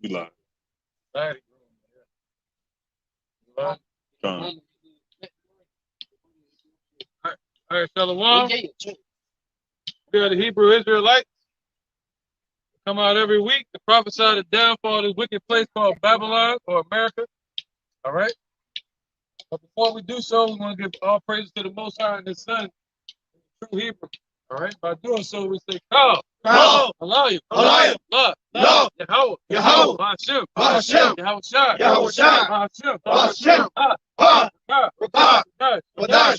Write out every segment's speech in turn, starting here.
We live. All right, Shalom. We are the Hebrew Israelites. Come out every week to prophesy the downfall of this wicked place called Babylon or America. All right. But before we do so, we want to give all praises to the Most High and His Son, true Hebrew. All right. By doing so, we say, Kal, Allah, Allah, Yahweh, Yahweh, Hashem, Yahweh Shai, Hashem,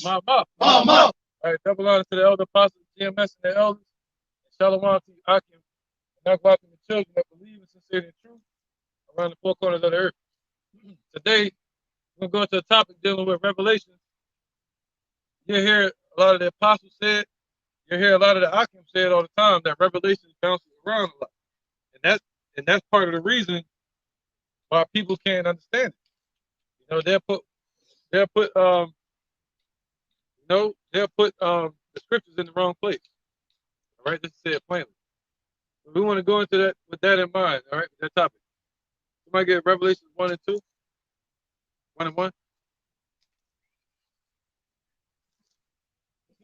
Mama. All right. Double honor to the elder apostles, GMS, and the elders. Shalom to Akim. And that's the children that believe in sincerity and truth around the four corners of the earth. Today, we're going to go into a topic dealing with Revelation. You hear a lot of the apostles said, you hear a lot of the Akim said all the time that Revelation bounces around a lot. And that's part of the reason why people can't understand it. You know, they'll put the scriptures in the wrong place. All right, this is it plainly. We want to go into that with that in mind, all right, that topic. Somebody get Revelation 1 and 2? 1 and 1?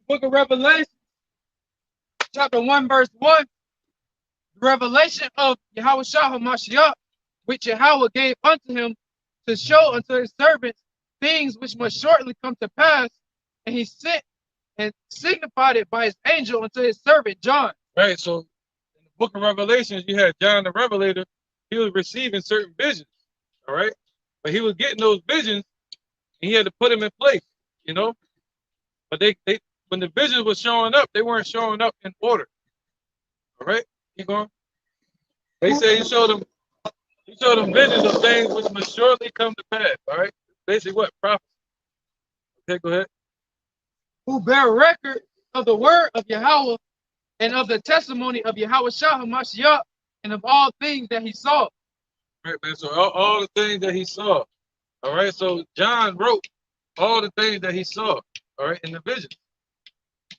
Book of Revelation, chapter 1, verse 1. The revelation of Yahweh Shah HaMashiach, which Yahweh gave unto him to show unto his servants things which must shortly come to pass, and he sent and signified it by his angel unto his servant John. Right, so in the book of Revelations, you had John the Revelator. He was receiving certain visions, all right? But he was getting those visions, and he had to put them in place, you know? But they when the visions were showing up, they weren't showing up in order. All right? Keep going. They say he showed them visions of things which must shortly come to pass. All right? Basically what? Prophecy. Okay, go ahead. Who bear record of the word of Yahweh and of the testimony of Yahweh Shah HaMashiach and of all things that he saw. All right, man. So all the things that he saw. All right. So John wrote all the things that he saw. All right, in the vision.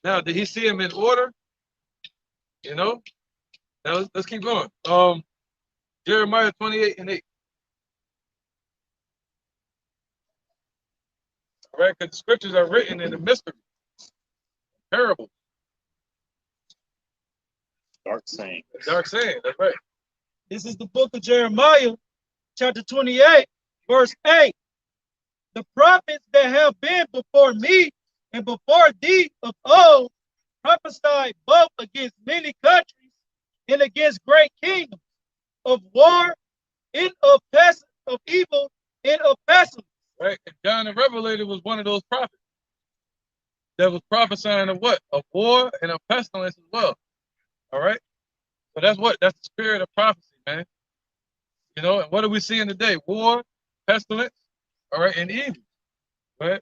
Now, did he see them in order? You know? Now let's keep going. Jeremiah 28 and 8. All right, because the scriptures are written in the mystery. Parables. Dark saying. Dark saying, that's right. This is the book of Jeremiah, chapter 28, verse 8. The prophets that have been before me and before thee of old prophesied both against many countries and against great kingdoms, of war and of evil and of pestilence. Right, and John the Revelator was one of those prophets that was prophesying of what? Of war and of pestilence as well. All right, so that's the spirit of prophecy, man. You know, and what are we seeing today? War, pestilence, all right, and evil, right?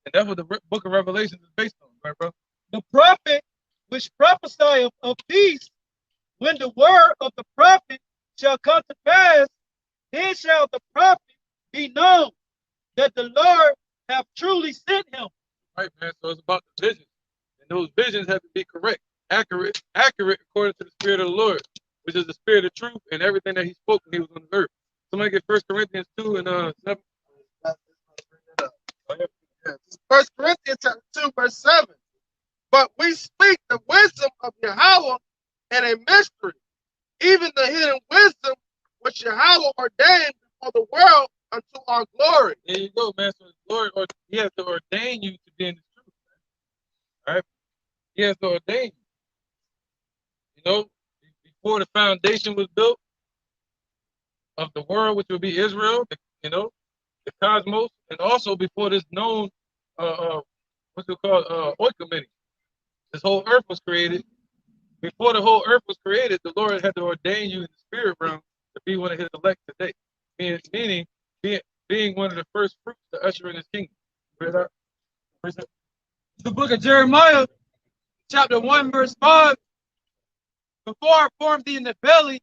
And that's what the book of Revelation is based on, right, bro? The prophet which prophesy of peace, when the word of the prophet shall come to pass, then shall the prophet be known that the Lord have truly sent him. Right, man. So it's about the visions. And those visions have to be correct, accurate according to the Spirit of the Lord, which is the Spirit of truth and everything that he spoke when he was on the earth. Somebody get 1 Corinthians 2 and 7. 1 Corinthians 2, verse 7. But we speak the wisdom of Yahweh in a mystery, even the hidden wisdom which Yahweh ordained before the world unto our glory. There you go, man. So the Lord, he has to ordain you to be in the truth, man. All right? He has to ordain you. You know, before the foundation was built of the world, which would be Israel, you know, the cosmos, and also before this known, what's it called, oikoumene. This whole earth was created. Before the whole earth was created, the Lord had to ordain you in the spirit realm to be one of his elect today. Meaning being one of the first fruits to usher in his kingdom. The book of Jeremiah, chapter 1, verse 5. Before I formed thee in the belly,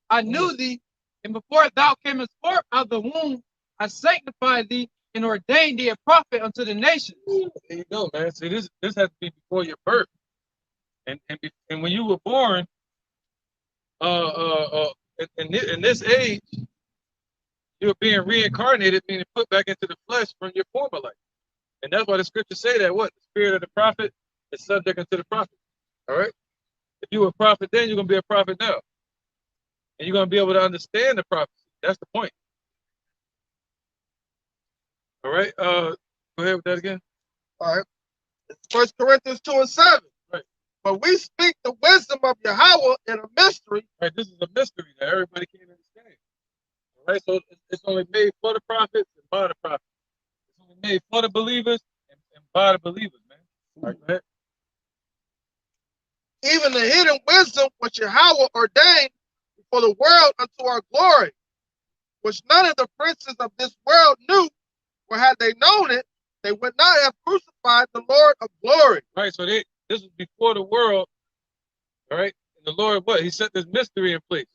I knew thee, and before thou camest forth out of the womb, I sanctified thee and ordained thee a prophet unto the nations. There you go, man. See, this has to be before your birth. And when you were born, in this age, you're being reincarnated, meaning put back into the flesh from your former life. And that's why the scriptures say that what? The spirit of the prophet is subject unto the prophet. All right? If you were a prophet then, you're going to be a prophet now. And you're going to be able to understand the prophecy. That's the point. All right? Go ahead with that again. All right. 1 Corinthians 2 and 7. Right. But we speak the wisdom of Jehovah in a mystery. Right? This is a mystery that everybody can't understand. All right? So it's only made for the prophets and by the prophets. It's only made for the believers and by the believers, man. All right, go ahead. Even the hidden wisdom which Jehovah ordained for the world unto our glory, which none of the princes of this world knew, for had they known it, they would not have crucified the Lord of glory. Right, so this was before the world, all right? And the Lord, what? He set this mystery in place.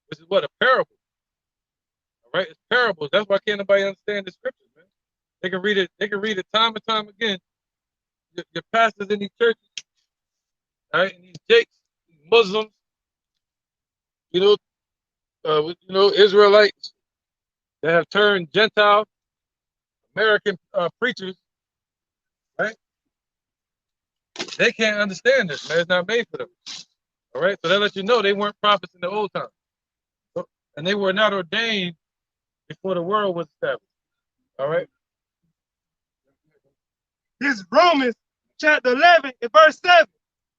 This is what? A parable. All right? It's parables. That's why can't nobody understand the scriptures, man. They can read it time and time again. Your pastors in these churches, all right, and these jakes, these Muslims, Israelites that have turned Gentile American preachers, right? They can't understand this, man. It's not made for them. All right, so that lets you know they weren't prophets in the old time, and they were not ordained before the world was established. All right. This is Romans chapter 11 and verse 7.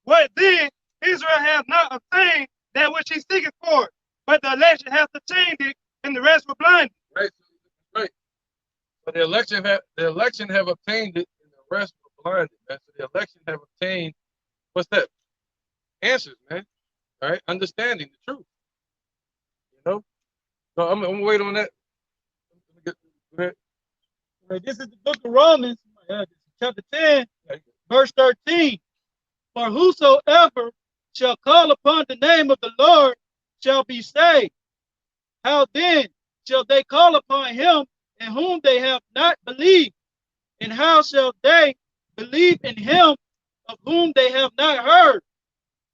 What then? Israel hath not obtained that which he seeketh for, but the election hath obtained it, and the rest were blinded. Right. Right. So the election have obtained it, and the rest were blinded, man. So the election have obtained, what's that? Answers, man. All right, understanding the truth. You know. So I'm gonna wait on that. Go ahead. Right, this is the book of Romans, chapter 10, verse 13. For whosoever shall call upon the name of the Lord shall be saved. How then shall they call upon him in whom they have not believed? And how shall they believe in him of whom they have not heard?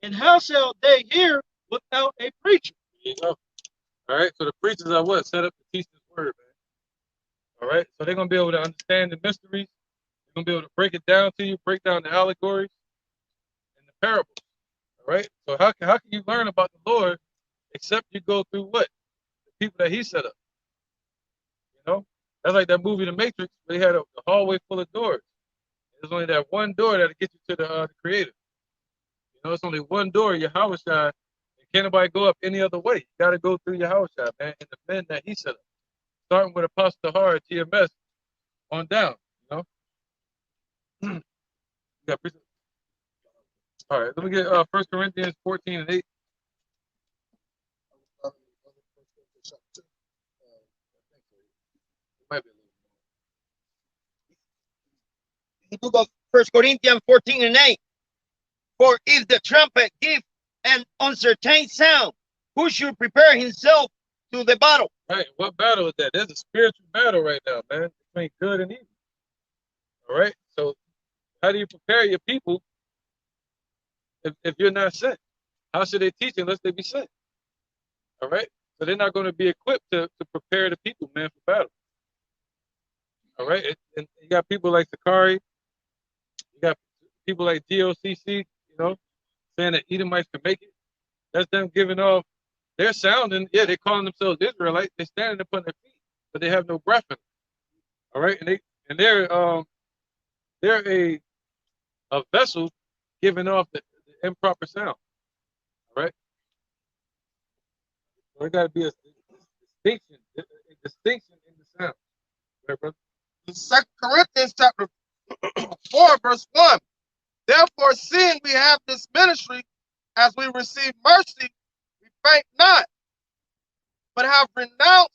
And how shall they hear without a preacher? You know. All right, so the preachers are what? Set up to teach this word, man. All right, so they're going to be able to understand the mysteries. They're going to be able to break it down to you, break down the allegories and the parables. All right, so how can you learn about the Lord except you go through what? The people that he set up. You know, that's like that movie, The Matrix, where they had a hallway full of doors. There's only that one door that'll get you to the Creator. You know, it's only one door, Jehovah. Can't nobody go up any other way. You got to go through Jehovah, man, and the men that he set up. Starting with Apostle Tahar at TMS on down, you know. All right, let me get 1 Corinthians 14 and 8. The book of 1 Corinthians 14 and 8. For if the trumpet give an uncertain sound, who should prepare himself to the battle? Right, what battle is that? There's a spiritual battle right now, man, between good and evil. All right, so how do you prepare your people if you're not sent? How should they teach unless they be sent? All right, so they're not going to be equipped to prepare the people, man, for battle. All right, and you got people like Sakari, you got people like DOCC, you know, saying that Edomites can make it. That's them giving off. They're sounding, yeah, they're calling themselves Israelites. They're standing upon their feet, but they have no breath in them. All right, and they're a vessel giving off the improper sound. All right, so there got to be a distinction in the sound. Right, brother? 2 Corinthians chapter 4, verse 1. Therefore, seeing we have this ministry, as we receive mercy, we faint not, but have renounced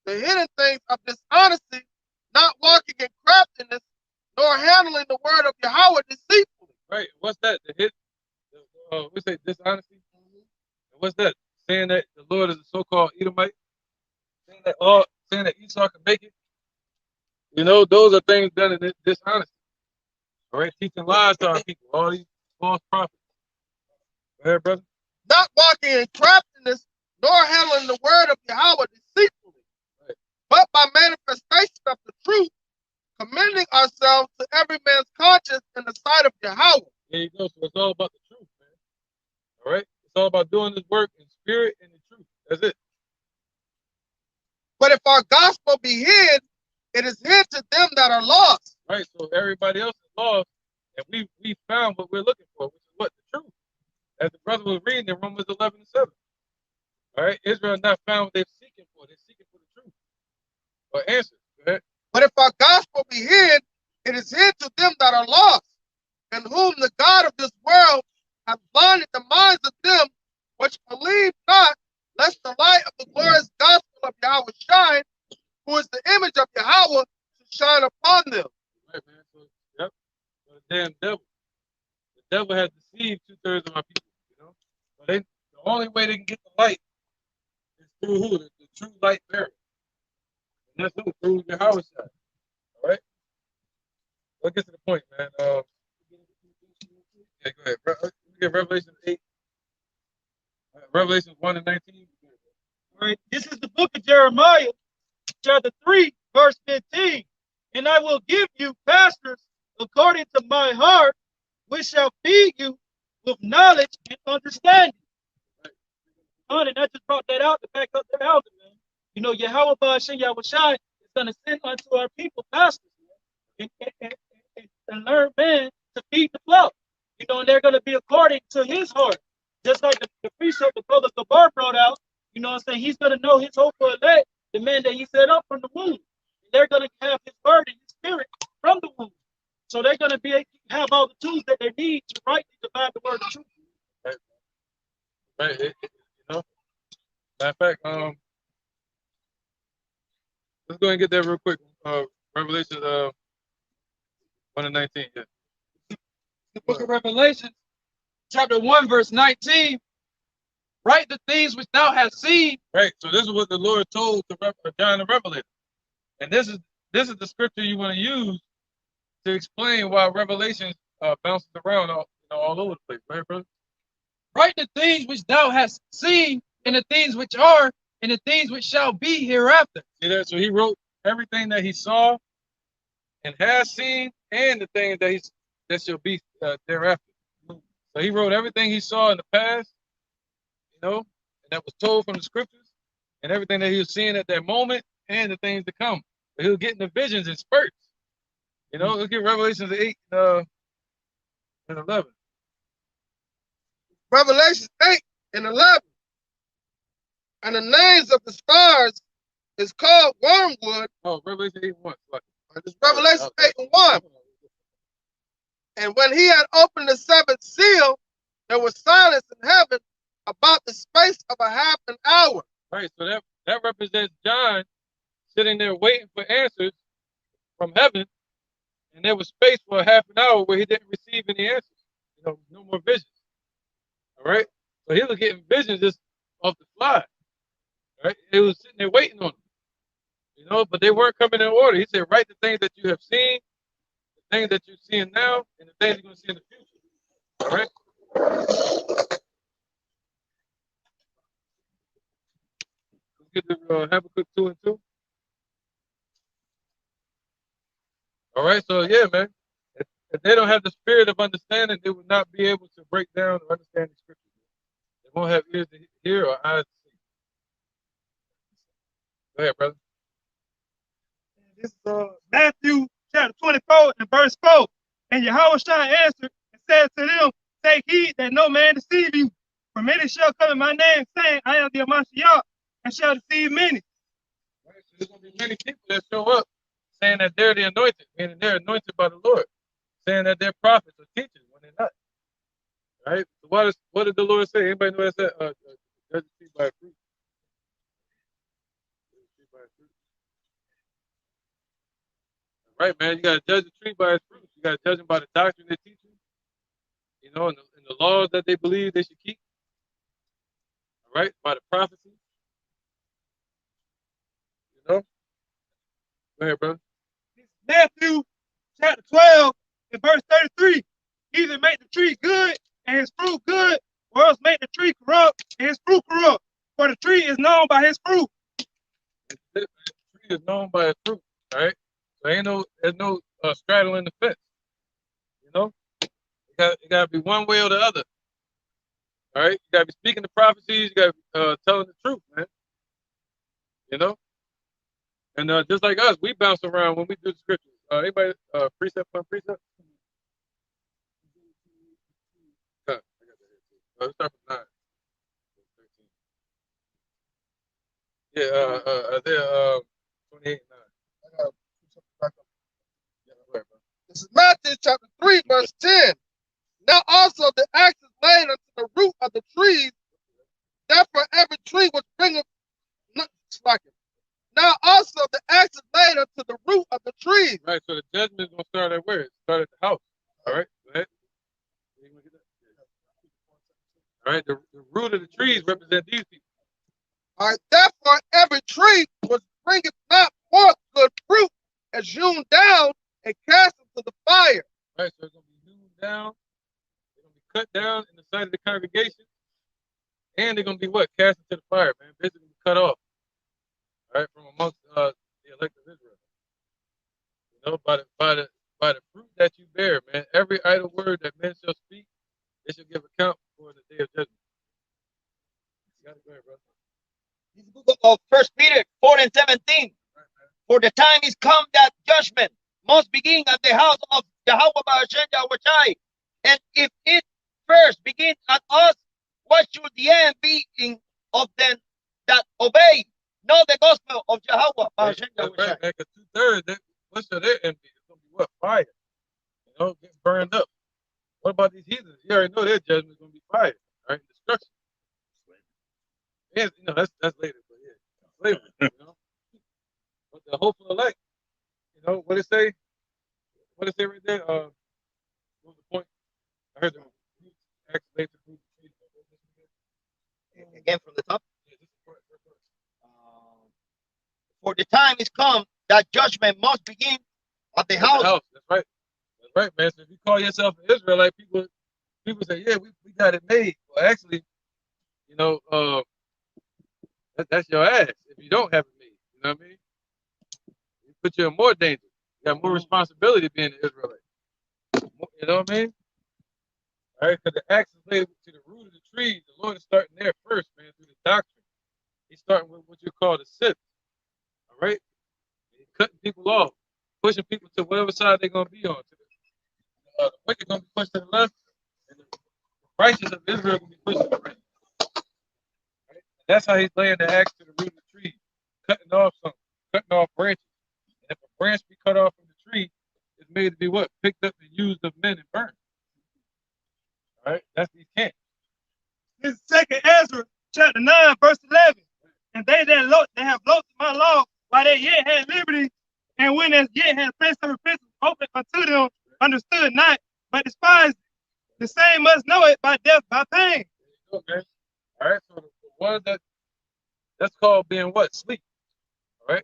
the hidden things of dishonesty, not walking in craftiness, nor handling the word of Jehovah deceitfully. Right. What's that? We say dishonesty. What's that? Saying that the Lord is a so-called Edomite. Saying that Esau can make it. You know, those are things done in dishonesty. All right, teaching lies to our people, all these false prophets. Go ahead, brother. Not walking in craftiness, nor handling the word of Jehovah deceitfully, Right. but by manifestation of the truth, commending ourselves to every man's conscience in the sight of Jehovah. There you go. So it's all about the truth, man. All right? It's all about doing this work in spirit and in truth. That's it. But if our gospel be hid, it is hid to them that are lost. Right? So everybody else is lost, and we found what we're looking for, which is what? The truth. As the brother was reading in Romans 11:7. All right? Israel not found what they're seeking for. They're seeking for the truth. Or answers. Go ahead. But if our gospel be hid, it is hid to them that are lost, in whom the God of this world hath blinded the minds of them which believe not, lest the light of the glorious gospel of Yahweh shine, who is the image of Yahweh, to shine upon them. Right, man. So, yep. So the damn devil. The devil has deceived 2/3 of our people, you know. But the only way they can get the light is through who? The true light bearer. And that's who? Through Jehovah. All right? Let's get to the point, man. Yeah, go ahead. Let me get Revelation 8. Revelation 1:19. All right, this is the book of Jeremiah, chapter 3, verse 15. And I will give you pastors according to my heart, which shall feed you with knowledge and understanding. And I just brought that out to back up the elder, man. You know, Yahweh Ba'ashem Yahushai is going to send unto our people pastors, man, and learn man to feed the flock. You know, and they're going to be according to his heart. Just like the precept the brother Gabar brought out, you know what I'm saying? He's going to know his hope for elect, the man that he set up from the womb. And they're going to have his word and his spirit from the womb. So they're going to be able to have all the tools that they need to rightly divide the word of truth. Right. You know, matter of fact, let's go ahead and get that real quick. Revelation 1:19. Yeah. The book of Revelation, chapter 1, verse 19. Write the things which thou hast seen. Right. So this is what the Lord told to John the Revelator. And this is the scripture you want to use to explain why Revelation bounces around all over the place. Right, brother? Write the things which thou hast seen, and the things which are, and the things which shall be hereafter. See that? So he wrote everything that he saw and has seen, and the things that shall be thereafter. So he wrote everything he saw in the past, you know, and that was told from the scriptures, and everything that he was seeing at that moment, and the things to come. But he was getting the visions in spurts. You know, let's get Revelation 8 and 11. Revelation 8 and 11. And the names of the stars is called wormwood. Oh, Revelation 8 and 1. It's Revelation 8 and 1. And when he had opened the seventh seal, there was silence in heaven about the space of a half an hour. Right, so that represents John sitting there waiting for answers from heaven, and there was space for a half an hour where he didn't receive any answers. You know, no more visions. All right, so he was getting visions just off the fly. All right, he was sitting there waiting on them. You know, but they weren't coming in order. He said, write the things that you have seen, the things that you're seeing now, and the things you're going to see in the future. All right. Let's get to Habakkuk 2 and 2. All right, so yeah, man. If they don't have the spirit of understanding, they will not be able to break down or understand the scriptures. They won't have ears to hear or eyes to see. Go ahead, brother. This is Matthew chapter 24 and verse 4. And Yahweh answered and said to them, take heed that no man deceive you. For many shall come in my name, saying, I am the Mashiach, and shall deceive many. Right, so there's going to be many people that show up saying that they're the anointed, meaning they're anointed by the Lord, saying that they're prophets or teachers when they're not. Right? So what did the Lord say? Anybody know what that said? Judge the tree by fruit. Right, man. You got to judge the tree by its fruit. You got to judge them by the doctrine they teach, you know, and the laws that they believe they should keep. All right, by the prophecy. You know? Go ahead, brother. Matthew chapter 12 and verse 33. Either make the tree good and his fruit good, or else make the tree corrupt and his fruit corrupt. For the tree known by his fruit. The tree is known by its fruit. All right. So there's no straddling the fence. You know, it got to be one way or the other. All right. You got to be speaking the prophecies. You got to be telling the truth, man. You know. And just like us, we bounce around when we do the scriptures. Anybody precept on precept? I got that here too. Let's start from 9. 13. Yeah, Isaiah 28 I got something back up. bro. This is Matthew chapter 3, verse 10. Now also the axe is laid unto the root of the trees. Therefore every tree which bringeth not slacking. Now also the axe is laid unto the root of the trees. Right, so the judgment is going to start at where? It start at the house. All right, go ahead. All right, the root of the trees represent these people. All right, therefore every tree which bringeth not forth good fruit is hewn down and cast into the fire. All right, so it's going to be hewn down. They're going to be cut down in the sight of the congregation. And they're going to be what? Cast into the fire, man. Basically cut off. All right, from amongst the elect of Israel. You know, by the fruit that you bear, man. Every idle word that men shall speak, they shall give account for the day of judgment. You got it, go ahead, brother. This book of 1 Peter 4 and 17. For the time is come that judgment must begin at the house of Jehovah Ba'ashem Yahushai. And if it first begin at us, what should the end be of them that obey? Know the gospel of Jehovah Ba'ashem That's Yahushai. right, man, because 2/3, what's their envy? It's going to be what? Fire. You know, getting burned up. What about these heathens? You already know their judgment is going to be fire, right? Destruction. Yeah, you know, that's later, but yeah, slavery, you know. But the hopeful elect, you know, what it say? What it say right there? What was the point? I heard the activate the group. Again from the top. For the time is come that judgment must begin at the house. That's right. That's right, man. So if you call yourself an Israelite, people say, yeah, we got it made. Well, actually, you know, that's your ass if you don't have it made. You know what I mean? It put you in more danger. You got more responsibility being an Israelite. You know what I mean? All right, because the axe is laid to the root of the trees. The Lord is starting there first, man, through the doctrine. He's starting with what you call the sip. All right? He's cutting people off, pushing people to whatever side they're going to be on. The wicked going to be pushed to the left, and the righteous of Israel going to be pushed to the right. Right? That's how he's laying the axe to the root of the tree, cutting off something, cutting off branches. And if a branch be cut off from the tree, it's made to be what? Picked up and used of men and burned. All right? That's these camps. This is 2 Ezra, chapter 9, verse 11. And they that have looked at my law, while they yet had liberty, and when as yet had face of repentance open unto them, understood not, but despised it. The same must know it by death, by pain. Okay. All right. So the one that's called being what? Sleep. All right.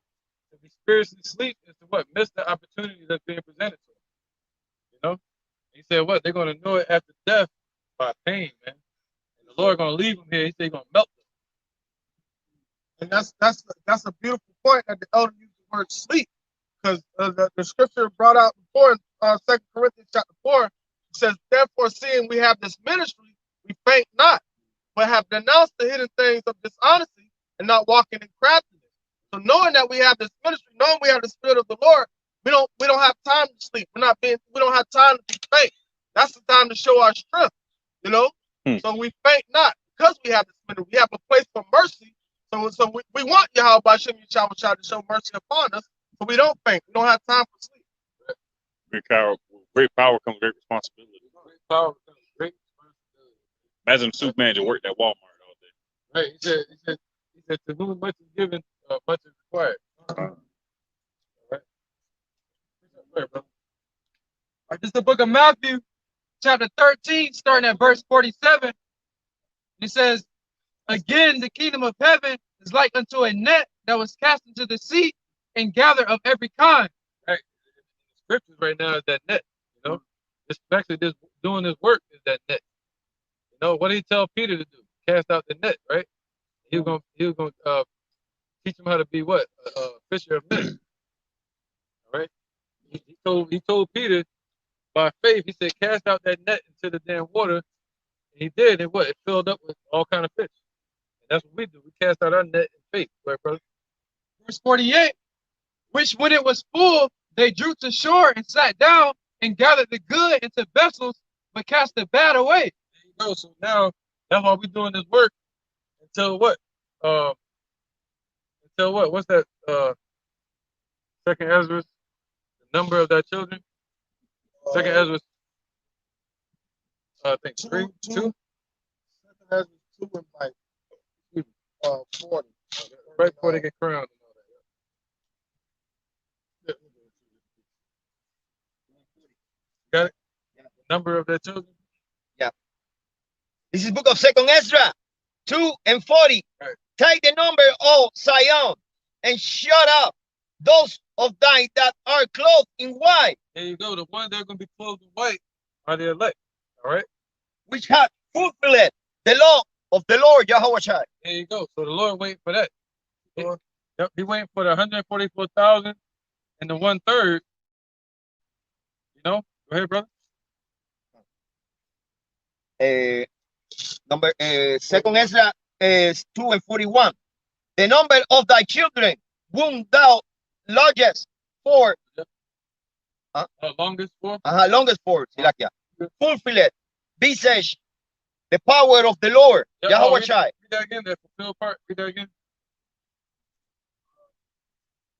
To be spiritually asleep is to what? Miss the opportunity that's being presented to them. You know? He said what? They're going to know it after death by pain, man. And the Lord going to leave them here. He said he's going to melt them. And that's a beautiful point that the elder used the word sleep, because the scripture brought out before in 2 Corinthians chapter 4 says, therefore, seeing we have this ministry, we faint not, but have denounced the hidden things of dishonesty and not walking in craftiness. So knowing that we have this ministry, knowing we have the Spirit of the Lord, we don't have time to sleep. We don't have time to be faint. That's the time to show our strength, you know. So we faint not because we have this ministry. We have a place for mercy. So we want Yahweh Ba'ashem Yahushua to show mercy upon us, but we don't faint. We don't have time for sleep. Great power comes great responsibility. Great power comes great responsibility. Imagine the Superman just worked at Walmart all day. Right. He said, to whom much is given, much is required. All right. Right, bro. This is the book of Matthew, chapter 13, starting at verse 47. It says, again, the kingdom of heaven is like unto a net that was cast into the sea and gathered of every kind. Right. The scriptures right now is that net, you know. Especially this doing this work is that net. You know, what did he tell Peter to do? Cast out the net, right? He was gonna teach him how to be what? A fisher of men. All right. He told Peter by faith. He said, "Cast out that net into the damn water." And he did, and what? It filled up with all kind of fish. And that's what we do. We cast out our net in faith, right, brother? Verse 48, which when it was full, they drew to shore and sat down and gathered the good into vessels, but cast the bad away. There you go. So now that's why we're doing this work until what? Until what? What's that? Second Ezra, the number of thy children. Second Ezra, I think three, two. Second Ezra 2 and like 40. Right before they get crowned and all that. Got it? Yeah. Number of their children. This is book of Second Ezra 2 and 40. Right. Take the number of Zion and shut up those of thine that are clothed in white, There you go. The ones that are going to be clothed in white are the elect. All right. which have fulfilled the law of the Lord Jehovah. There you go. So the Lord waiting for that. Yep, he waiting for the 144,000 and the 1/3. You know? Go ahead, brother. Second Ezra is 2 and 41. The number of thy children whom thou lodgest for Longest for? longest for Silakia. Fulfill it. Visage the power of the Lord Yep, Jehovah. read that again. That fulfill part. Read that again.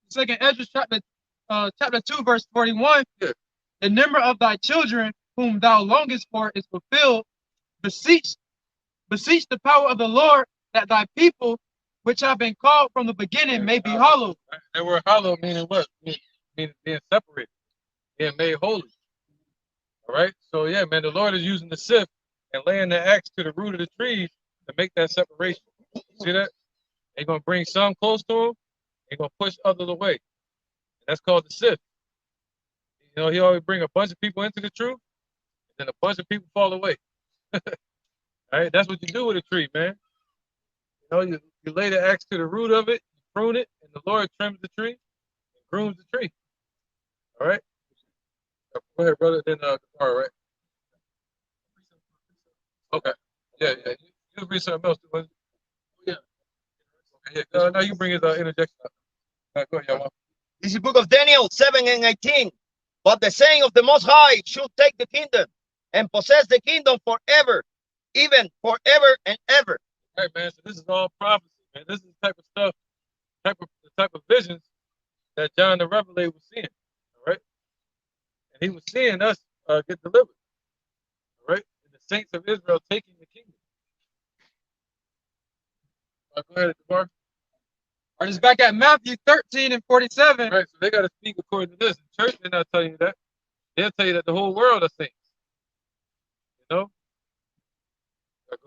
Second Ezra chapter 2, verse 41. Yeah. The number of thy children whom thou longest for is fulfilled. Beseech the power of the Lord, that thy people, which have been called from the beginning, may be hallowed. That word hollow meaning what? Meaning being separated, being made holy. All right. So yeah, man, the Lord is using the sift and laying the axe to the root of the trees to make that separation. See that? They're gonna bring some close to him. They're gonna push others away. That's called the sift. You know, he always bring a bunch of people into the truth, and then a bunch of people fall away. All right, that's what you do with a tree, man. You know, you lay the axe to the root of it, you prune it, and the Lord trims the tree and grooms the tree. All right. Go ahead, brother. Then all right. Okay. Yeah. You bring something else. Yeah. Okay, yeah. No, you bring his interjection. Go ahead, y'all. This is book of Daniel 7 and 18. But the saying of the Most High should take the kingdom and possess the kingdom forever, even forever and ever. All right, man. So this is all prophecy, man. This is the type of stuff, the type of visions that John the Revelator was seeing. All right, and he was seeing us get delivered. All right, and the saints of Israel taking the kingdom. Go ahead, Debar. Or just back at Matthew 13 and 47. Right, so they got to speak according to this. In church, they're not telling you that. They'll tell you that the whole world are saints. You know?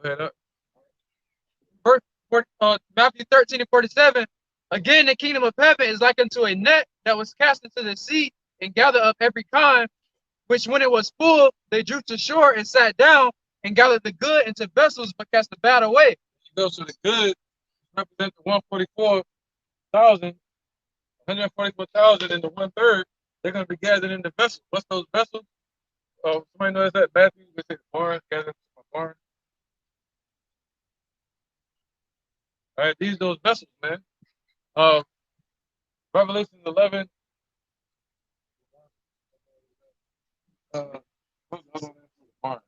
Go ahead. Matthew 13 and 47. Again, the kingdom of heaven is like unto a net that was cast into the sea and gathered up every kind, which when it was full, they drew to shore and sat down and gathered the good into vessels, but cast the bad away. You go, so the good represent the 144,000, and the 1/3, they're going to be gathered in the vessels. What's those vessels? Somebody knows that? Matthew, we say the barn, gathered into my barn. All right, these those vessels, man. Revelation 11. Barn.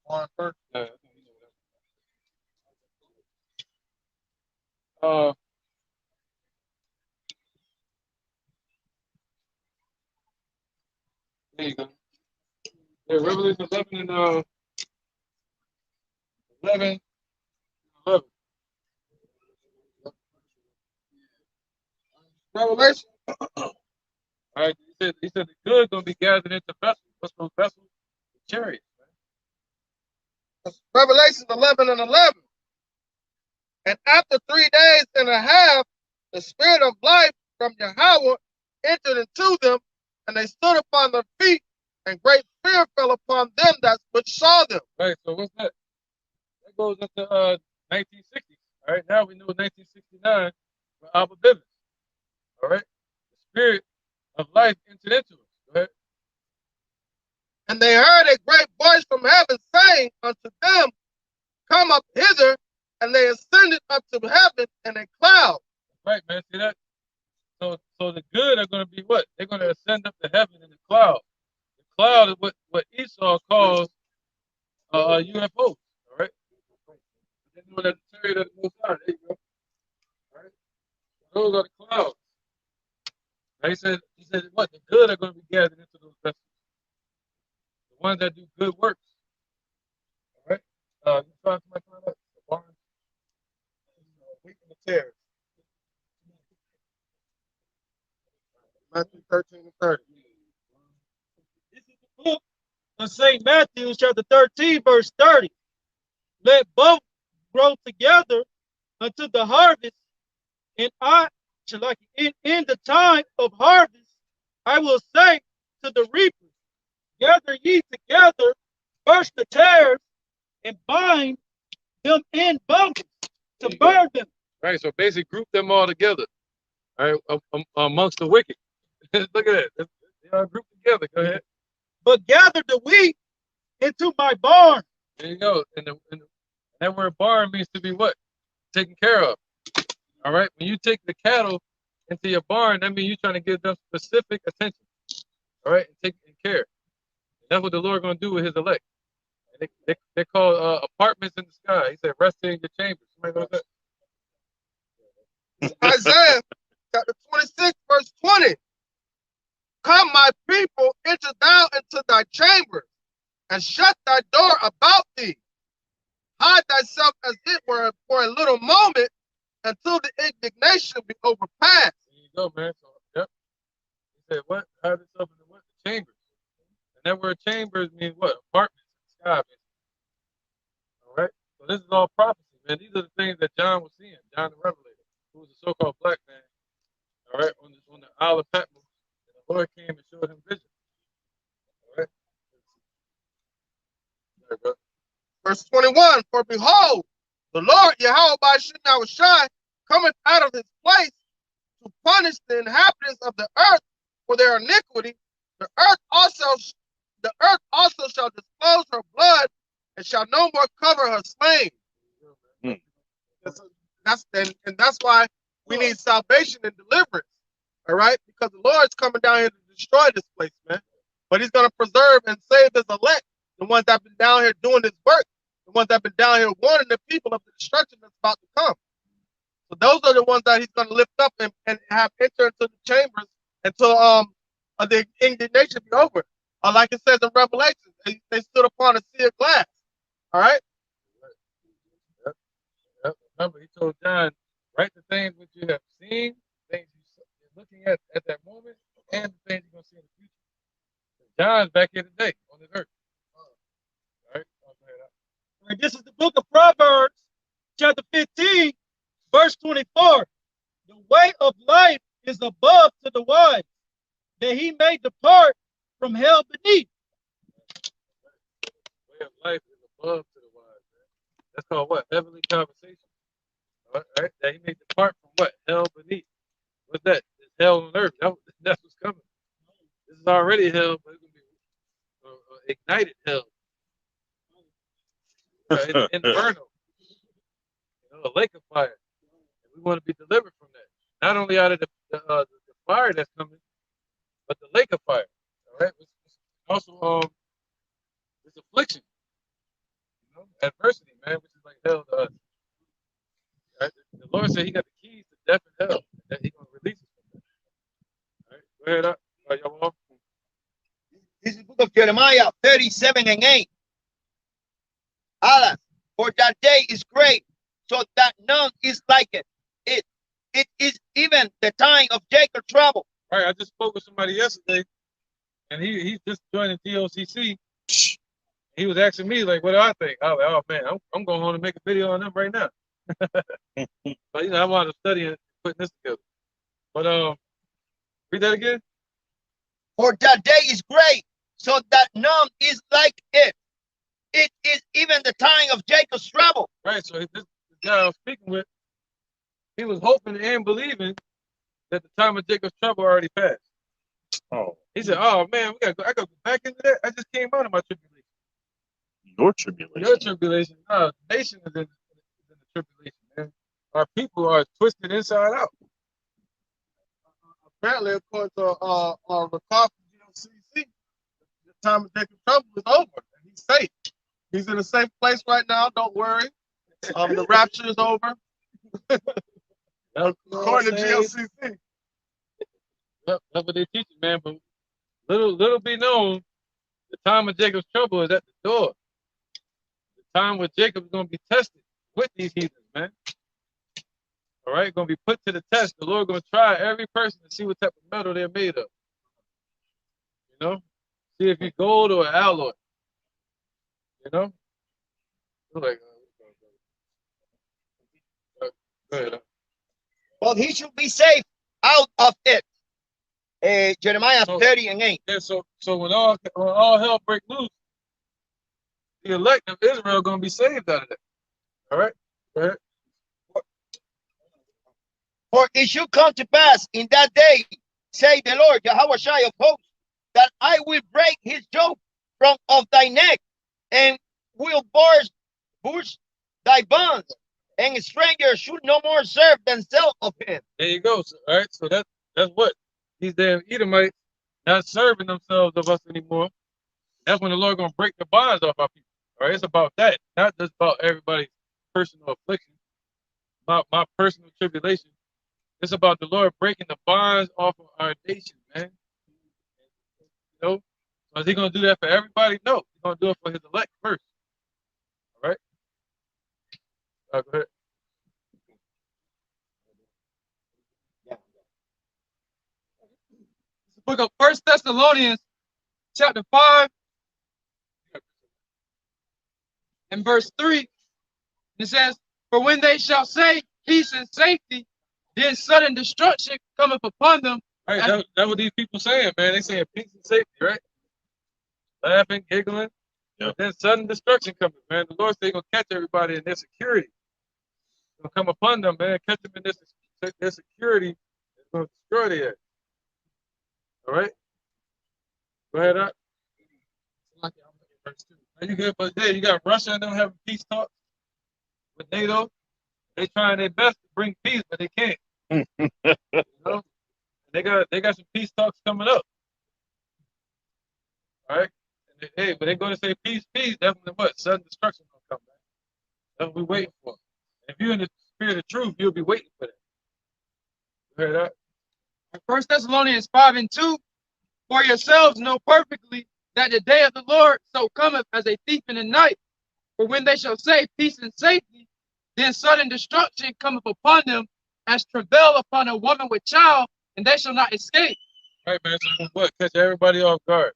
Barn first. There you go. Yeah, Revelation 11 and 11. Revelation. All right, he said the good gonna be gathered into vessels. What's those vessels? The chariots, man. Revelation 11 and 11. And after 3 days and a half, the spirit of life from Jehovah entered into them, and they stood upon their feet, and great fear fell upon them that which saw them. Right, so what's that? That goes into 1960s. All right, now we know 1969 for Abba Bivens. All right, the spirit of life entered into us. Go ahead. And they heard a great voice from heaven saying unto them, Come up hither. And they ascended up to heaven in a cloud. Right, man. See that? So the good are going to be what? They're going to ascend up to heaven in the cloud. The cloud is what Esau calls UFOs. All right. They know that the chariot of the Most High. There you go. All right. Those are the clouds. Now he said what? The good are going to be gathered into those vessels. The ones that do good works. All right. You trying to my time? Weeping the tears. Matthew 13 and 30. This is the book of St. Matthew, chapter 13, verse 30. Let both grow together unto the harvest, and in the time of harvest, I will say to the reapers, gather ye together first the tares, and bind them in bundles to burn them. Right. So basically, group them all together. All right, amongst the wicked. Look at that. They all grouped together. Go ahead. But gather the wheat into my barn. There you go. And that word barn means to be what? Taken care of. All right. When you take the cattle into your barn, that means you're trying to give them specific attention. All right, and taking care. And that's what the Lord going to do with His elect. And they call apartments in the sky. He said, "Rest in your chambers." Somebody knows that? Isaiah chapter 26, verse 20. Come, my people, enter thou into thy chambers, and shut thy door about thee. Hide thyself as it were for a little moment, until the indignation be overpassed. There you go, man. So, yep. He said, what? Hide yourself in the what? The chambers. And that word chambers means what? Apartments in the sky, basically. All right? So this is all prophecy, man. These are the things that John was seeing, John the Revelator, who was a so-called black man, all right, on the Isle of Patmos. And the Lord came and showed him vision. All right? There you go. Verse 21, for behold, the Lord Jehovah cometh out of his place to punish the inhabitants of the earth for their iniquity. The earth also shall disclose her blood, and shall no more cover her slain. That's why we need salvation and deliverance. All right, because the Lord's coming down here to destroy this place, man. But He's gonna preserve and save His elect, the ones that have been down here doing this work, the ones that have been down here warning the people of the destruction that's about to come. So those are the ones that He's gonna lift up and have enter into the chambers until the indignation be over. Like it says in Revelation, they stood upon a sea of glass. All right. Yep. Remember, He told John, write the things which you have seen, things you're looking at that moment, and the things you're gonna see in the future. John's back here today on this earth. All right. And this is the book of Proverbs, chapter 15, verse 24. The way of life is above to the wise, that he may depart from hell beneath. The way of life is above to the wise, man. That's called what? Heavenly conversation. All right? That he may depart from what? Hell beneath. What's that? It's hell on earth. That's what's coming. This is already hell, but it's going to be ignited hell. Inferno. A lake of fire. And we want to be delivered from that. Not only out of the fire that's coming, but the lake of fire. All right? Also, this affliction. You know? Adversity, man, which is like hell to us. Right? The Lord said He got the keys to death and hell, that He's going to release us from that. All right? Go ahead up. Y'all. This is the book of Jeremiah 37 and 8. Alas, for that day is great, so that none is like it. It is even the time of Jacob's trouble. Right, I just spoke with somebody yesterday, and he just joined the DOCC. He was asking me, like, what do I think? I was like, oh, man, I'm going home and make a video on them right now. But, you know, I wanted to study and putting this together. But, read that again. For that day is great, so that none is like it. It is even the time of Jacob's trouble. Right, so this guy I was speaking with, he was hoping and believing that the time of Jacob's trouble already passed. Oh, He said, "Oh man, I gotta go back into that. I just came out of my tribulation. your tribulation. Your tribulation. No, the nation is in the tribulation, man. Our people are twisted inside out. Apparently, according to the call from GLCC, the time of Jacob's trouble is over. And he's safe. He's in a safe place right now. Don't worry. The rapture is over. According to GLCC. Yep, that's what they teach, man. But little be known, the time of Jacob's trouble is at the door. The time where Jacob's going to be tested with these heathens, man. All right, going to be put to the test. The Lord going to try every person to see what type of metal they're made of. You know, see if you're gold or alloy. You know, like, go ahead. But he should be safe out of it. Jeremiah 30:8. Yeah, so when all hell break loose, the elect of Israel going to be saved out of that. All right, go ahead. For it should come to pass in that day, say the Lord, Jehovah of hosts, that I will break his yoke from off thy neck, and will burst thy bonds, and strangers should no more serve themselves of him. There you go. So, all right, so that's what these damn Edomites not serving themselves of us anymore. That's when the Lord gonna break the bonds off our people. All right, it's about that, not just about everybody's personal affliction, my personal tribulation. It's about the Lord breaking the bonds off of our nation, man. You know, so is he gonna do that for everybody? No, he's gonna do it for his elect first. All right. Go ahead. The book of 1 Thessalonians, chapter 5, and verse 3. It says, "For when they shall say peace and safety, then sudden destruction cometh upon them." All right, that's what these people saying, man. They saying peace and safety, right? Laughing, giggling. Yep. Then sudden destruction coming, man. The Lord said he's gonna catch everybody in their security. It's gonna come upon them, man. Catch them in their security. It's gonna destroy their ass. All right? Go ahead, up. Are you good? But yeah, you got Russia and them having peace talks with NATO. They trying their best to bring peace, but they can't. You know? They got some peace talks coming up. All right? And hey, when they go to say peace, that's when what? Sudden destruction gonna come, man. That's what we're waiting for. If you're in the spirit of truth, you'll be waiting for that. You heard that? 1 Thessalonians 5:2, "For yourselves know perfectly that the day of the Lord so cometh as a thief in the night. For when they shall say peace and safety, then sudden destruction cometh upon them, as travail upon a woman with child, and they shall not escape." All right, man. So what? Catch everybody off guard.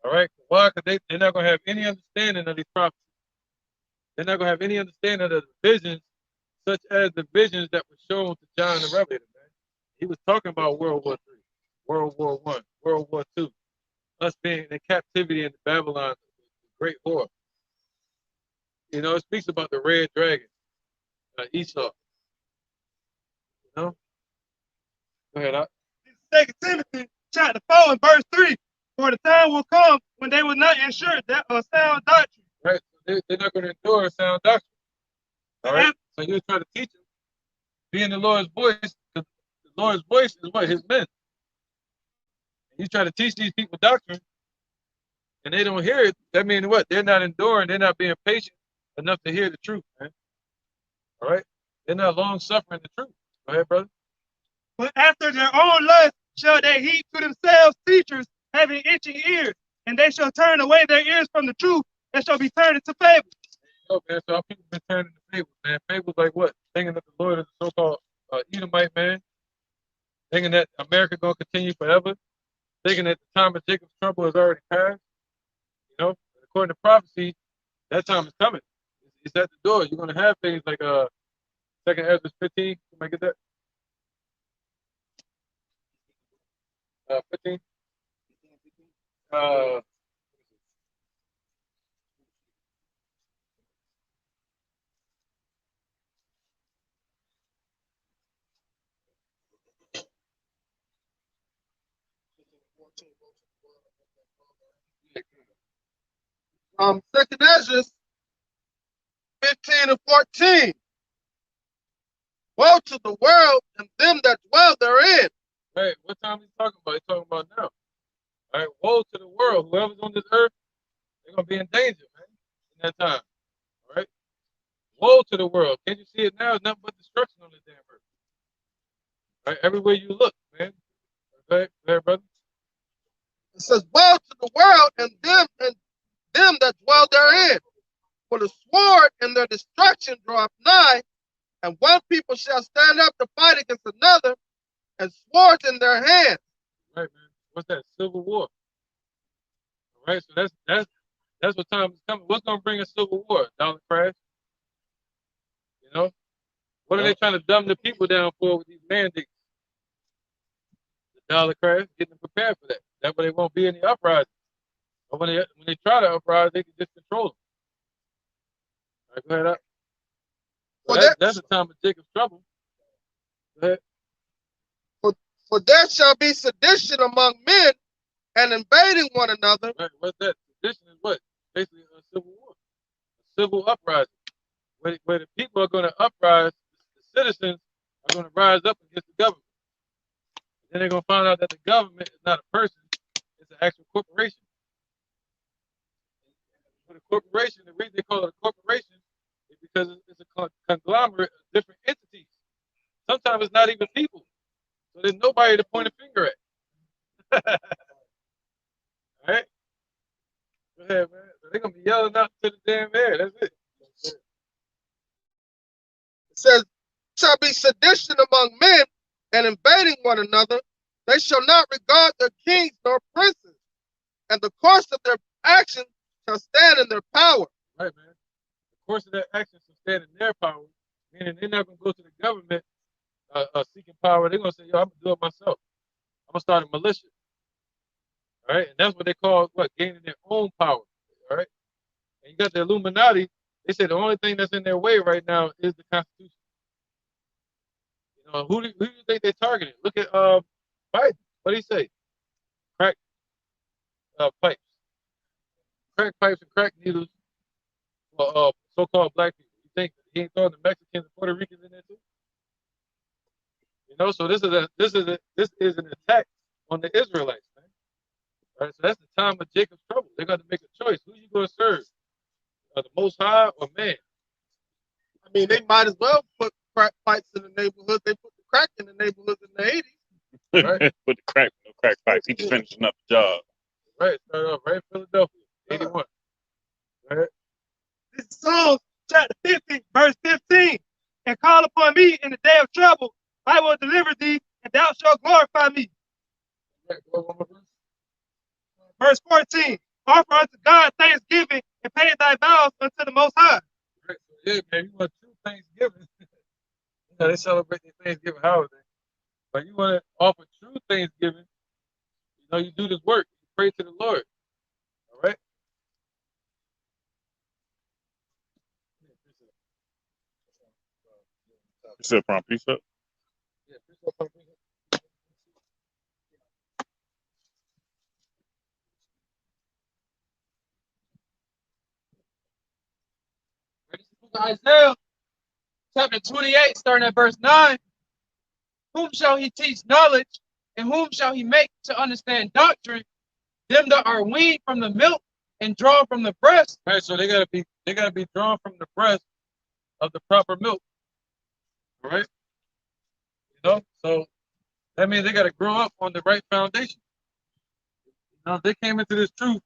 All right? Why? Because they're not going to have any understanding of these prophecies. They're not going to have any understanding of the visions, such as the visions that were shown to John the Revelator, man. He was talking about World War III, World War I, World War II, us being in captivity in Babylon, the Great War. You know, it speaks about the red dragon, Esau. You know? Go ahead, 2 Timothy chapter 4 and verse 3. "For the time will come when they will not ensure that a sound doctrine." Right? They're not going to endure a sound doctrine. All right? So you try to teach them. Being the Lord's voice, the Lord's voice is what? His men. You try to teach these people doctrine, and they don't hear it. That means what? They're not enduring. They're not being patient enough to hear the truth, man. All right? They're not long suffering the truth. Go ahead, brother. "But after their own lust shall they heap to themselves teachers having itching ears, and they shall turn away their ears from the truth, and shall be turned into fables." Oh, man, so our people been turning to fables, man. Fables like what? Thinking that the Lord is a so-called Edomite man. Thinking that America going to continue forever. Thinking that the time of Jacob's trouble has already passed. You know, according to prophecy, that time is coming. It's at the door. You're going to have things like 2 Ezra 15. Can I get that? 15. Second Ezra 15 and 14. Woe to the world and them that dwell therein. Right, what time he's talking about? He's talking about now. All right, woe to the world. Whoever's on this earth, they're gonna be in danger, man, in that time. All right. Woe to the world. Can't you see it now? It's nothing but destruction on this damn earth. All right, everywhere you look, man. Okay, there, brother. It says, woe to the world and them that dwell therein. For the sword and their destruction draweth nigh, and one people shall stand up to fight against another, and swords in their hands. Right, man. What's that? Civil war. All right, so that's what time is coming. What's gonna bring a civil war? Dollar crash. You know? What are they trying to dumb the people down for with these mandates? The dollar crash, getting them prepared for that. That way they won't be any uprising. But when they try to uprise, they can just control them. All right, go ahead up. So Well, that's a time of Jacob's trouble. Go ahead. For there shall be sedition among men, and invading one another. Right, what's that? Sedition is what? Basically a civil war. A civil uprising. Where the people are going to uprise, the citizens are going to rise up against the government. Then they're going to find out that the government is not a person, it's an actual corporation. For the corporation, the reason they call it a corporation is because it's a conglomerate of different entities. Sometimes it's not even people. So there's nobody to point a finger at. All right? Go ahead, man. So they're going to be yelling out to the damn air. That's it. It says, shall be sedition among men, and invading one another. They shall not regard their kings nor princes, and the course of their action shall stand in their power. Right, man. The course of their action shall stand in their power, meaning they're not going to go to the government seeking power. They're going to say, yo, I'm going to do it myself. I'm going to start a militia. All right? And that's what they call, gaining their own power. All right? And you got the Illuminati. They say the only thing that's in their way right now is the Constitution. You know, who do you think they're targeting? Look at Biden. What do he say? Crack pipes. Crack pipes and crack needles for so-called black people. You think he ain't throwing the Mexicans and Puerto Ricans in there too? You know, so this is an attack on the Israelites, man. All right, so that's the time of Jacob's trouble. They got to make a choice. Who you going to serve? The Most High or man? I mean, they might as well put crack pipes in the neighborhood. They put the crack in the neighborhoods in the 80s. Right. With the crack pipes. He just finishing up the job. Right, start off right in Philadelphia, 81. Right. This is Psalms chapter 50, verse 15. And call upon me in the day of trouble. I will deliver thee, and thou shalt glorify me. Right. Go one more verse. Verse 14. Offer unto God thanksgiving, and pay thy vows unto the Most High. Right. So, yeah, man, you want true Thanksgiving. You know, they celebrate their Thanksgiving holiday. But you want to offer true Thanksgiving, you know, you do this work. You pray to the Lord. All right? You said prompt precept? Yeah, precept upon precept. Isaiah chapter 28, starting at verse 9. Whom shall he teach knowledge, and whom shall he make to understand doctrine? Them that are weaned from the milk and drawn from the breast. Right, so they gotta be drawn from the breast of the proper milk. All right? You know, so that means they gotta grow up on the right foundation. You know, if they came into this truth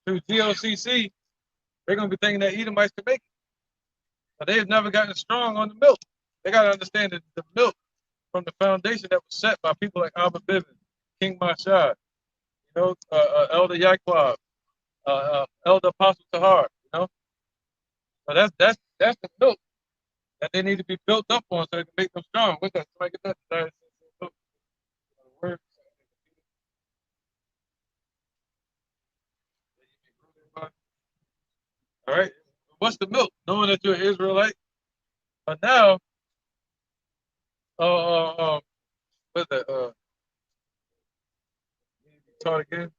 through GLCC, they're gonna be thinking that Edomites can make it. But they've never gotten strong on the milk. They gotta understand that the milk from the foundation that was set by people like Abba Bivens, King Mashad, you know, Elder Yaquab, Elder Apostle Tahar, you know. So that's the milk that they need to be built up on so they can make them strong. What's that? Somebody get that? Word. All right. What's the milk? Knowing that you're an Israelite. But now, what's that? Taught again.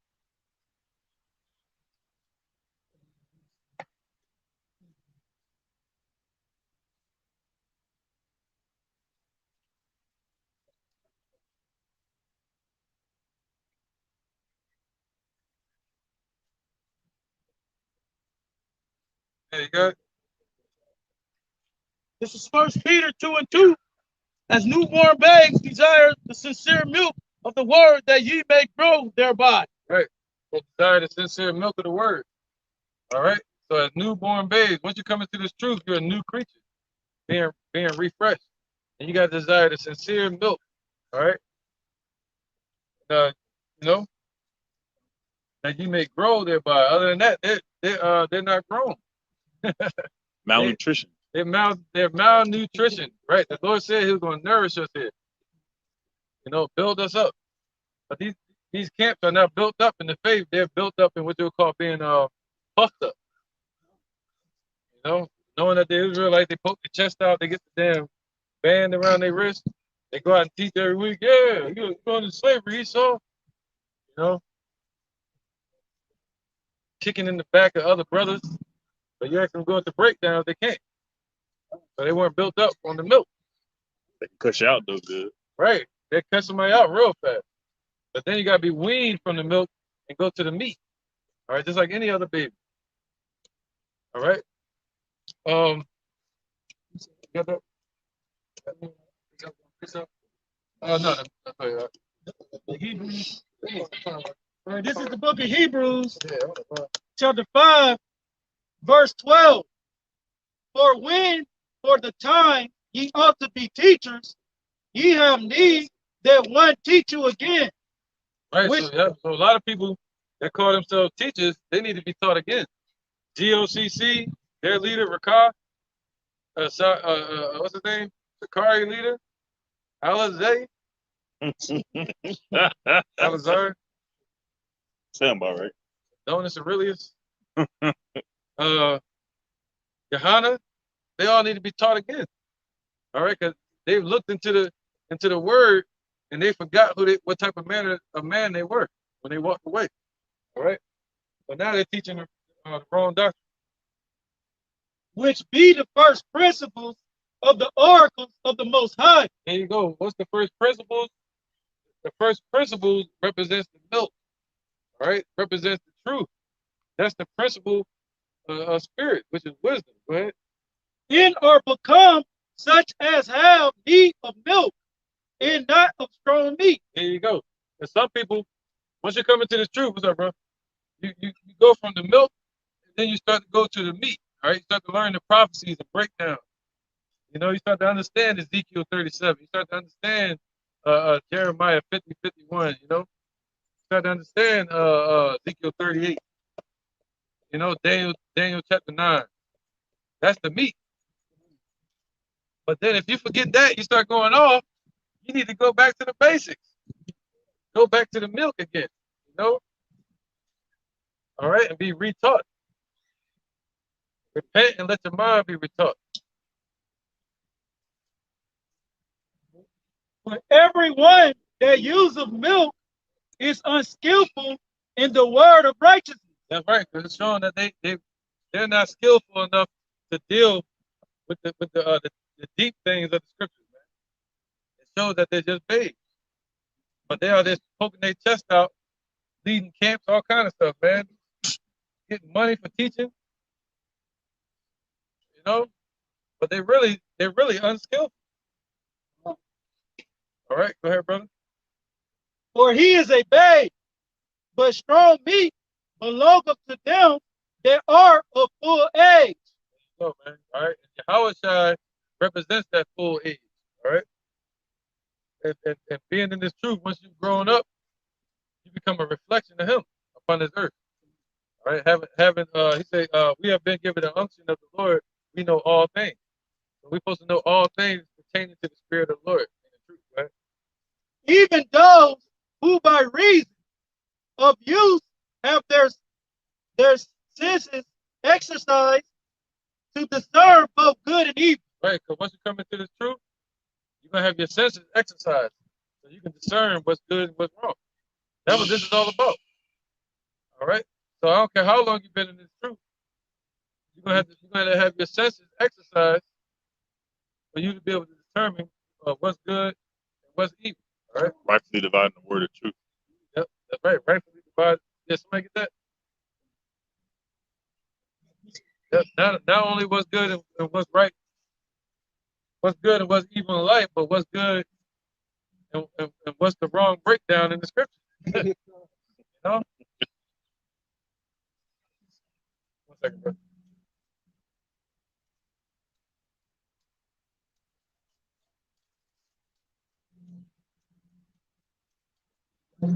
There you go. This is First Peter 2:2. As newborn babes desire the sincere milk of the word that ye may grow thereby. Right. So desire the sincere milk of the word. All right. So as newborn babes, once you come into this truth, you're a new creature, being refreshed, and you got to desire the sincere milk. All right. You know that you may grow thereby. Other than that, they're not grown. Malnutrition. They're malnutrition. Right. The Lord said He was going to nourish us here. You know, build us up. But these camps are not built up in the faith. They're built up in what they would call being puffed up. You know, knowing that the Israelites, they poke their chest out, they get the damn band around their wrist. They go out and teach every week. Yeah, you're going to slavery, Esau. You know, kicking in the back of other brothers. But you ask them to go into breakdowns, they can't. So they weren't built up on the milk. They can cuss you out though good. Right. They cut somebody out real fast. But then you got to be weaned from the milk and go to the meat. All right, just like any other baby. All right. You got that? No. The Hebrews. All right, this is the book of Hebrews, chapter 5, verse 12. For when, for the time, ye ought to be teachers, ye have need that one teach you again. Right. So a lot of people that call themselves teachers, they need to be taught again. GOCC, their leader, Rakah, what's his name? Sakari leader, Alizé, Alizar, Sound about right. Donus Aurelius, Johanna, they all need to be taught again. All right, because they've looked into the word and they forgot what type of man they were when they walked away. All right, but now they're teaching the wrong doctrine. Which be the first principles of the oracles of the Most High. There you go. What's the first principles? The first principles represents the milk. All right, represents the truth. That's the principle of spirit, which is wisdom. Go ahead. In or become such as have need of milk, and not of strong meat. There you go. And some people, once you come into the truth, what's up, bro? You go from the milk, and then you start to go to the meat. All right, you start to learn the prophecies and breakdown. You know, you start to understand Ezekiel 37. You start to understand Jeremiah 50, 51. You know, you start to understand Ezekiel 38. You know, Daniel chapter 9. That's the meat. But then if you forget that, you start going off, you need to go back to the basics. Go back to the milk again, you know? All right, and be retaught. Repent and let your mind be retaught. For everyone that uses milk is unskillful in the word of righteousness. That's right, because it's showing that they're not skillful enough to deal with the deep things of the scriptures, man. It shows that they're just babes. But they are just poking their chest out, leading camps, all kind of stuff, man. Getting money for teaching. You know? But they're really unskillful. All right, go ahead, brother. For he is a babe, but strong meat belongeth to them that are of full age. So, man, all right. Jehovah represents that full age, all right? And being in this truth, once you've grown up, you become a reflection of him upon this earth. All right, he said, we have been given the unction of the Lord, we know all things. So we're supposed to know all things pertaining to the Spirit of the Lord and the truth, right? Even those who by reason of use have their senses exercised to discern both good and evil. Right, because once you come into this truth, you're going to have your senses exercised. So you can discern what's good and what's wrong. That's what this is all about. All right. So I don't care how long you've been in this truth. You're gonna have your senses exercised for you to be able to determine what's good and what's evil. All right. Rightfully dividing the word of truth. Yep. That's right. Rightfully divided. Yeah, somebody get that? Yep. Not only what's good and what's right, what's good and what's evil in life, but what's good and what's the wrong breakdown in the scripture. You know? One second, bro. This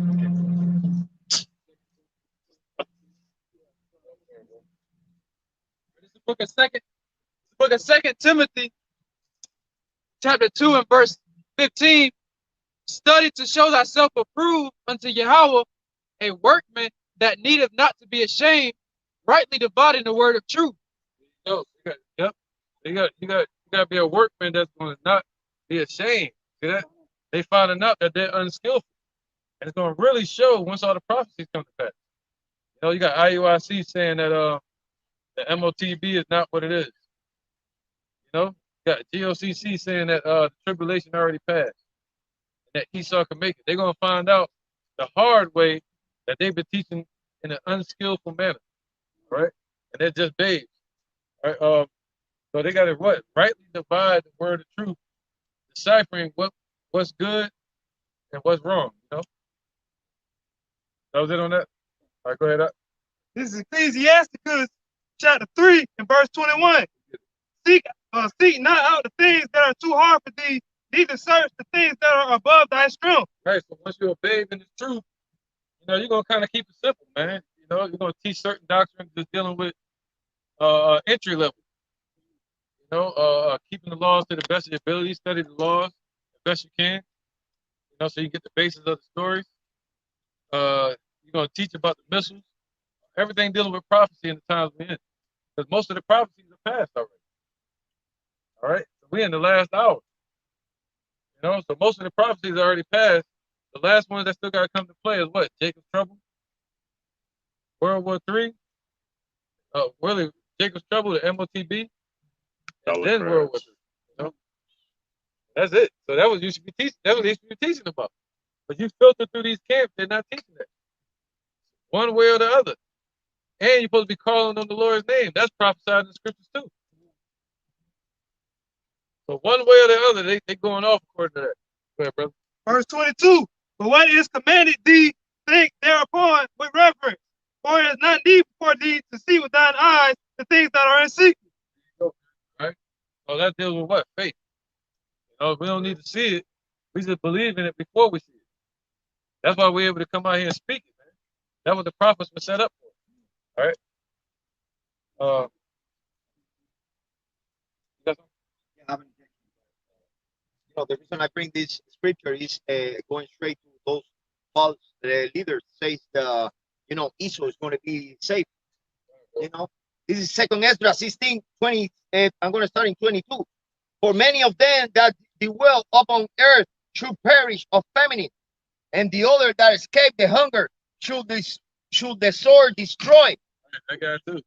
is the book of Second Timothy, chapter 2 and verse 15. Study to show thyself approved unto Jehovah, a workman that needeth not to be ashamed, rightly dividing the word of truth. Yep. You got to be a workman that's going to not be ashamed. See that? They finding out that they're unskillful, and it's going to really show once all the prophecies come to pass. You know, you got IUIC saying that the MOTB is not what it is. You know, you got GOCC saying that the tribulation already passed, and that Esau can make it. They're going to find out the hard way that they've been teaching in an unskillful manner. All right, and they're just babes. All right, so they got to what? Rightly divide the word of truth, deciphering what's good and what's wrong. You know, that was it on that. All right, go ahead. This is Ecclesiastes chapter 3 and verse 21. Seek not out the things that are too hard for thee, neither search the things that are above thy strength. Right. So once you're a babe in the truth, you know, you're gonna kind of keep it simple, man. You know, you're gonna teach certain doctrines just dealing with entry level. You know, keeping the laws to the best of your ability, study the laws the best you can. You know, so you get the basis of the stories. You're gonna teach about the missiles, everything dealing with prophecy in the times we're in, because most of the prophecies are past already. All right, so we're in the last hour. You know, so most of the prophecies are already passed. The last one that still got to come to play is what? Jacob's trouble, World War III, really Jacob's trouble, the MOTB, and then World War III. You know, that's it. So that was you should be teaching. That was what you should be teaching about. But you filter through these camps, they're not teaching that. One way or the other. And you're supposed to be calling on the Lord's name. That's prophesied in the scriptures too. So one way or the other, they going off according to that. Go ahead, brother. Verse 22. But what is commanded thee, think thereupon with reverence. For it is not need for thee to see with thine eyes the things that are in secret. All right. So that deals with what? Faith. You know, we don't need to see it. We just believe in it before we see it. That's why we're able to come out here and speak it, man. That's what the prophets were set up for. All right. You know, the reason I bring this scripture is going straight to those false leaders says Esau is going to be safe. You know, this is Second Ezra 16, 20. I'm going to start in 22. For many of them that dwell upon earth should perish of famine, and the other that escape the hunger should the sword destroy. I got too.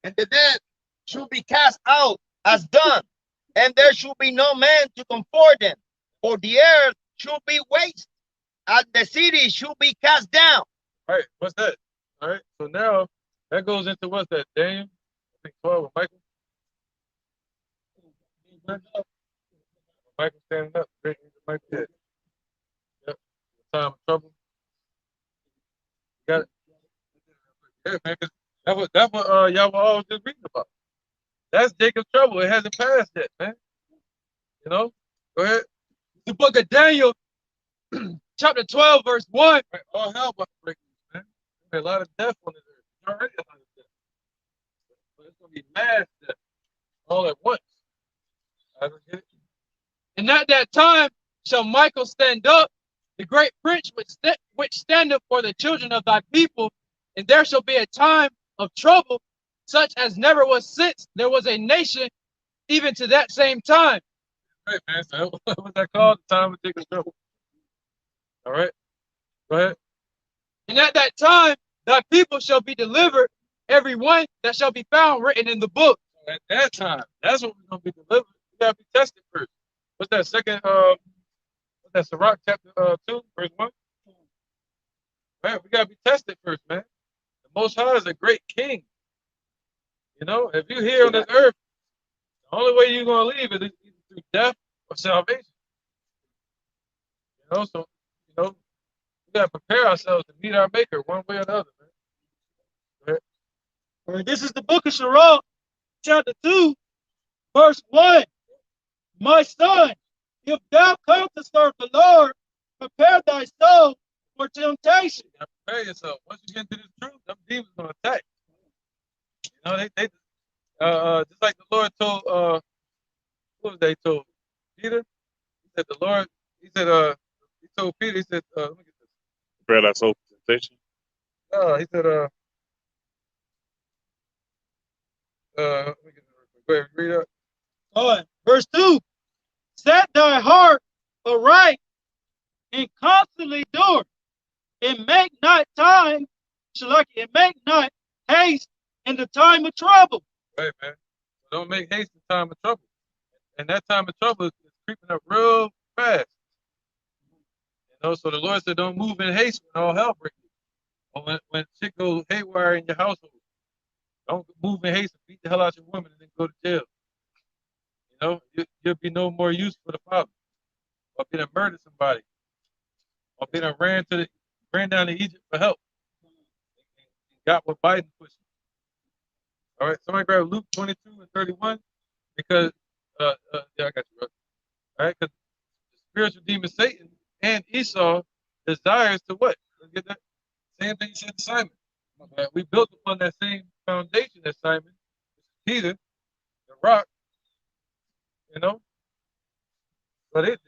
And the dead should be cast out as done, and there should be no man to comfort them. For the earth should be waste, and the city should be cast down. All right, what's that? All right, so now that goes into what's that, Daniel? I think 12 with Michael. Michael standing up, Michael dead. Yep, time of trouble. Got it. Yeah, man, 'cause that's what y'all were always just reading about. That's Jacob's trouble. It hasn't passed yet, man. You know? Go ahead. The book of Daniel, chapter 12, verse 1. Right, all hell about to break loose, man. There's a lot of death on this earth. There's already a lot of death. But it's going to be mass death all at once. I don't get it. And at that time shall Michael stand up, the great prince which standeth for the children of thy people, and there shall be a time of trouble, such as never was since there was a nation, even to that same time. Right, man. So what's that called? The time of Jacob's trouble. All right. Go ahead. And at that time, thy people shall be delivered, every one that shall be found written in the book. At that time, that's what we're gonna be delivered. We gotta be tested first. What's that second? What's that? Sirach chapter 2, verse 1. Man, we gotta be tested first, man. The Most High is a great King. You know, if you're here on this earth, the only way you're gonna leave is either through death or salvation. You know, so we gotta prepare ourselves to meet our Maker one way or the other, man. Go ahead. All right, this is the book of Sirach, chapter 2, verse 1. My son, if thou come to serve the Lord, prepare thy soul for temptation. You gotta prepare yourself. Once you get into this truth, them demons gonna attack. You know, they just like the Lord told who was they told? Peter? He said the Lord, he told Peter, he said, let me get this. Prepare thy soul for temptation. He said, let me get this real quick. Go ahead, read up. All right, verse 2. Set thy heart aright and constantly do it, and make not time, and make not haste in the time of trouble. Right, man. Don't make haste in time of trouble. And that time of trouble is creeping up real fast. You know, so the Lord said, don't move in haste when all hell breaks loose. Or when shit goes haywire in your household. Don't move in haste and beat the hell out your woman and then go to jail. You know, you'll be no more use for the Father. Or be to murder somebody. Or be to ran down to Egypt for help. And got what Biden pushed. All right, somebody grab Luke 22 and 31 because yeah, I got you, brother. All right, because the spiritual demon Satan and Esau desires to what? Let's get that same thing he said to Simon. We built upon that same foundation as Simon, Peter, the rock. You know, but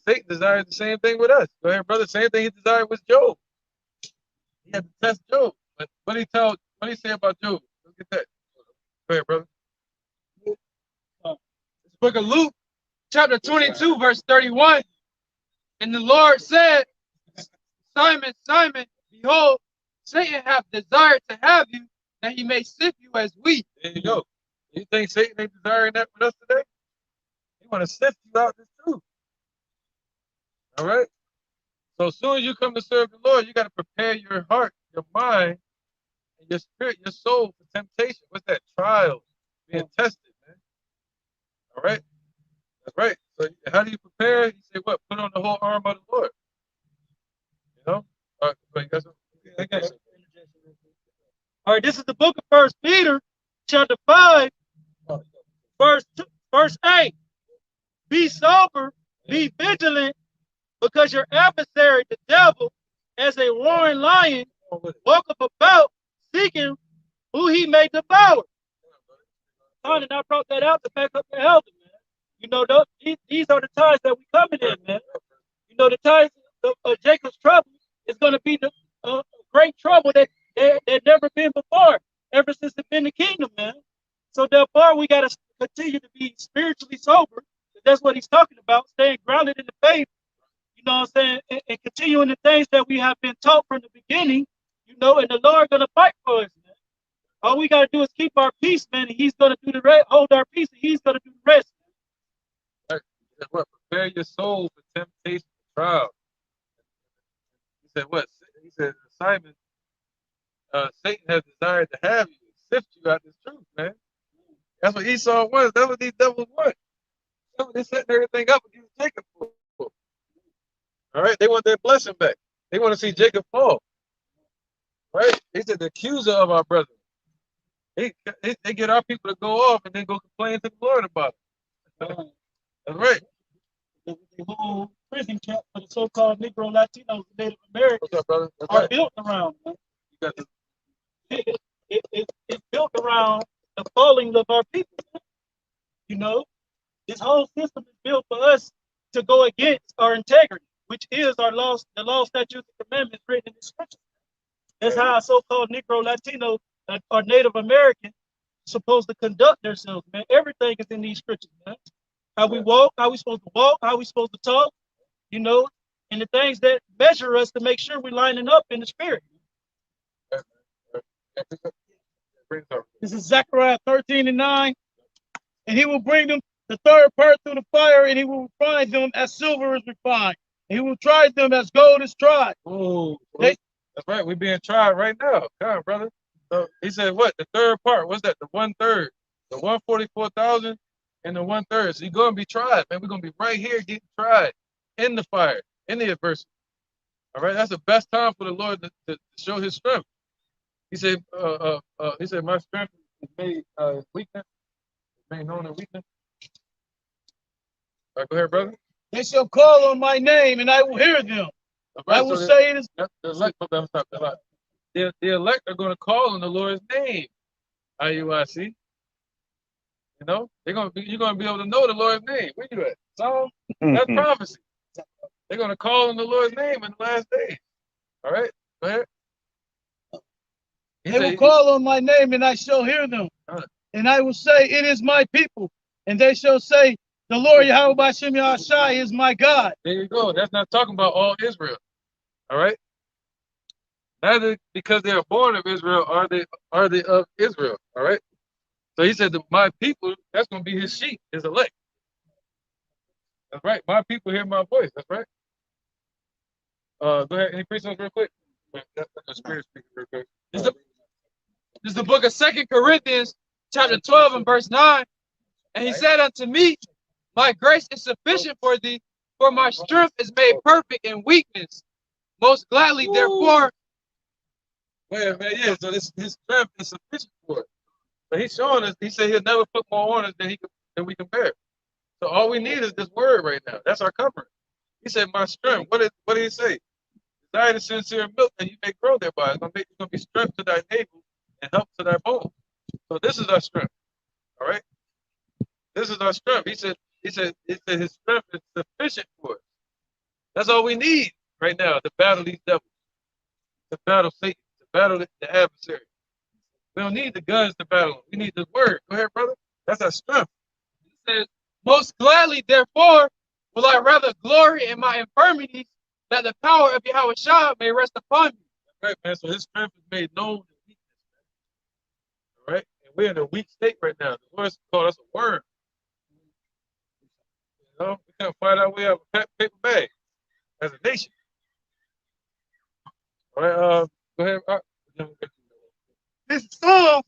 Satan desires the same thing with us. Go ahead, brother. Same thing he desired with Job. He had to test Job. But what did he say about Job? Let's get that. Go ahead, brother. It's the book of Luke, chapter 22, verse 31. And the Lord said, Simon, Simon, behold, Satan hath desired to have you, that he may sift you as wheat. There you go. You think Satan ain't desiring that with us today? He want to sift you out this truth. All right? So as soon as you come to serve the Lord, you got to prepare your heart, your mind, and your spirit, your soul for temptation. What's that? Trial. Being tested, man. All right? That's right. So how do you prepare? You say what? Put on the whole armor of the Lord. You know? All right, you got something? Okay. All right, this is the book of 1 Peter, chapter 5, verse 8. Be sober, be vigilant, because your adversary, the devil, as a roaring lion, walketh about, seeking who he may devour. And I brought that out to back up the elder, man. You know, these are the times that we coming in, man. You know, the times of Jacob's trouble is going to be the great trouble that never been before, ever since it's been the kingdom, man. So therefore, we got to continue to be spiritually sober. That's what he's talking about, staying grounded in the faith, you know what I'm saying, and continuing the things that we have been taught from the beginning, you know, and the Lord going to fight for us, man. All we got to do is keep our peace, man, and he's going to do the rest, hold our peace, and he's going to do the rest. Right. What? Prepare your soul for temptation and trial. He said what? He said, Simon, Satan has desired to have you, sift you out this truth, man. That's what Esau was. That's what these devils want. They're setting everything up against Jacob. All right, they want their blessing back. They want to see Jacob fall. Right? He said the accuser of our brethren. They get our people to go off and then go complain to the Lord about it. That's right. The whole prison camp for the so-called Negro, Latinos, Native Americans What's up, brother? That's are right. built around, man. You got the It's built around the falling of our people, man. You know, this whole system is built for us to go against our integrity, which is our laws, the law, statutes, and commandments written in the scriptures. That's how a so-called Negro, Latino, or Native American supposed to conduct themselves, man. Everything is in these scriptures, man. How we walk, how we supposed to walk, how we supposed to talk, you know, and the things that measure us to make sure we're lining up in the spirit. This is Zechariah 13:9. And he will bring them the third part through the fire, and he will refine them as silver is refined. And he will try them as gold is tried. Oh, that's right. We're being tried right now. Come on, brother. So he said, what? The third part. What's that? The 1/3. The 144,000 and the 1/3. So you're going to be tried, man. We're going to be right here getting tried in the fire, in the adversity. All right. That's the best time for the Lord to show his strength. He said, my strength is made weakness. Made known in weakness. All right, go ahead, brother. They shall call on my name, and I will hear them. Right, I will say it is. The elect are going to call on the Lord's name. IUIC. You know, you're going to be able to know the Lord's name. Where you at? Psalm? That's prophecy. They're going to call on the Lord's name in the last days. All right, go ahead. They will call on my name, and I shall hear them. And I will say, it is my people. And they shall say, the Lord Yahweh B'Shem Yahushai is my God. There you go. That's not talking about all Israel. All right. Neither because they are born of Israel are they of Israel. All right. So he said, my people, that's going to be his sheep, his elect. That's right. My people hear my voice. That's right. Go ahead. Any precepts real quick? That's the spirit speaking real quick. This is the book of 2 Corinthians, chapter 12 and verse 9. And he said unto me, my grace is sufficient for thee, for my strength is made perfect in weakness. Most gladly, therefore. Man, yeah. So his strength is sufficient for it. But he's showing us, he said he'll never put more on us than we can bear. So all we need is this word right now. That's our covering. He said, my strength. What did he say? Desire the sincere milk, and you may grow thereby. It's going to be strength to thy navel and help to thy bones. So this is our strength. All right? This is our strength. He said his strength is sufficient for us. That's all we need right now to battle these devils, to battle Satan, to battle the adversary. We don't need the guns to battle them. We need the word. Go ahead, brother. That's our strength. He says, most gladly, therefore, will I rather glory in my infirmities, that the power of Yahweh Shah may rest upon me. All right, man. So his strength is made known in weakness, man. All right? And we're in a weak state right now. The Lord called us a worm. You know, we can't find our way out of a paper bag as a nation. All right, go ahead. This is Psalm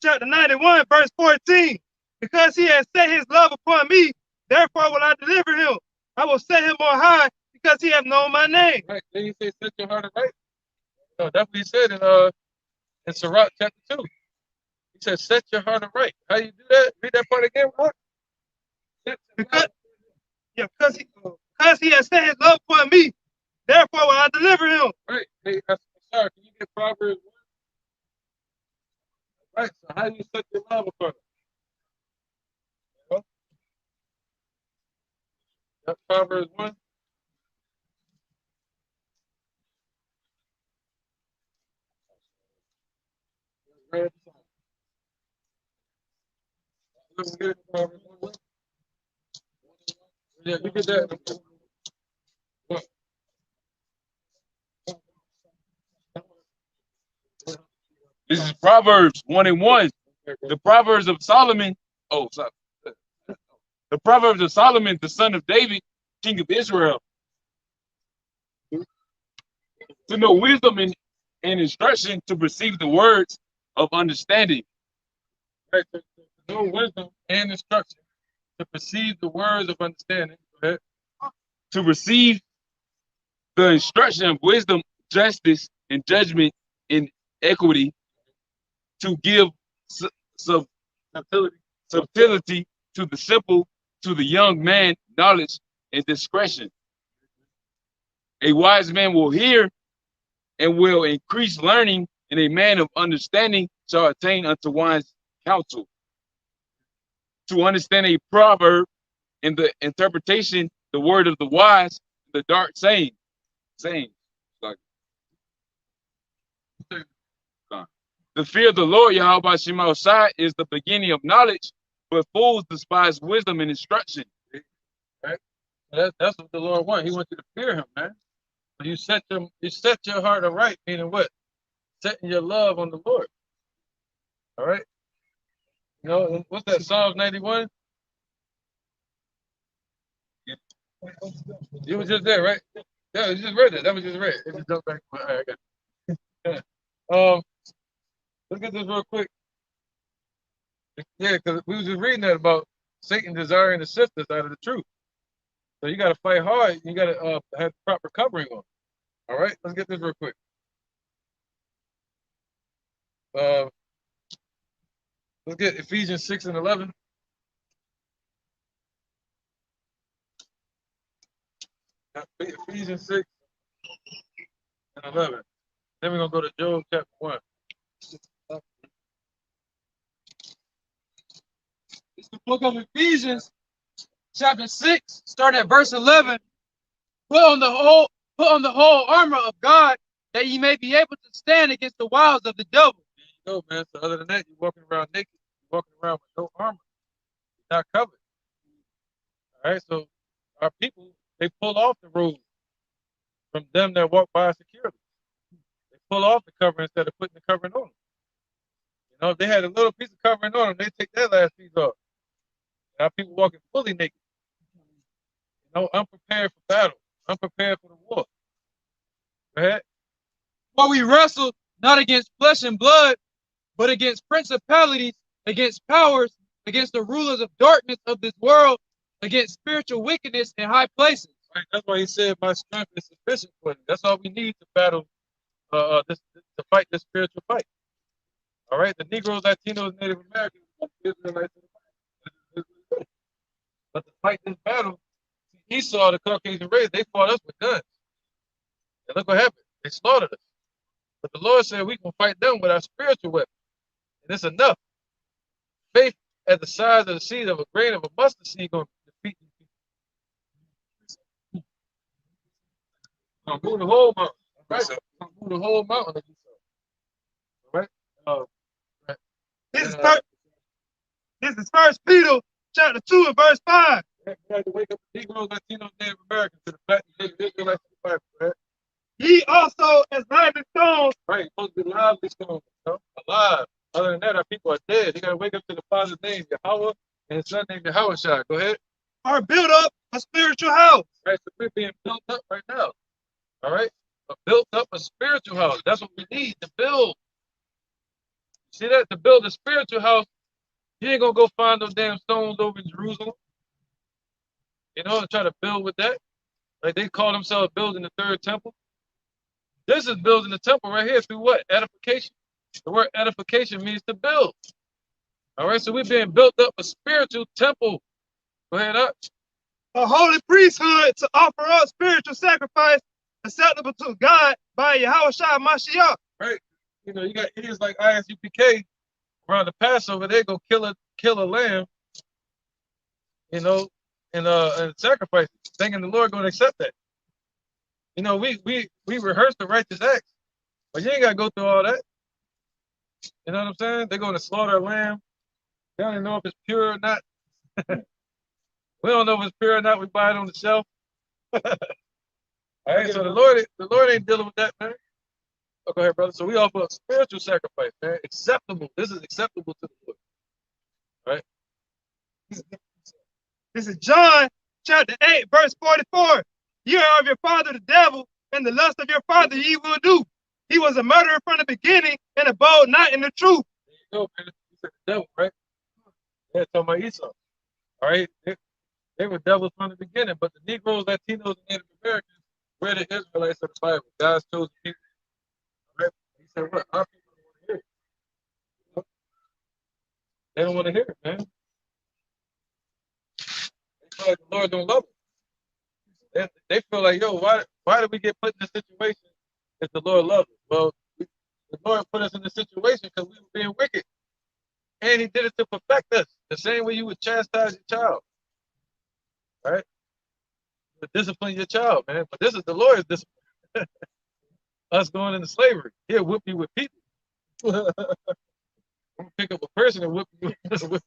chapter 91, verse 14. Because he has set his love upon me, therefore will I deliver him. I will set him on high because he hath known my name. Right. Then he said, set your heart right. No, that's what he said in Sirach chapter 2. He said, set your heart right. How you do that? Read that part again, what? Because he has set his love upon me, therefore will I deliver him. Right. Hey, sorry, can you get Proverbs 1? Right. So how do you set your love upon him? That's Proverbs 1. Yeah, you get that. This is Proverbs 1:1. The Proverbs of Solomon. Oh, sorry. The Proverbs of Solomon, the son of David, king of Israel. To know wisdom and instruction, to perceive the words of understanding. Right, to know wisdom and instruction, to perceive the words of understanding. Go ahead. To receive the instruction of wisdom, justice, and judgment in equity. To give subtlety to the simple, to the young man, knowledge and discretion. A wise man will hear and will increase learning, and a man of understanding shall attain unto wise counsel. To understand a proverb and the interpretation, the word of the wise, the dark saying. The fear of the Lord, Yahweh B'Shem Yahushai, is the beginning of knowledge, but fools despise wisdom and instruction. Right? That's what the Lord wants. He wants you to fear him, man. So you set your heart aright, meaning what? Setting your love on the Lord. All right. You know, and what's that? Psalms 91. You was just there, right? Yeah, you just read it. That was just read. It just jumped back. All right, I got it. Let's get this real quick. Yeah, because we was just reading that about Satan desiring to sift us out of the truth. So you got to fight hard. You got to have proper covering on. All right, let's get this real quick. Let's get Ephesians 6 and 11. Ephesians 6 and 11. Then we're going to go to Job chapter 1. It's the book of Ephesians, chapter 6, starting at verse 11. Put on the whole armor of God, that ye may be able to stand against the wiles of the devil. There you go, man. So other than that, you're walking around naked. You're walking around with no armor. You're not covered. All right, so our people, they pull off the robe from them that walk by securely. They pull off the cover instead of putting the covering on them. You know, if they had a little piece of covering on them, they take that last piece off. Our people walking fully naked. You know, unprepared for battle, unprepared for the war. Go ahead. For we wrestle not against flesh and blood, but against principalities, against powers, against the rulers of darkness of this world, against spiritual wickedness in high places. Right? That's why he said, "My strength is sufficient for you." That's all we need to battle, to fight this spiritual fight. All right, the Negroes, Latinos, Native Americans, Israelites, but to fight this battle, Esau, the Caucasian race, they fought us with guns. And look what happened. They slaughtered us. But the Lord said we can fight them with our spiritual weapons. And it's enough. Faith at the size of the seed of a grain of a mustard seed going to defeat these people. Gonna move the whole mountain. Right? Gonna move the whole mountain of Esau. All right? This is First Peter chapter 2 and verse 5. We have to wake up the Negroes, Latinos, Native Americans to the fact that they Israelites in the Bible, right? Ye also as lively stones Right, supposed to be lively stones, you know? Alive. Other than that, our people are dead. They got to wake up to the Father's name, Jehovah, and his son named Jehovah. Go ahead. are built up a spiritual house. Right, so we're being built up right now. All right? Built up a spiritual house. That's what we need to build. See that? To build a spiritual house, you ain't going to go find those damn stones over in Jerusalem. You know, and try to build with that. Like they call themselves building the third temple. This is building the temple right here through what? Edification. The word edification means to build. All right, so we're being built up a spiritual temple. Go ahead up. A holy priesthood to offer up spiritual sacrifice acceptable to God by Yahushua Mashiach. Right. You know, you got idiots like ISUPK around the Passover. They go kill a lamb, you know, and sacrifice it, thinking the Lord going to accept that. You know, we rehearse the righteous acts, but you ain't got to go through all that. You know what I'm saying? They're going to slaughter a lamb. They don't even know if it's pure or not. We don't know if it's pure or not. We buy it on the shelf. All right, so the Lord ain't dealing with that, man. Oh, go ahead, brother. So we offer a spiritual sacrifice, man. Acceptable. This is acceptable to the Lord. All right? This is John chapter 8, verse 44. Ye are of your father the devil, and the lust of your father ye will do. He was a murderer from the beginning and abode not in the truth. There you go, man. You said the devil, right? Yeah, talking about Esau. All right? They were devils from the beginning, but the Negroes, Latinos, and Native Americans were the Israelites of the Bible. God's chosen people. All right? He said, what? Our people don't want to hear it. They don't want to hear it, man. They feel like the Lord don't love them. They feel like, yo, why did we get put in this situation if the Lord loves us? Well, the Lord put us in this situation because we were being wicked. And he did it to perfect us. The same way you would chastise your child. Right? To discipline your child, man. But this is the Lord's discipline. Us going into slavery. He'll whip you with people. I'm gonna pick up a person and whip you with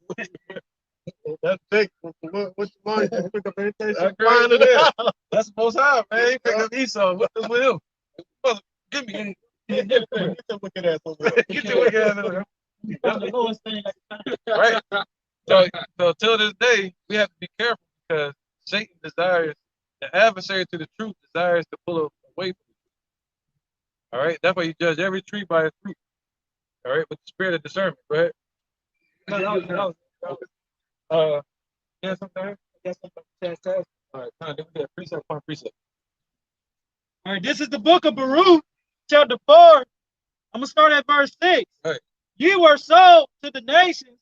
That's big. What you want? You pick up anything? I agree with that. That's the Most High, man. He picked up Esau. What is with him? Brother, give me. Get the wicked ass over there. Get the wicked ass over there. That's the lowest thing. Right. So till this day, we have to be careful because Satan desires, the adversary to the truth desires to pull us away from the truth. All right. That's why you judge every tree by its fruit. All right. With the spirit of discernment. Go ahead. Yeah, sometimes. All right. Then we get precept upon precept. All right, this is the book of Baruch, chapter 4. I'm going to start at verse 6. Right. Ye were sold to the nations,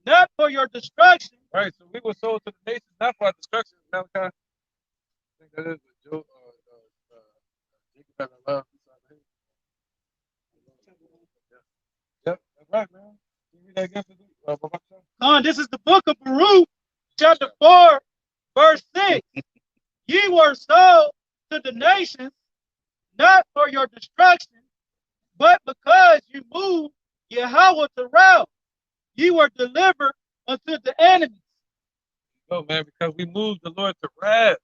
not for your destruction. Right. So we were sold to the nations, not for our destruction. Malachi. I think that is what Joe, Jacob had love. Yep, that's right, man. Can you read that again for me? This is the book of Baruch, chapter 4, verse 6. Ye were sold to the nations, not for your destruction, but because you moved Jehovah to wrath, ye were delivered unto the enemies. Oh man, because we moved the Lord to wrath.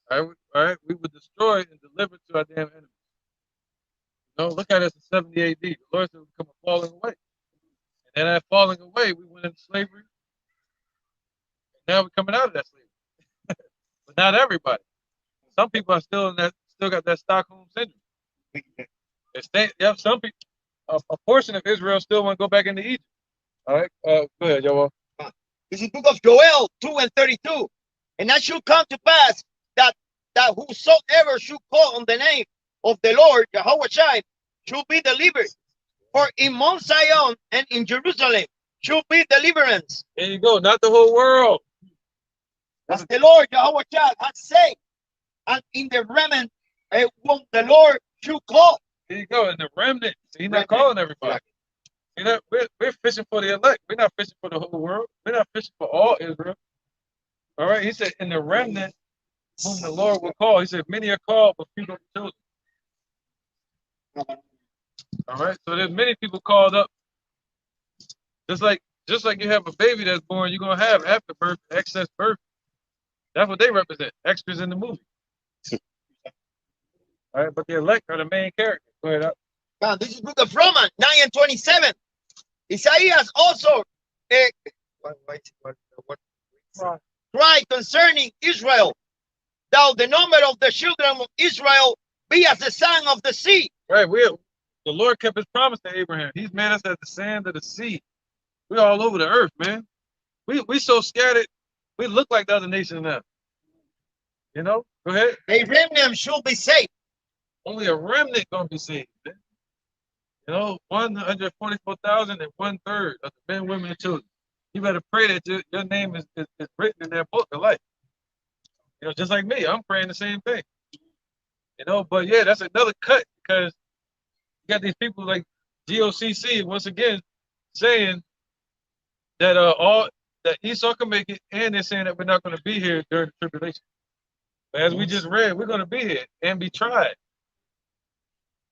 All right, we were destroyed and delivered to our damn enemies. You know, look at us in 70 AD. The Lord said we come a falling away. And then that falling away, we went into slavery. And now we're coming out of that slavery. But not everybody. Some people are still in that, still got that Stockholm syndrome. Some people, a portion of Israel still want to go back into Egypt. All right, go ahead, Joel. This is the book of Joel 2:32. And that shall come to pass that whosoever should call on the name of the Lord, Jehovah Shai, should be delivered. For in Mount Zion and in Jerusalem should be deliverance. There you go, not the whole world. As the Lord, Jehovah Shai, has said. And in the remnant, whom the Lord should call. There you go, in the remnant. So he's not calling everybody. You know, we're fishing for the elect. We're not fishing for the whole world. We're not fishing for all Israel. All right, he said, in the remnant, whom the Lord will call. He said, many are called, but few are chosen. All right, so there's many people called up. Just like you have a baby that's born, you're gonna have after birth, excess birth. That's what they represent, extras in the movie. All right, but the elect are the main character. Go ahead. Now, this is book of Romans 9:27. Isaiah also cried concerning Israel, thou the number of the children of Israel be as the sand of the sea. Right, the Lord kept his promise to Abraham. He's made us as the sand of the sea. We're all over the earth, man. We so scattered, we look like the other nations now. You know, go ahead. A remnant should be saved. Only a remnant gonna be saved, man. You know, 144,000 and 1/3 of the men, women, and children. You better pray that your name is written in that book of life. You know, just like me, I'm praying the same thing. You know, but yeah, that's another cut because you got these people like GOCC once again saying that that Esau can make it, and they're saying that we're not going to be here during the tribulation. But as we just read, we're going to be here and be tried.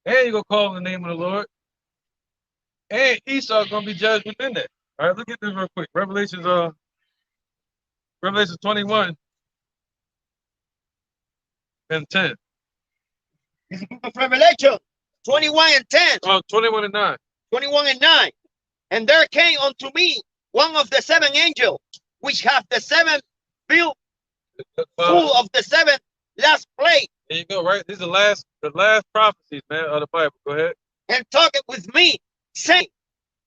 And you're going to call on the name of the Lord. And Esau is going to be judged within that. All right, look at this real quick. Revelation 21 and 10. This is the book of Revelation 21:10. 21 and 9. 21:9. And there came unto me one of the seven angels, which hath the seven filled full of the seven last plague. There you go, right? These are the last prophecies, man, of the Bible. Go ahead. And talked with me, saying,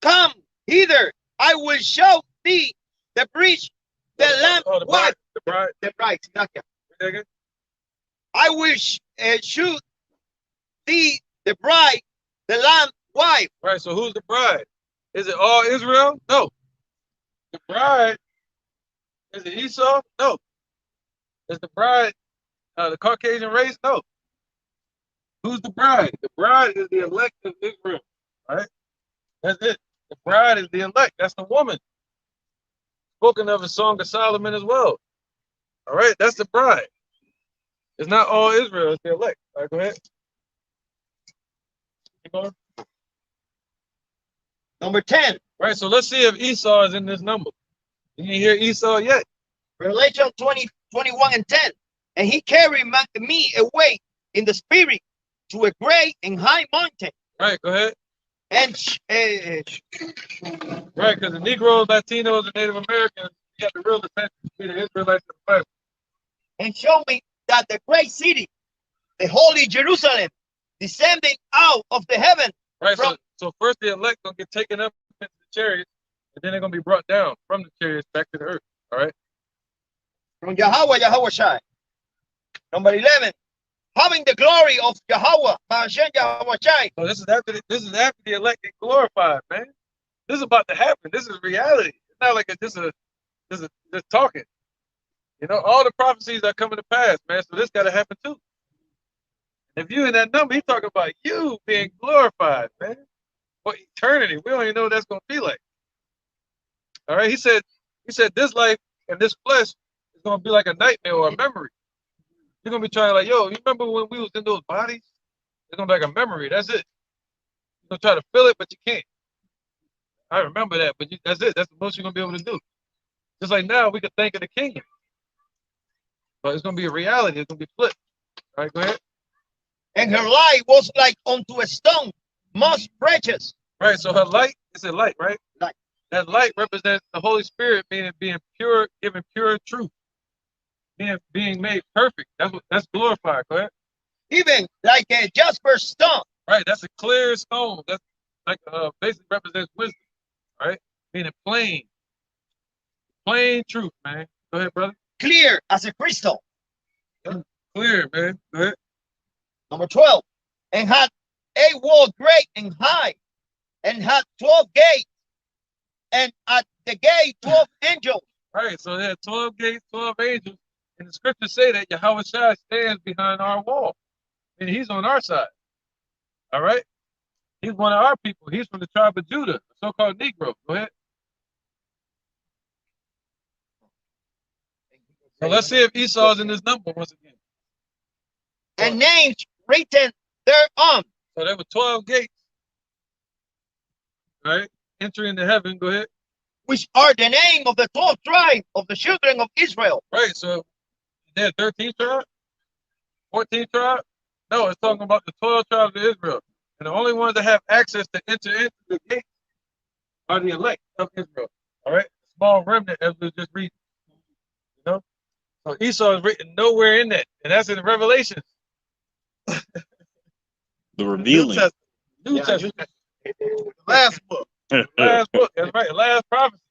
come hither, I will show thee the breach, the lamb wife. The bride. The bride. Again? I will shoot thee the bride, the lamb wife. Right, so who's the bride? Is it all Israel? No. The bride, is it Esau? No. Is the bride the Caucasian race? No. Who's the bride? The bride is the elect of Israel. All right? That's it. The bride is the elect. That's the woman. Spoken of in Song of Solomon as well. All right? That's the bride. It's not all Israel. It's the elect. All right, go ahead. Keep going. Number 10. Right, so let's see if Esau is in this number. You didn't hear Esau yet. Revelation 21:10. And he carried me away in the spirit to a great and high mountain. Right, go ahead. And Right, because the Negroes, Latinos, and Native Americans got the real attention to be the Israelites of the Bible. and showed me that the great city, the holy Jerusalem, descending out of the heaven. Right, From- so first the elect gonna get taken up into the chariots, and then they're gonna be brought down from the chariots back to the earth. All right. From Yahweh Shai. Number 11, having the glory of Yahweh Shai. So this is after the elect get glorified, man. This is about to happen. This is reality. It's not like it's just talking. You know, all the prophecies are coming to pass, man. So this got to happen too. If you in that number, he's talking about you being glorified, man, for eternity. We don't even know what that's gonna be like. All right. He said this life and this flesh is gonna be like a nightmare or a memory. You're gonna be trying like, yo, you remember when we was in those bodies? It's gonna be like a memory. That's it. You're gonna try to feel it, but you can't. I remember that, but that's it. That's the most you're gonna be able to do. Just like now, we could think of the kingdom, but it's gonna be a reality. It's gonna be flipped. All right, go ahead. And her light was like unto a stone, most precious. Right. So her light is a light, right? Light. That light represents the Holy Spirit, meaning being pure, giving pure truth, being made perfect. That's glorified. Go ahead. Even like a jasper stone. Right. That's a clear stone. That's like basically represents wisdom. Right. Meaning plain truth, man. Go ahead, brother. Clear as a crystal. Clear, man. Go ahead. Number 12, and had a wall great and high, and had 12 gates, and at the gate 12 angels. Right. So there are 12 gates, 12 angels, and the scriptures say that Jehovah stands behind our wall, and he's on our side. All right. He's one of our people. He's from the tribe of Judah, the so-called Negro. Go ahead. So let's see if Esau's in this number once again. And names written thereon. So there were 12 gates. Right? Entering into heaven. Go ahead. Which are the name of the 12 tribes of the children of Israel. Right. So there 13 tribes? 14 tribes? No, it's talking about the 12 tribes of Israel. And the only ones that have access to enter into the gates are the elect of Israel. All right? Small remnant, as we just read. You know? So Esau is written nowhere in that. And that's in Revelation. The revealing. New Testament. Last book. Last book. That's right. Last prophecy.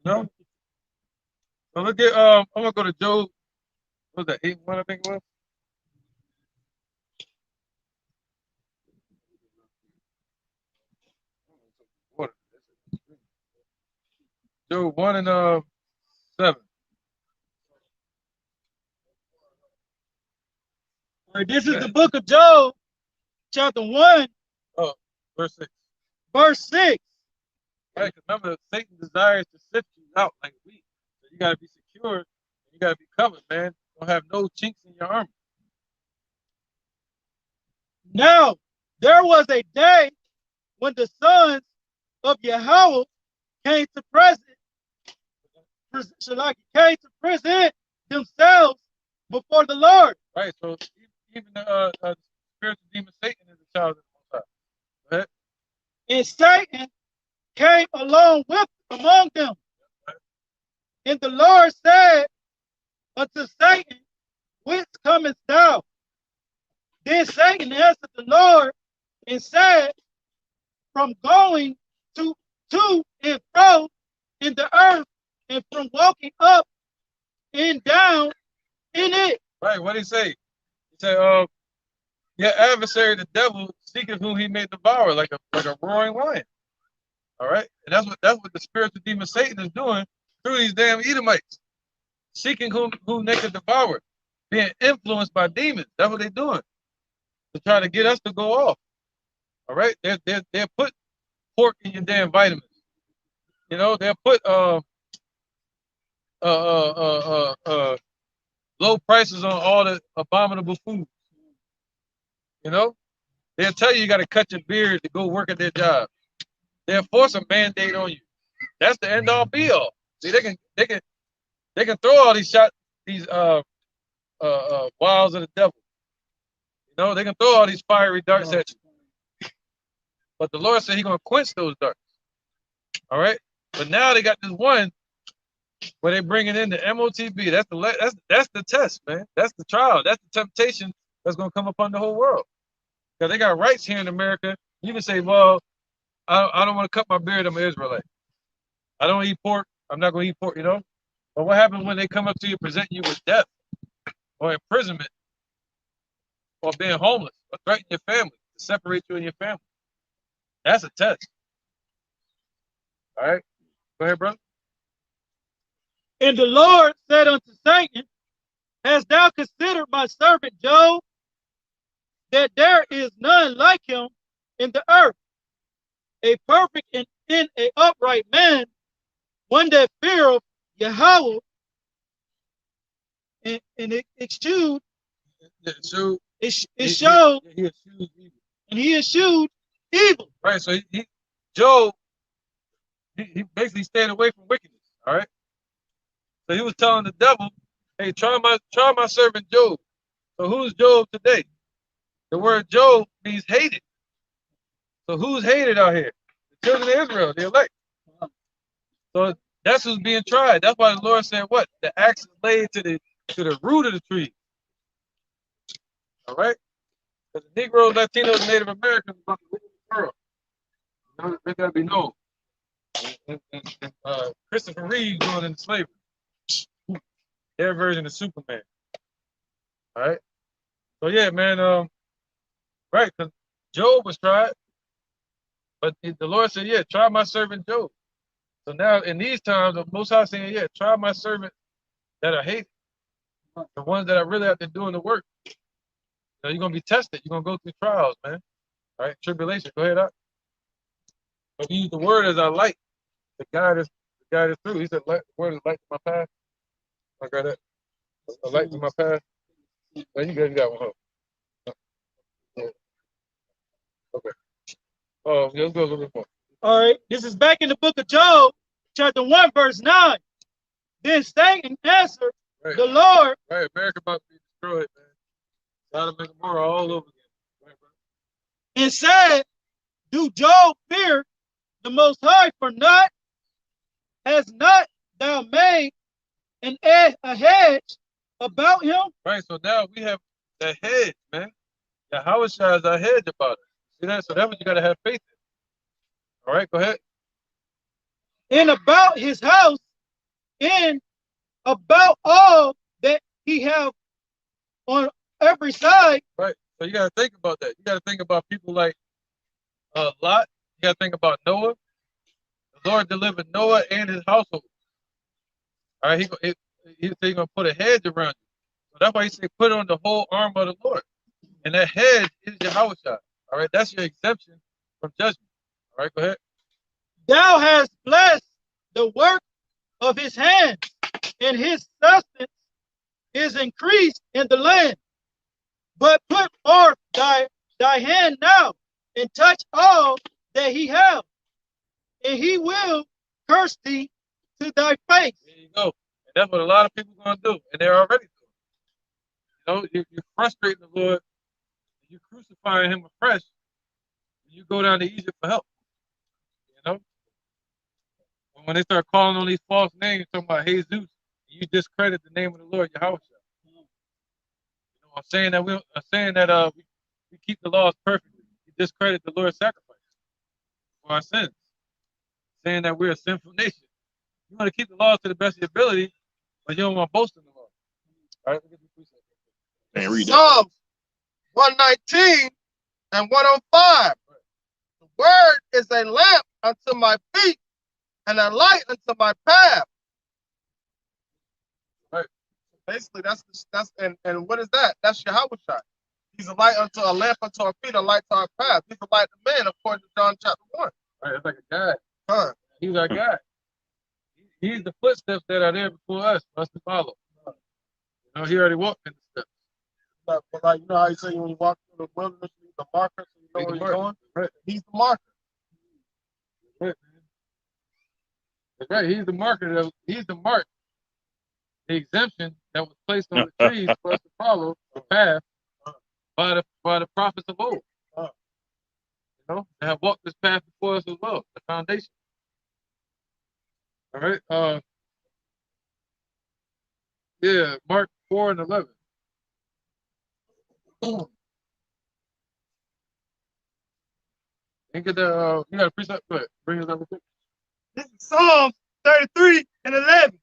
You know? So look at I'm gonna go to Job. What was that? 8:1, I think it was. Job 1 and 7. All right, this is the book of Job, chapter 1, Verse 6. verse 6. Right, because remember, Satan desires to sift you out like wheat. So you gotta be secure. You gotta be covered, man. Don't have no chinks in your armor. Now, there was a day when the sons of Jehovah came to present themselves before the Lord. Right. So even the spiritual demon Satan is a child of the Most High. Go ahead. And Satan came along among them. And the Lord said unto Satan, whence comest thou? Then Satan answered the Lord and said, from going to and fro in the earth, and from walking up and down in it. Right. What did he say? He said, your adversary, the devil, seeketh whom he may devour, like a roaring lion. All right. And that's what the spiritual demon Satan is doing through these damn Edomites, seeking whom they can devour, being influenced by demons. That's what they're doing to try to get us to go off. All right. They'll put pork in your damn vitamins. You know, they'll put low prices on all the abominable foods. You know, they'll tell you got to cut your beard to go work at their job. They'll force a mandate on you. That's the end all be all. See, they can throw all these wiles of the devil. You know, they can throw all these fiery darts at you. But the Lord said he's going to quench those darts. All right? But now they got this one where they bringing in the MOTB. That's the test, man. That's the trial. That's the temptation that's going to come upon the whole world. Because they got rights here in America. You can say, well, I don't want to cut my beard. I'm an Israelite. I don't eat pork. I'm not going to eat pork, you know? But what happens when they come up to you, present you with death or imprisonment or being homeless or threaten your family, to separate you and your family? That's a test. All right? Go ahead, brother. And the Lord said unto Satan, hast thou considered my servant Job, that there is none like him in the earth, a perfect and in a upright man, one that feareth Jehovah, and it eschewed, it showed, and he eschewed evil. Right, so Job, he basically stayed away from wickedness. All right. So he was telling the devil, hey, try my servant Job. So who's Job today? The word Job means hated. So who's hated out here? The children of Israel, the elect. So that's who's being tried. That's why the Lord said what? The axe is laid to the root of the tree. All right? Because the Negroes, Latinos, Native Americans about to live in the world. You know, they gotta be known. And Christopher Reeve going into slavery. Their version of Superman. All right. So yeah, man. Right, because Job was tried, but the Lord said, "Yeah, try my servant Job." So now, in these times, the Most High saying, "Yeah, try my servant that are hated, the ones that are really out there doing the work." So you're gonna be tested. You're gonna go through trials, man. All right, tribulation. Go ahead, up. But we use the word as our light to guide us through. He said, "The word is light to my path." I got that. A light to my path. Well, you got one. Huh? Yeah. Okay. Oh, let's go a little bit more. All right, this is back in the book of Job, chapter 1, verse 9. Then Satan answered the Lord. Right, America about to be destroyed, man. Gotta make more all over again. Right, and said, do Job fear the Most High, for not has not thou made a hedge about him? Right, so now we have the hedge, man. Jehovah is our hedge about it. See that? So that's what you gotta have faith in. All right, go ahead. And about his house, and about all that he have on every side. Right. So you gotta think about that. You gotta think about people like Lot. You gotta think about Noah. The Lord delivered Noah and his household. All right, he's gonna put a hedge around you. So that's why he said put on the whole armor of the Lord. And that hedge is Jehovah. All right, that's your exemption from judgment. All right, go ahead. Thou hast blessed the work of his hands, and his substance is increased in the land. But put forth thy hand now, and touch all that he hath, and he will curse thee to thy face. There you go. And that's what a lot of people are going to do, and they're already doing. You know, you're frustrating the Lord, you're crucifying him afresh, and you go down to Egypt for help. You know? When they start calling on these false names, talking about Jesus, you discredit the name of the Lord, Jehovah. You know, I'm saying that we keep the laws perfectly. You discredit the Lord's sacrifice for our sins. Saying that we're a sinful nation. You want to keep the laws to the best of your ability, but you don't want to boast in the law. All right, look at the Man, read that. Psalms 119 and 105. The word is a lamp unto my feet and a light unto my path. Right. Basically, that's and what is that? That's Jehovah. He's a light unto a lamp unto our feet, a light to our path. He's a light to man, according to John chapter 1. Right, it's like a guide. Huh. He's our guide. He's the footsteps that are there before us for us to follow. You know, he already walked in the steps. But like, you know how you say when you walk through the wilderness, you need the marker so you know where you're going? Right. He's the marker. Right, man. That's right. He's the marker. He's the mark. The exemption that was placed on the trees for us to follow the path by the prophets of old. You know, and have walked this path before us as well, the foundation. All right. Yeah, Mark 4 and 11. And get the you got a precept? Go ahead. Bring it up real quick. This is Psalms 33 and 11.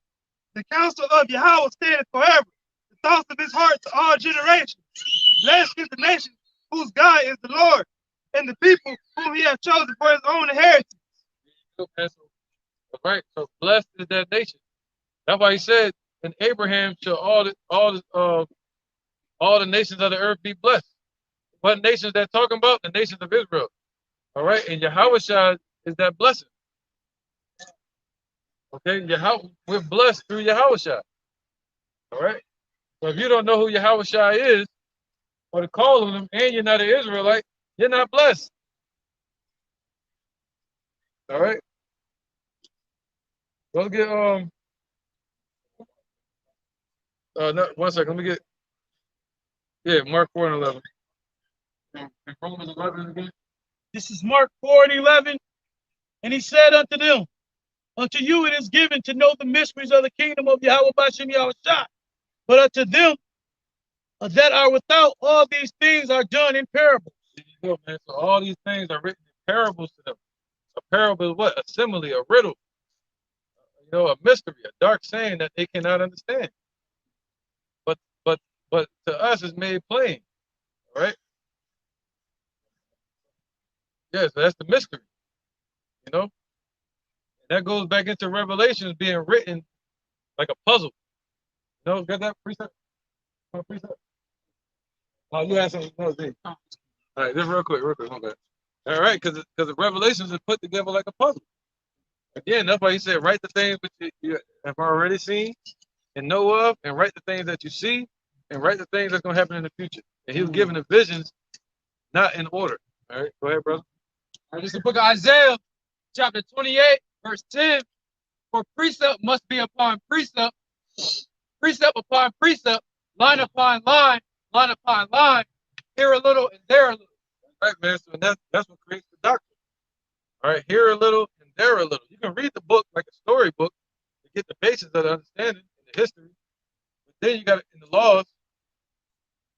The counsel of Yahweh standeth forever. The thoughts of his heart to all generations. Blessed is the nation whose God is the Lord, and the people whom he hath chosen for his own inheritance. All right. So blessed is that nation. That's why he said, "In Abraham shall all the nations of the earth be blessed." What nations that talking about? The nations of Israel. All right. And Yahweh is that blessing. Okay. Yahweh, we're blessed through Yahweh. All right. So if you don't know who Yahweh is, or to call on him, and you're not an Israelite, you're not blessed. All right. Let's get no, 1 second. Let me get Mark 4 and 11. And Romans 11 again. This is Mark 4 and 11. And he said unto them, unto you it is given to know the mysteries of the kingdom of Yahweh Bashem Yahushua. But unto them that are without, all these things are done in parables. There you go, man. So all these things are written in parables to them. A parable is what? A simile, a riddle, you know, a mystery, a dark saying that they cannot understand. But to us it's made plain. All right. Yeah, so that's the mystery. You know? And that goes back into Revelations being written like a puzzle. You know, got that precept? Precept? Oh, you had something else, Dave. All right, just real quick, my bad. All right, because the Revelations is put together like a puzzle. Again, that's why he said, write the things that you have already seen and know of, and write the things that you see, and write the things that's going to happen in the future. And he was giving the visions not in order. All right, go ahead, brother. All right, this is the book of Isaiah, chapter 28, verse 10. For precept must be upon precept, precept upon precept, line upon line, line upon line, here a little and there a little. All right, man. So that's what creates the doctrine. All right, here a little and there a little. You can read the book like a storybook to get the basis of the understanding and the history. But then you got it in the laws,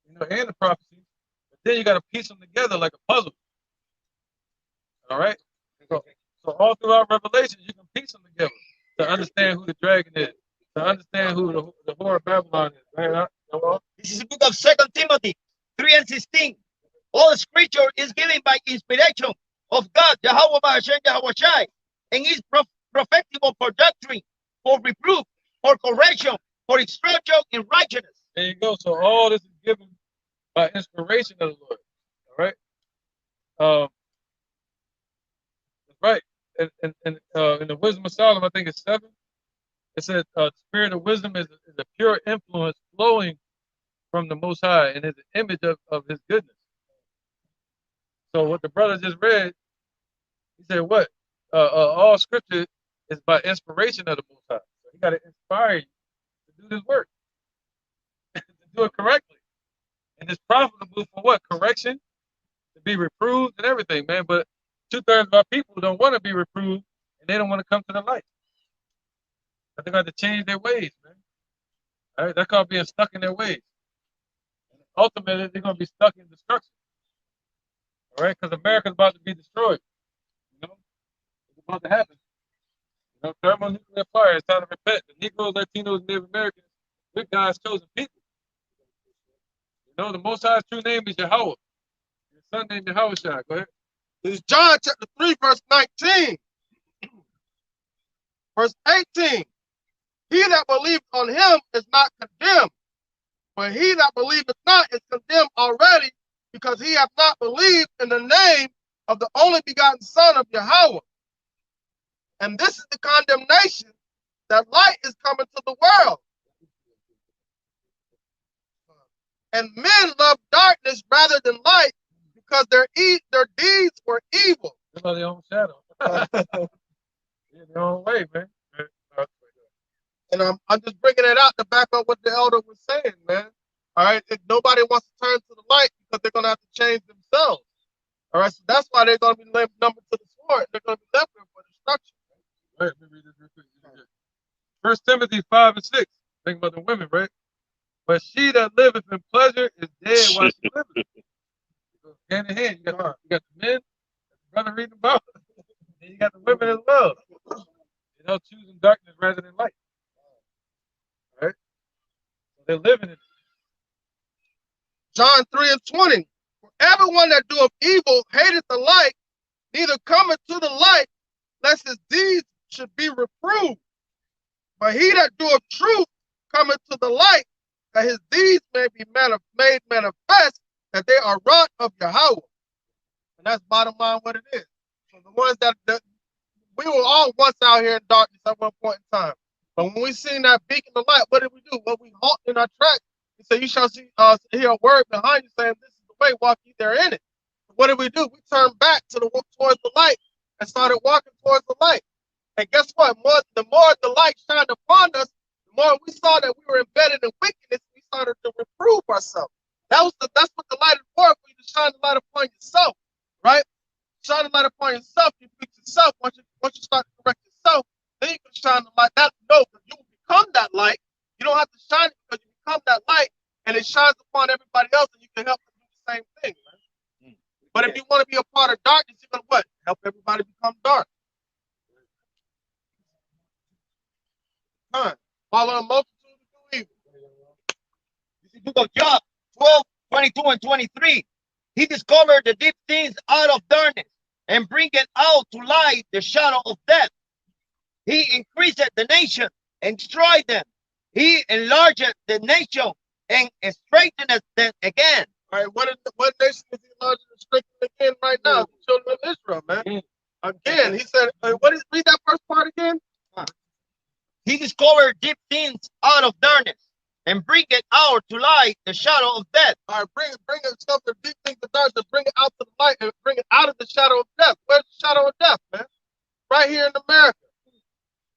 you know, and the prophecies. But then you got to piece them together like a puzzle. All right. So all throughout Revelation, you can piece them together to understand who the dragon is, to understand who the whore of Babylon is. Right? This is the book of 2 Timothy 3 and 16. All scripture is given by inspiration of God, Jehovah Bashem Yahushua, and is prophetic for doctrine, for reproof, for correction, for instruction in righteousness. There you go. So all this is given by inspiration of the Lord. All right. Right. And in the Wisdom of Solomon, I think it's 7. It said, "Spirit of wisdom is a pure influence flowing from the Most High, and is an image of His goodness." So what the brother just read, he said, "What? All Scripture is by inspiration of the Most High." So He got to inspire you to do this work, to do it correctly, and it's profitable for what? Correction, to be reproved, and everything, man. But 2/3 of our people don't want to be reproved, and they don't want to come to the light. But they got to change their ways, man. All right, that's called being stuck in their ways. And ultimately, they're going to be stuck in destruction. All right, because America's about to be destroyed. You know, it's about to happen. You know, thermonuclear fire. It's time to repent. The Negroes, Latinos, Native Americans, we're God's chosen people. You know, the Most High's true name is Jehovah. His son named Jehovah. Go ahead. This is John chapter 3, verse 19. Verse 18. He that believeth on him is not condemned, but he that believeth not is condemned already, because he hath not believed in the name of the only begotten Son of Jehovah. And this is the condemnation, that light is coming to the world. And men love darkness rather than light, because their deeds were evil. They're by their own shadow. Yeah, their own way, man. And I'm just bringing it out to back up what the elder was saying, man. All right, if nobody wants to turn to the light because they're gonna have to change themselves. All right, so that's why they're gonna be numbered to the sword. They're gonna be left there for destruction. Right, let me read this real quick. 1 Timothy 5 and 6. Think about the women, right? But she that liveth in pleasure is dead while she liveth. Hand in hand, you got the men, the brother reading about, and you got the women as well. You know, choosing darkness rather than light. Right? So they're living in it. John 3 and 20. For everyone that doeth evil hateth the light, neither cometh to the light, lest his deeds should be reproved. But he that doeth truth cometh to the light, that his deeds may be made manifest, that they are wrought of Jehovah. And that's bottom line what it is. So the ones that we were all once out here in darkness at one point in time. But when we seen that beacon of light, what did we do? Well, we halt in our tracks. He said, you shall see, hear a word behind you saying, this is the way, walk ye therein it. What did we do? We turned back towards the light and started walking towards the light. And guess what? The more the light shined upon us, the more we saw that we were embedded in wickedness, we started to reprove ourselves. That's what the light is for you to shine the light upon yourself, right? Shine the light upon yourself, you fix yourself. Once you start to correct yourself, then you can shine the light. You will become that light. You don't have to shine it because you become that light, and it shines upon everybody else, and you can help them do the same thing, right? But if you want to be a part of darkness, you're gonna what? Help everybody become dark. Follow a multitude of do evil. This is the book of Job 12, 22 and 23. He discovered the deep things out of darkness and bringeth out to light the shadow of death. He increased the nation and destroyed them. He enlarged the nation and strengthened them again. All right, what nation is he enlarging and strengthening again right now? The children of Israel, man. Again, he said, read that first part again. He discovered deep things out of darkness and bring it out to light the shadow of death. All right, bring it stuff the deep things of darkness, bring it out to the light and bring it out of the shadow of death. Where's the shadow of death, man? Right here in America.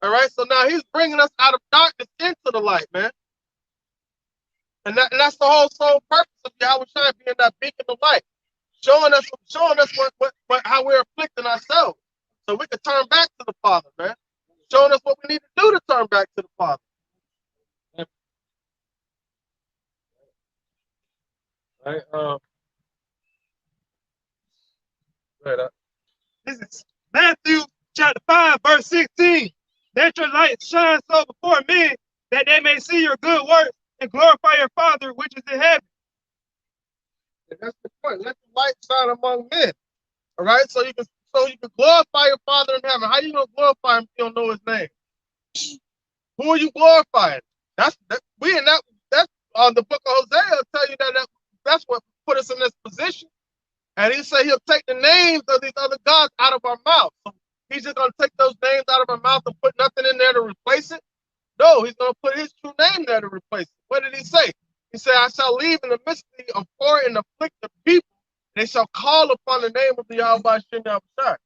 All right, so now he's bringing us out of darkness into the light, man. And that's the whole sole purpose of Yahweh Shai being that beacon of light, showing us how we're afflicting ourselves, so we can turn back to the Father, man. Showing us what we need to do to turn back to the Father. This is Matthew chapter 5, verse 16. Let your light shine so before men that they may see your good works and glorify your Father which is in heaven. And that's the point. Let the light shine among men. All right, so you can glorify your Father in heaven. How are you gonna glorify him if you don't know his name? Who are you glorifying? That's the book of Hosea will tell you that's what put us in this position. And he said he'll take the names of these other gods out of our mouth. So he's just gonna take those names out of our mouth and put nothing in there to replace it. No, he's gonna put his true name there to replace it. What did he say? He said, I shall leave in the midst of poor and afflicted people. They shall call upon the name of the Yahweh Shem Yahweh.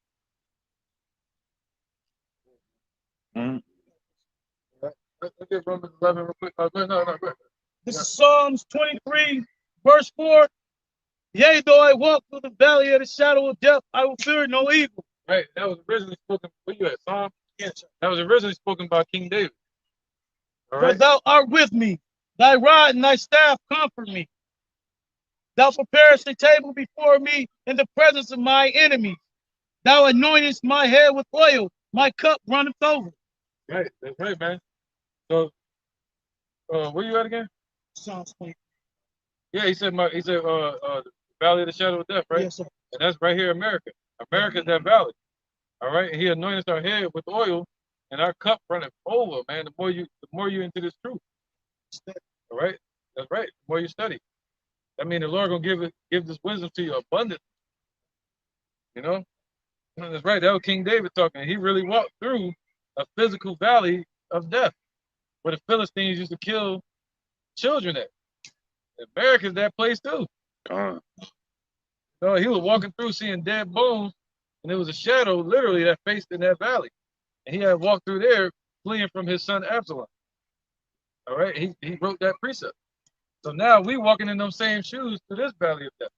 Look at Romans 11 real quick. No. This is Psalms 23, verse 4. Yea, though I walk through the valley of the shadow of death, I will fear no evil. Right, that was originally spoken. Where you at, Psalm? Yes, that was originally spoken by King David. All right. For thou art with me, thy rod and thy staff comfort me. Thou preparest a table before me in the presence of my enemies. Thou anointest my head with oil, my cup runneth over. Right, that's right, man. So, where you at again? Psalms 20. Yeah, he said the valley of the shadow of death, right? Yes, sir. And that's right here, America. America's that valley. All right, and he anoints our head with oil, and our cup runneth over, man. The more you into this truth. All right, that's right. The more you study, that means the Lord gonna give this wisdom to you abundantly. You know, and that's right. That was King David talking. He really walked through a physical valley of death, where the Philistines used to kill children at. America's that place too. So he was walking through seeing dead bones, and there was a shadow literally that faced in that valley. And he had walked through there fleeing from his son Absalom. All right, he wrote that precept. So now we walking in those same shoes to this valley of death.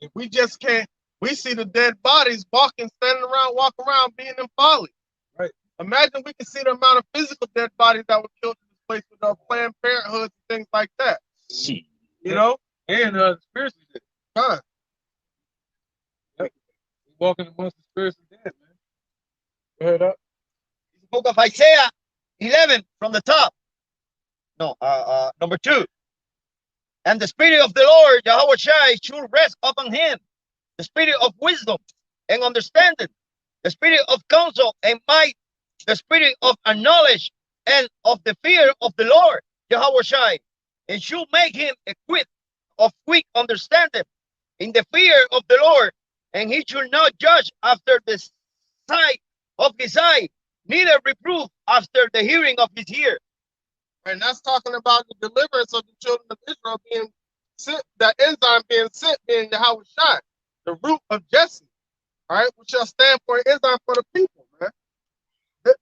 If we just can't, we see the dead bodies walking, standing around, walking around, being in folly. Right. Imagine we can see the amount of physical dead bodies that were killed in this place with Planned Parenthood and things like that. See. You know? And spiritually dead. Huh. We walking amongst the spiritually dead, man. Go ahead up. The book of Isaiah 11 from the top. No, number 2. And the spirit of the Lord, Jehovah should rest upon him. The spirit of wisdom and understanding. The spirit of counsel and might. The spirit of knowledge and of the fear of the Lord, Jehovah. And should make him equipped of quick understanding in the fear of the Lord. And he should not judge after the sight of his eye, neither reprove after the hearing of his ear. And that's talking about the deliverance of the children of Israel being sent, that enzyme being sent, being Jehovah Shai, the root of Jesse. All right, which shall stand for an enzyme for the people, man.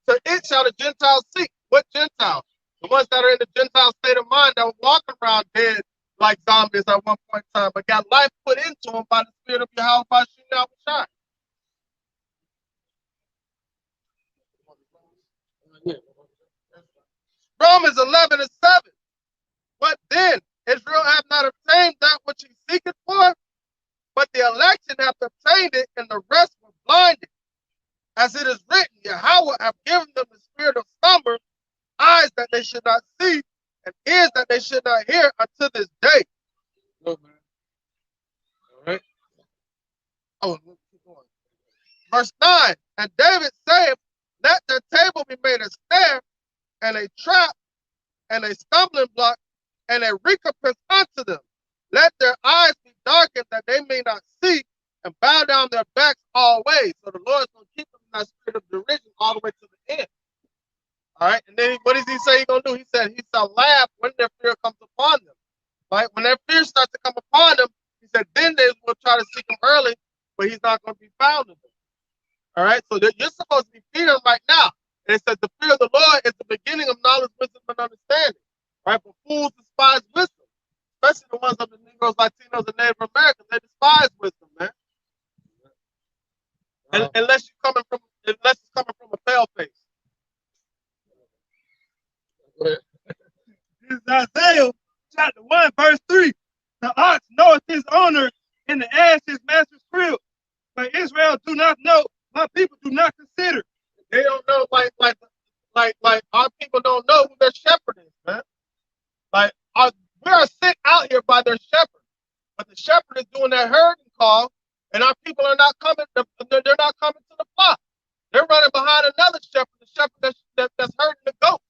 So it shall the Gentiles seek. What Gentiles? The ones that are in the Gentile state of mind that were walking around dead like zombies at one point in time, but got life put into them by the spirit of Jehovah Shai. Romans 11:7. What then? Israel hath not obtained that which he seeketh for, but the election hath obtained it, and the rest were blinded. As it is written, Yahweh hath given them the spirit of slumber, eyes that they should not see, and ears that they should not hear unto this day. Look, man. All right. Oh, keep going. Verse 9. And David saith, let their table be made a snare, and a trap, and a stumbling block, and a recompense unto them. Let their eyes be darkened that they may not see, and bow down their backs always. So the Lord is going to keep them in that spirit of derision all the way to the end. All right. And then what does he say he's going to do? He said he shall laugh when their fear comes upon them. Right? When their fear starts to come upon them, he said then they will try to seek him early, but he's not going to be found in them. All right. So you're supposed to be fearing right now. And it says the fear of the Lord is the beginning of knowledge, wisdom, and understanding. Right? But fools despise wisdom, especially the ones of the Negroes, Latinos, and Native Americans. They despise wisdom, man. Unless it's coming from a pale face. This is Isaiah chapter 1, verse 3. The ox knoweth his owner, and the ass his master's crib. But Israel do not know, my people do not consider. They don't know, like our people don't know who their shepherd is, man. Like we are sent out here by their shepherd, but the shepherd is doing that herding call, and our people are not coming. They're not coming to the flock. They're running behind another shepherd, the shepherd that's herding the goats.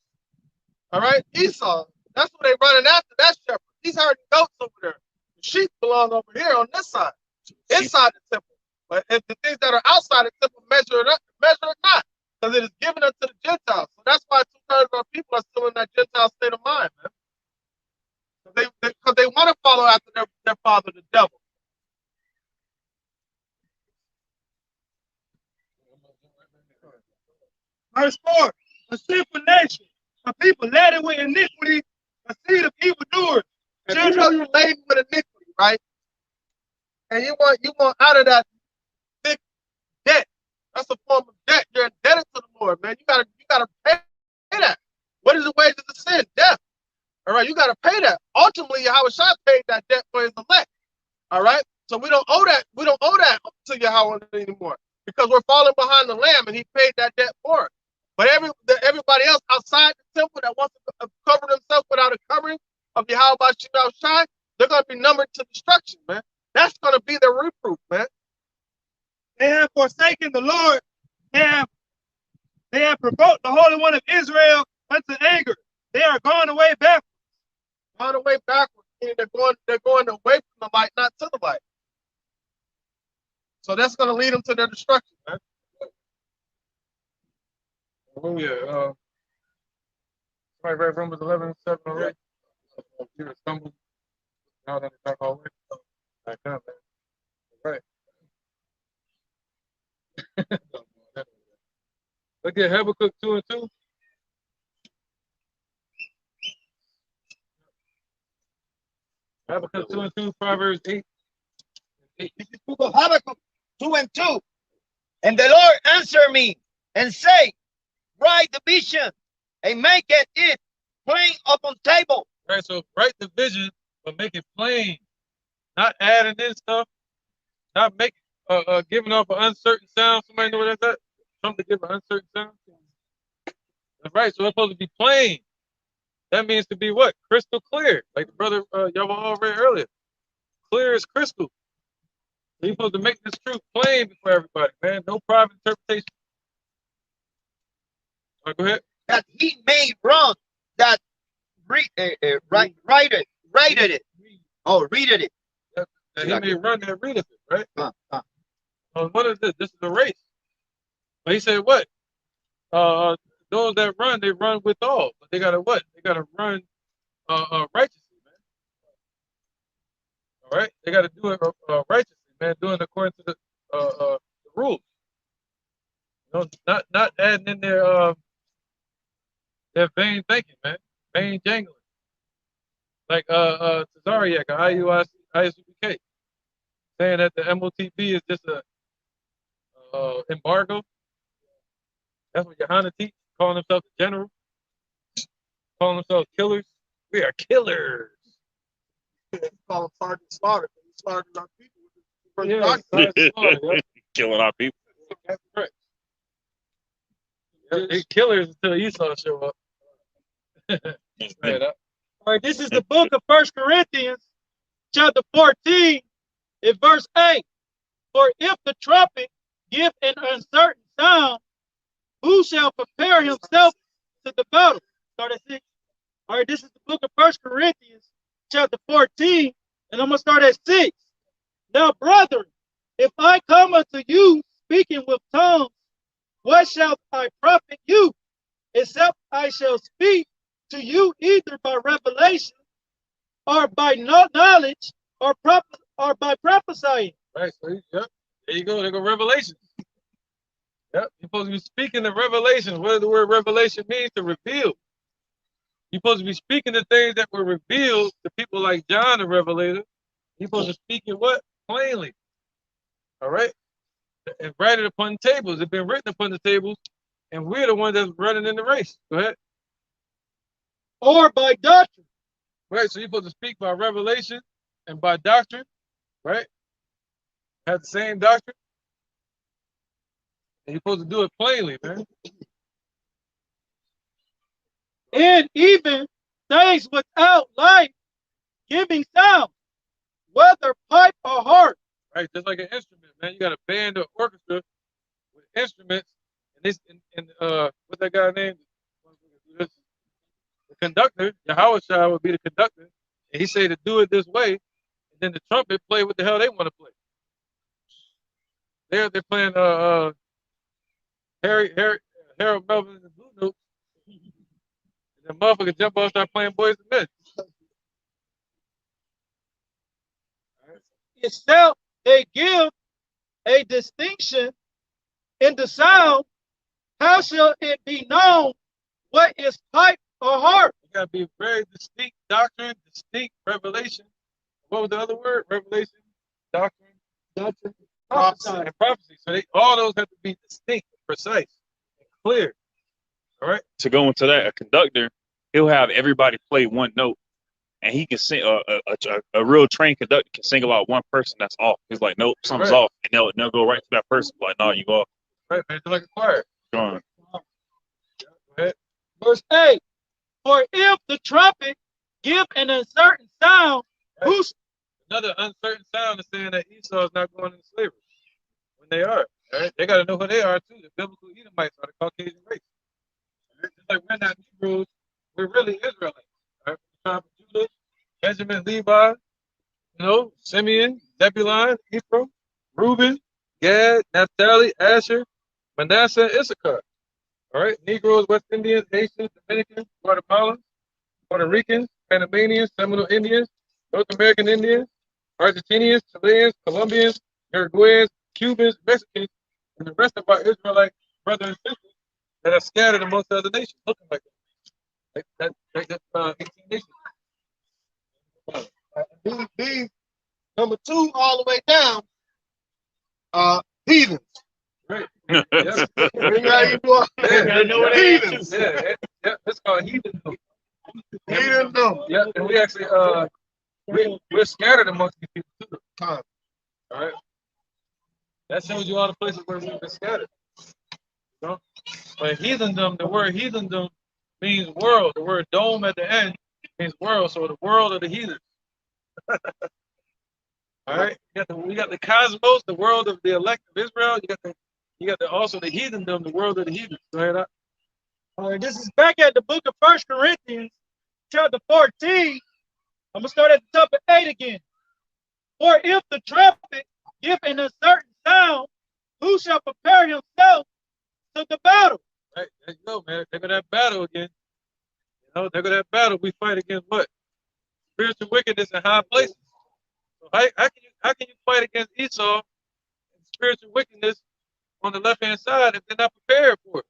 All right, Esau. That's what they're running after. That shepherd. He's herding goats over there. The sheep belong over here on this side, inside the temple. But if the things that are outside the temple measure it not, because it is given unto the Gentiles. So that's why 2/3 of our people are still in that Gentile state of mind, man. Because they want to follow after their father, the devil. Verse 4. A sinful nation, a people laden with iniquity, a seed of evildoers. If you know you're laden with iniquity, right? And you want out of that big debt. That's a form of debt. You're indebted to the Lord, man. You gotta pay that. What is the wages of sin? Death. All right, you gotta pay that. Ultimately, Yahweh Shai paid that debt for his elect. All right, so we don't owe that. We don't owe that to Yahweh anymore because we're falling behind the Lamb, and He paid that debt for us. But everybody else outside the temple that wants to cover themselves without a covering of Yahweh Shai, they're gonna be numbered to destruction, man. That's gonna be their reproof, man. They have forsaken the Lord. They have provoked the Holy One of Israel unto anger. They are gone away backwards. Gone away backwards. They're going away from the light, not to the light. So that's going to lead them to their destruction, man. Oh yeah. Somebody read Romans 11:7 already. Peter stumbled. Now then back all the way. Back down, man. Right. Look at Habakkuk 2:2. Habakkuk 2 and 2, Proverbs 8. This is book of Habakkuk 2 and 2. And the Lord answered me and say, write the vision and make it plain upon table. Right, so write the vision, but make it plain. Not adding in stuff, not making giving off an uncertain sound. Somebody know what that's at? Something to give an uncertain sound. That's right, so it's supposed to be plain. That means to be what? Crystal clear. Like the brother y'all all read earlier. Clear as crystal. So you're supposed to make this truth plain before everybody, man. No private interpretation. All right, go ahead. That he may run, that write it. Oh, read it. That he may run that readeth it, right? What is this? This is a race. But he said what? Those that run, they run with all. But they gotta what? They gotta run righteously, man. All right? They gotta do it righteously, man, doing it according to the rules. You know, not adding in their vain thinking, man. Vain jangling. Like Cesariak or ISUBK saying that the MOTB is just a embargo. That's what Johanna teach, calling themselves the general, calling themselves killers. We are killers. Call them Sergeant Slaughter. He slaughtered our people. Yeah, Sergeant Slaughter, yeah. Killing our people. That's right. Yeah, they killers until Esau show up. Right up. All right, this is the book of 1 Corinthians, chapter 14, in verse 8. For if the trumpet give an uncertain sound, who shall prepare himself to the battle? Start at 6. All right, this is the book of 1 Corinthians, chapter 14, and I'm going to start at 6. Now, brethren, if I come unto you speaking with tongues, what shall I profit you, except I shall speak to you either by revelation, or by knowledge, or by prophesying? Right, so yep. There you go. There go Revelation. Yep, you're supposed to be speaking the revelation. What does the word revelation mean? To reveal. You're supposed to be speaking the things that were revealed to people like John the Revelator. You're supposed to speak it what? Plainly. All right? And write it upon tables. It's been written upon the tables, and we're the ones that's running in the race. Go ahead. Or by doctrine. Right, so you're supposed to speak by revelation and by doctrine, right? Have the same doctrine. And you're supposed to do it plainly, man. And even things without life giving sound, whether pipe or harp. Right, just like an instrument, man. You got a band or orchestra with instruments, and this and what's that guy named? The conductor, Jehovah would be the conductor, and he said to do it this way, and then the trumpet play what the hell they want to play. They're playing Harold Melvin and the Blue Notes, and the motherfucker jump off, start playing Boys and Men. Itself, they give a distinction in the sound. How shall it be known what is pipe or harp? You got to be very distinct doctrine, distinct revelation. What was the other word? Revelation, doctrine, prophecy, and prophecy. So all those have to be distinct, precise, and clear. All right. To go into that, a conductor, he'll have everybody play one note, and he can sing. A real trained conductor can single out one person that's off. He's like, nope, something's off, and they'll go right to that person. Like, no, you go off. Right, man. It's like a choir. Go on. Go ahead. Verse 8. For if the trumpet give an uncertain sound, who's Another uncertain sound is saying that Esau is not going into slavery when they are. Right? They got to know who they are too. The biblical Edomites are the Caucasian race. Right? Just like we're not Hebrews, we're really Israelites. Right? From the tribe of Judah, Benjamin, Levi, you know, Simeon, Zebulun, Ephraim, Reuben, Gad, Naphtali, Asher, Manasseh, and Issachar. All right, Negroes, West Indians, Haitians, Dominicans, Guatemalans, Puerto Ricans, Panamanians, Seminole Indians, North American Indians, Argentinians, Chileans, Colombians, Uruguayans, Cubans, Mexicans, and the rest of our Israelite brothers and sisters that are scattered amongst the other nations, looking like that. Like 18 nations. 2 all the way down, heathens. Right. Yeah. Yeah. You know how you do it? Heathens. Yeah. It's called heathendom. Heathendom. Yeah, and we actually we're scattered amongst these people too. Huh. All right. That shows you all the places where we've been scattered. You know? But heathendom, the word heathendom means world. The word dome at the end means world. So the world of the heathens. All right. We got the cosmos, the world of the elect of Israel. You got also the heathendom, the world of the heathens. Go ahead. All right, this is back at the book of 1 Corinthians, chapter 14. I'm going to start at the top of 8 again. For if the trumpet give in a certain sound, who shall prepare himself to the battle? Right, there you go, man. There go that battle again. You know, there go that battle. We fight against what? Spiritual wickedness in high places. So how can you fight against Esau and spiritual wickedness on the left-hand side if they're not prepared for it?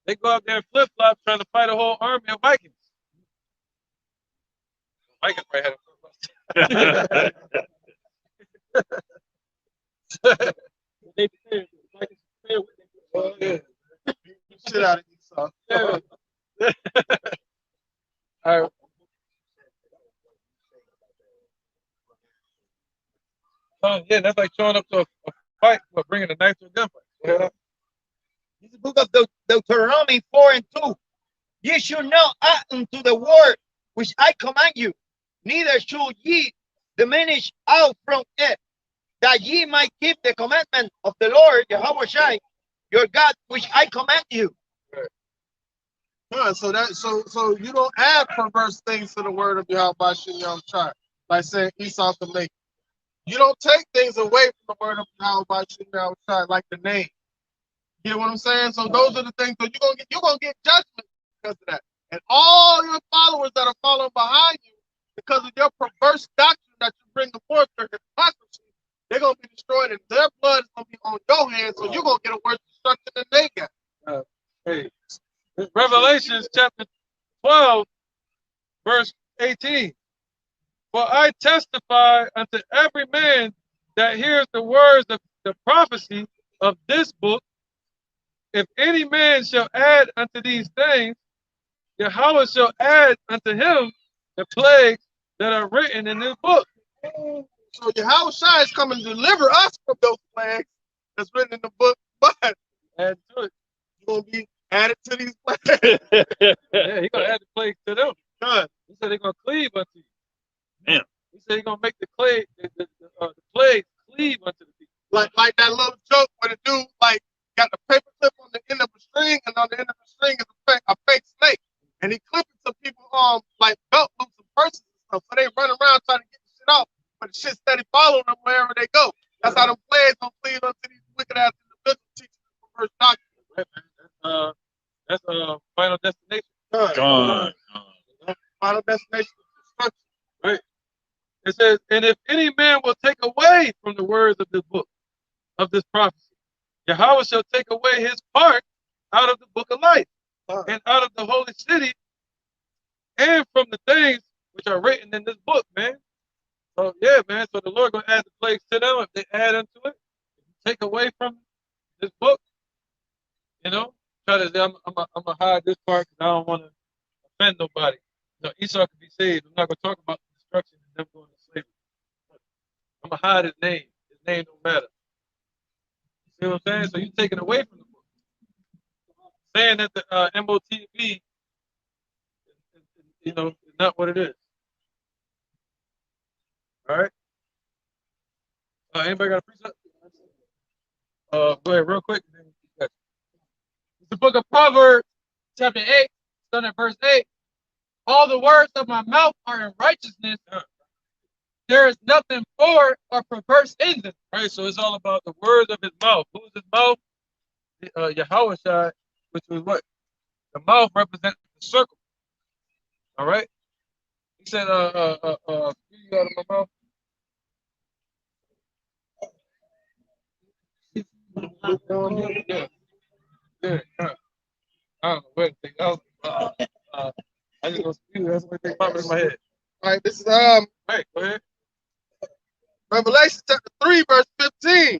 They go out there and flip-flop trying to fight a whole army of Vikings. Vikings probably had a flip-flop. They prepared. Vikings prepared with it. Oh, yeah. Shit out of Esau. Yeah. All right. Yeah, that's like showing up to a fight, but bringing a knife to a gunfight. Yeah. This is the book of Deuteronomy 4 and 2. Ye should not add unto the word which I command you, neither should ye diminish out from it, that ye might keep the commandment of the Lord Jehovah your God, which I command you. Huh, so you don't add perverse things to the word of Yahweh Shem Shai, like saying Esau can make. You don't take things away from the word of Yahweh Shem Shai, like the name. You know what I'm saying? So those are the things that you're gonna get judgment because of that. And all your followers that are following behind you, because of your perverse doctrine that you bring forth, their hypocrisy, they're gonna be destroyed, and their blood is gonna be on your hands. So you're gonna get a worse destruction than they got. Hey, Revelations chapter 12, verse 18. For I testify unto every man that hears the words of the prophecy of this book, if any man shall add unto these things, Jehovah shall add unto him the plagues that are written in this book. So Yahweh Shai is coming to deliver us from those plagues that's written in the book, but Add to it. you're gonna be added to these plagues. Yeah, he's gonna add the plagues to them. Good. He said they're gonna cleave unto you. Damn. He said he's gonna make the plague plagues cleave unto the people. Like that little joke where the dude got the paper clip on the end of a string, and on the end of the string is a fake snake, and he clipping some people like belt loops and purses and stuff, so they run around trying to get the shit off, but the shit steady following them wherever they go. That's how the plagues gonna cleave unto these wicked ass individuals teaching the perverse doctrine. That's Final Destination. Gone. Final destination is destruction. Right. It says, and if any man will take away from the words of this book, of this prophecy, Jehovah shall take away his part out of the book of life, and out of the holy city, and from the things which are written in this book, man. So yeah, man. So the Lord gonna add the plagues to them if they add unto it. Take away from this book, you know. Try to say I'm gonna hide this part because I don't want to offend nobody. You know, Esau can be saved. I'm not gonna talk about the destruction and them going to slavery. I'm gonna hide his name. His name don't matter. You see what I'm saying? So you take it away from the book, saying that the MOTV, you know, is not what it is. All right. Anybody got a precept? Go ahead, real quick. It's the book of Proverbs, chapter 8, starting at verse 8. All the words of my mouth are in righteousness. There is nothing forward or perverse in them. Right, so it's all about the words of his mouth. Who's his mouth? Yahweh Shai, which was what? The mouth represents the circle. All right. He said, you out of my mouth. Yeah. Yeah. I don't know where to think. I just gonna spew. That's what they popping in my head. All right, this is Hey, go ahead. Revelation chapter 3, verse 15.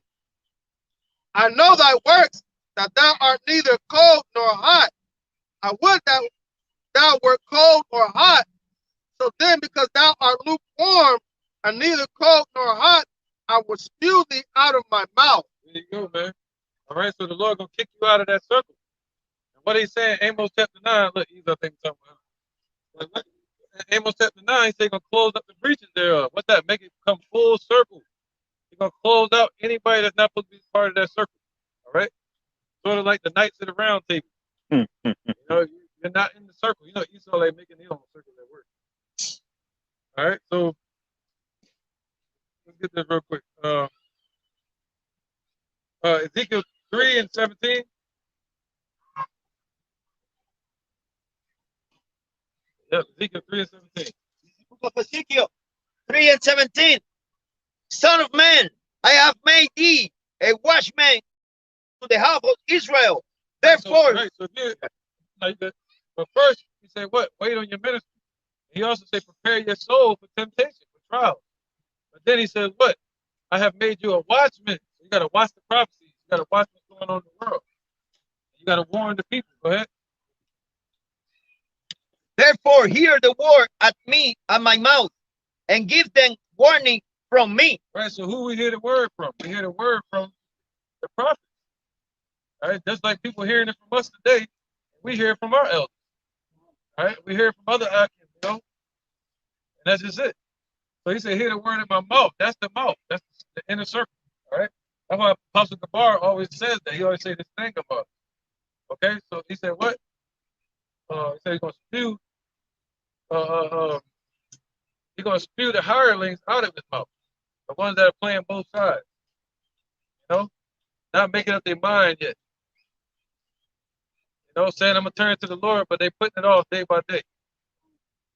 I know thy works, that thou art neither cold nor hot. I would that thou wert cold or hot. So then, because thou art lukewarm and neither cold nor hot, I will spew thee out of my mouth. There you go, man. All right, so the Lord gonna kick you out of that circle. And what he's saying, Amos chapter 9, look, he's up there talking about. Look, Amos chapter 9, he's gonna close up the breaches thereof. What's that? Make it come full circle. He's gonna close out anybody that's not supposed to be part of that circle. All right? Sort of like the Knights of the Round Table. You know, you're not in the circle. You know, Esau like making his own circle at work. All right, so let's get this real quick. Ezekiel 3 and 17. Yep, Ezekiel 3 and 17. Book of Ezekiel 3 and 17. Son of man, I have made thee a watchman to the house of Israel. Therefore, So here, like that. But first, he said, what? Wait on your ministry. He also said, prepare your soul for temptation, for trials. But then he says, what? I have made you a watchman. You got to watch the prophecies. You got to watch what's going on in the world. You got to warn the people. Go ahead. therefore hear the word at me, at my mouth, and give them warning from me. Right, so who we hear the word from? We hear the word from the prophets. All right, just like people hearing it from us today, we hear it from our elders. All right, we hear it from other actions, you know, and that's just it. So he said, hear the word in my mouth. That's the mouth. That's the inner circle. All right, that's why Apostle Gabar always says that. He always say this thing about it. Okay, so he said what? He said he's gonna spew. He's gonna spew the hirelings out of his mouth. The ones that are playing both sides. You know, not making up their mind yet. You know, saying I'm gonna turn to the Lord, but they putting it off day by day.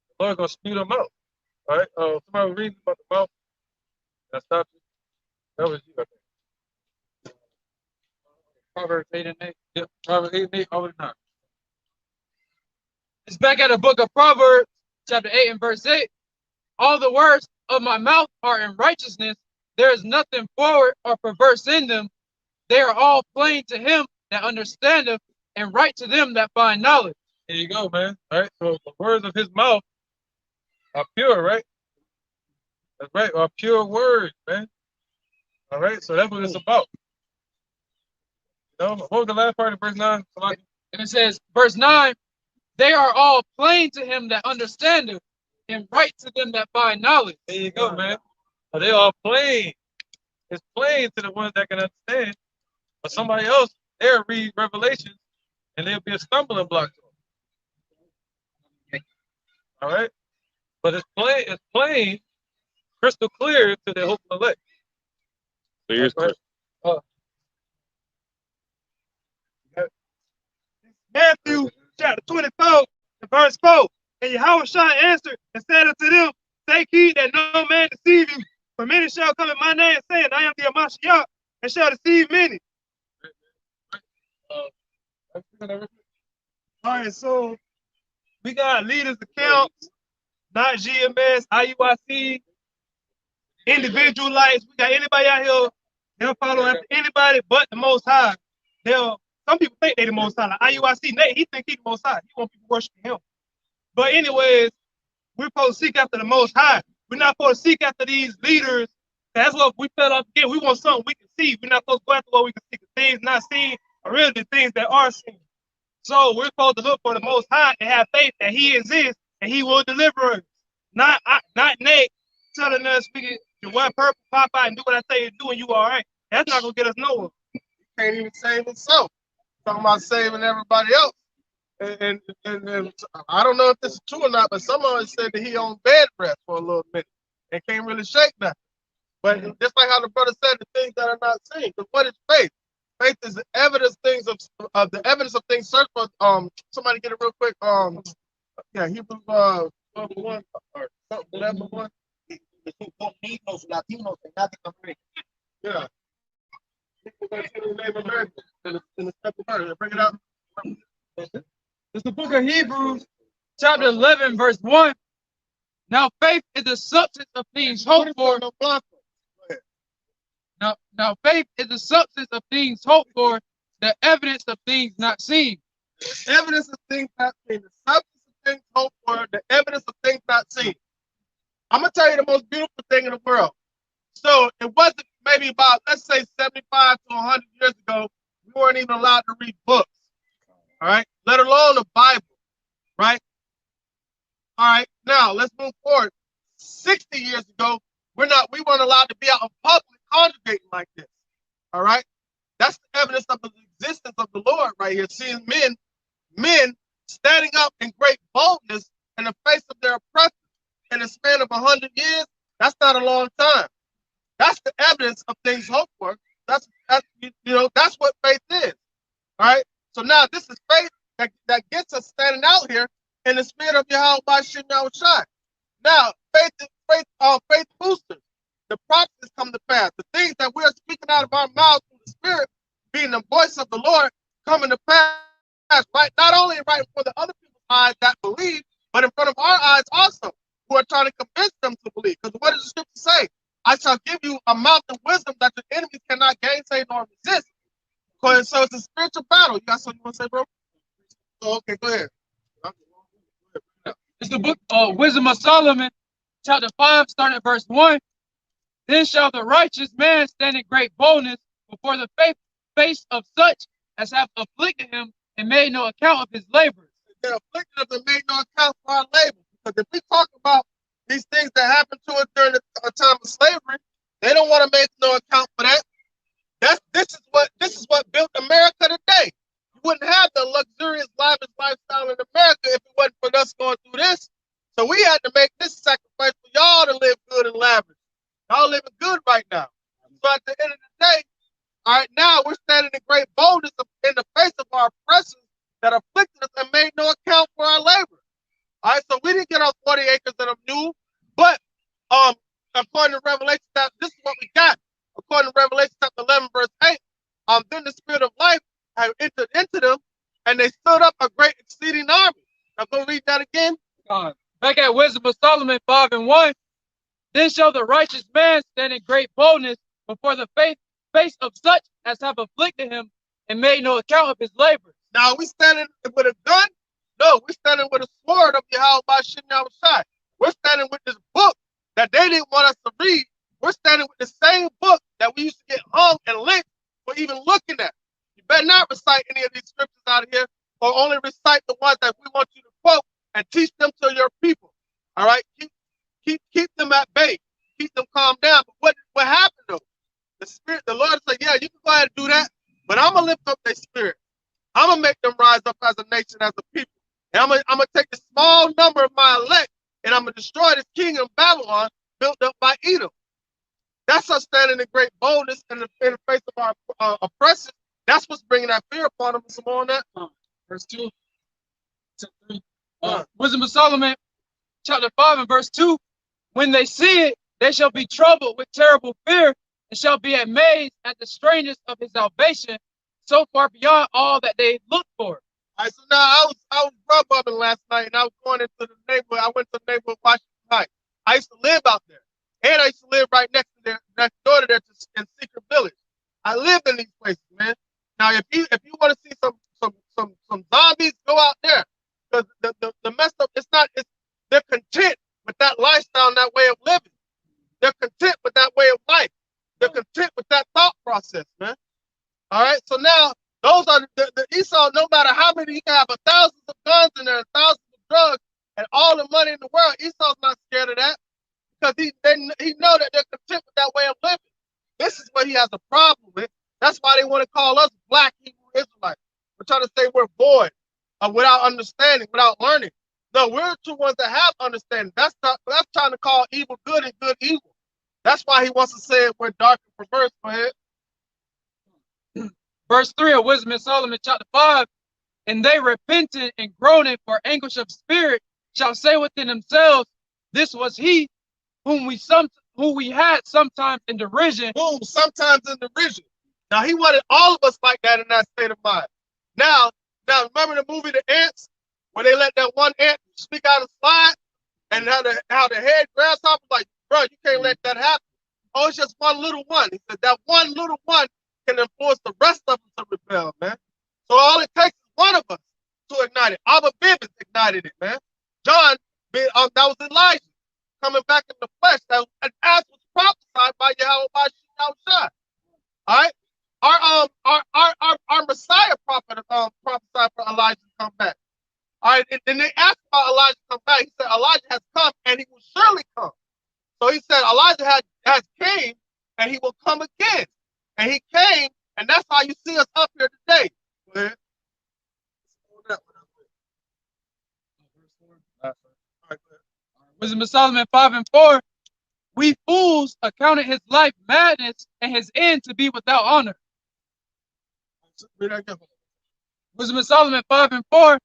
The Lord's gonna spew them out. All right. Somebody reading about the mouth. I stopped you. That was you, I think. Proverbs 8 and 8. Yeah, Proverbs 8 and 8 all the time. It's back at the book of Proverbs, chapter 8 and verse 8. All the words of my mouth are in righteousness. There is nothing forward or perverse in them. They are all plain to him that understandeth, and right to them that find knowledge. There you go, man. All right. So the words of his mouth are pure, right? That's right. Are pure words, man. All right. So that's what it's about. You know, what was the last part of verse 9? And it says, verse 9, they are all plain to him that understandeth, and right to them that find knowledge. There you go, man. So they are plain. It's plain to the ones that can understand. But somebody else, they'll read Revelations and there'll be a stumbling block to them. All right? But it's plain, crystal clear to the hopeful elect. So here's right. Matthew chapter 24, verse 4. And Jehovah answered and said unto them, take heed that no man deceive you. For many shall come in my name, saying, I am the Amashiach, and shall deceive many. All right, so we got leaders accounts, not GMS, IUIC, individual lights. We got anybody out here, they'll follow after anybody but the Most High. Some people think they the Most High. Like IUIC, Nate, he think he the Most High. He want people worshiping him. But anyways, we're supposed to seek after the Most High. We're not supposed to seek after these leaders. That's what we fell off again. We want something we can see. We're not supposed to go after what we can see. The things not seen are really the things that are seen. So we're supposed to look for the Most High and have faith that he exists and he will deliver us. Not Nate telling us we can wear purple, pop out, and do what I say you do, and you all right. That's not going to get us nowhere. He can't even save himself. Talking about saving everybody else. And I don't know if this is true or not, but someone said that he on bed rest for a little minute and can't really shake nothing. But just like how the brother said, the things that are not seen. Because what is faith? Faith is the evidence of the evidence of things searched for. Somebody get it real quick. Hebrews 12:1 or something 11:1. Yeah. Bring it up. It's the book of Hebrews, chapter 11, verse 1. Now faith is the substance of things hoped for. Now faith is the substance of things hoped for, the evidence of things not seen. Evidence of things not seen. The substance of things hoped for, the evidence of things not seen. I'm going to tell you the most beautiful thing in the world. So it wasn't maybe about, let's say, 75 to 100 years ago, we weren't even allowed to read books, all right, let alone the Bible, right? All right, now let's move forward. 60 years ago, we weren't allowed to be out in public congregating like this, all right? That's the evidence of the existence of the Lord right here, seeing men standing up in great boldness in the face of their oppressors in a span of 100 years. That's not a long time. That's the evidence of things hoped for. That's what faith is. All right. So now this is faith that gets us standing out here in the spirit of Jehovah by Shai. Now, faith boosters. The promises come to pass. The things that we are speaking out of our mouths through the spirit, being the voice of the Lord, coming to pass, right? Not only right before the other people's eyes that believe, but in front of our eyes also, who are trying to convince them to believe. Because what does the scripture say? I shall give you a mouth of wisdom that your enemies cannot gainsay nor resist. So it's a spiritual battle. You got something you want to say, bro? Oh, okay, go ahead. It's the book of Wisdom of Solomon, chapter 5, starting at verse 1. Then shall the righteous man stand in great boldness before the face of such as have afflicted him and made no account of his labors. They're afflicted of and made no account for our labor. Because if we talk about these things that happened to us during the time of slavery, they don't want to make no account for that. This is what built America today. You wouldn't have the luxurious, lavish lifestyle in America if it wasn't for us going through this. So we had to make this sacrifice for y'all to live good and lavish. Y'all living good right now. So at the end of the day, all right, now we're standing in great boldness in the face of our oppressors that afflicted us and made no account for our labor. All right, so we didn't get our 40 acres that are new, but according to Revelation, this is what we got. According to Revelation chapter 11, verse 8, then the spirit of life had entered into them, and they stood up a great exceeding army. I'm going to read that again. Back at Wisdom of Solomon 5 and 1. Then shall the righteous man stand in great boldness before the face of such as have afflicted him and made no account of his labors. Now, we standing with a gun? No, we're standing with a sword of Jehovah by Shai. We're standing with this book that they didn't want us to read. We're standing with the same book that we used to get hung and licked for even looking at. You better not recite any of these scriptures out here, or only recite the ones that we want you to quote and teach them to your people. All right? Keep them at bay. Keep them calmed down. But what happened though? The Lord said, yeah, you can go ahead and do that, but I'm going to lift up their spirit. I'm going to make them rise up as a nation, as a people. And I'm going to take the small number of my elect, and I'm going to destroy this kingdom of Babylon built up by Edom. That's us standing in great boldness in the face of our oppressors. That's what's bringing that fear upon them. Some more on that. Verse 2. Wisdom of Solomon, chapter 5 and verse 2. When they see it, they shall be troubled with terrible fear and shall be amazed at the strangeness of his salvation, so far beyond all that they looked for. All right, so now I was grub bubbing last night, and I was going into the neighborhood. I went to the neighborhood Washington Heights. I used to live out there, and I used to live right next door to there in Secret Village. I lived in these places, man. Now, if you want to see some zombies, go out there, because the messed up, they're content with that lifestyle and that way of living. They're content with that way of life. They're content with that thought process, man. All right, so now those are the Esau. No matter how many, you can have thousands of guns in there, and thousands of drugs, and all the money in the world. Esau's not scared of that because he know that they're content with that way of living. This is what he has a problem with. That's why they want to call us black Hebrew Israelites. We're trying to say we're void, without understanding, without learning. No, we're the ones that have understanding. That's trying to call evil good and good evil. That's why he wants to say we're dark and perverse. Go ahead. Verse 3 of Wisdom in Solomon chapter 5. And they repenting and groaning for anguish of spirit shall say within themselves, this was he whom we had sometimes in derision. Boom, sometimes in derision. Now he wanted all of us like that in that state of mind. Now remember the movie The Ants, where they let that one ant speak out of slide, and how the head grasshopper like, bro, you can't let that happen. Oh, it's just one little one. He said that one little one can influence the rest of them to rebel, man. So all it takes is one of us to ignite it. Abba Bivens ignited it, man. John, that was Elijah coming back in the flesh. That an ass was prophesied by Jehovah by Shah. All right. Our Messiah prophet prophesied for Elijah to come back. All right, and then they asked about Elijah to come back. He said Elijah has come and he will surely come. So he said Elijah has came and he will come again. And he came, and that's how you see us up here today. Go ahead. Wisdom of Solomon 5:4. We fools accounted his life madness and his end to be without honor. Wisdom of Solomon 5:4.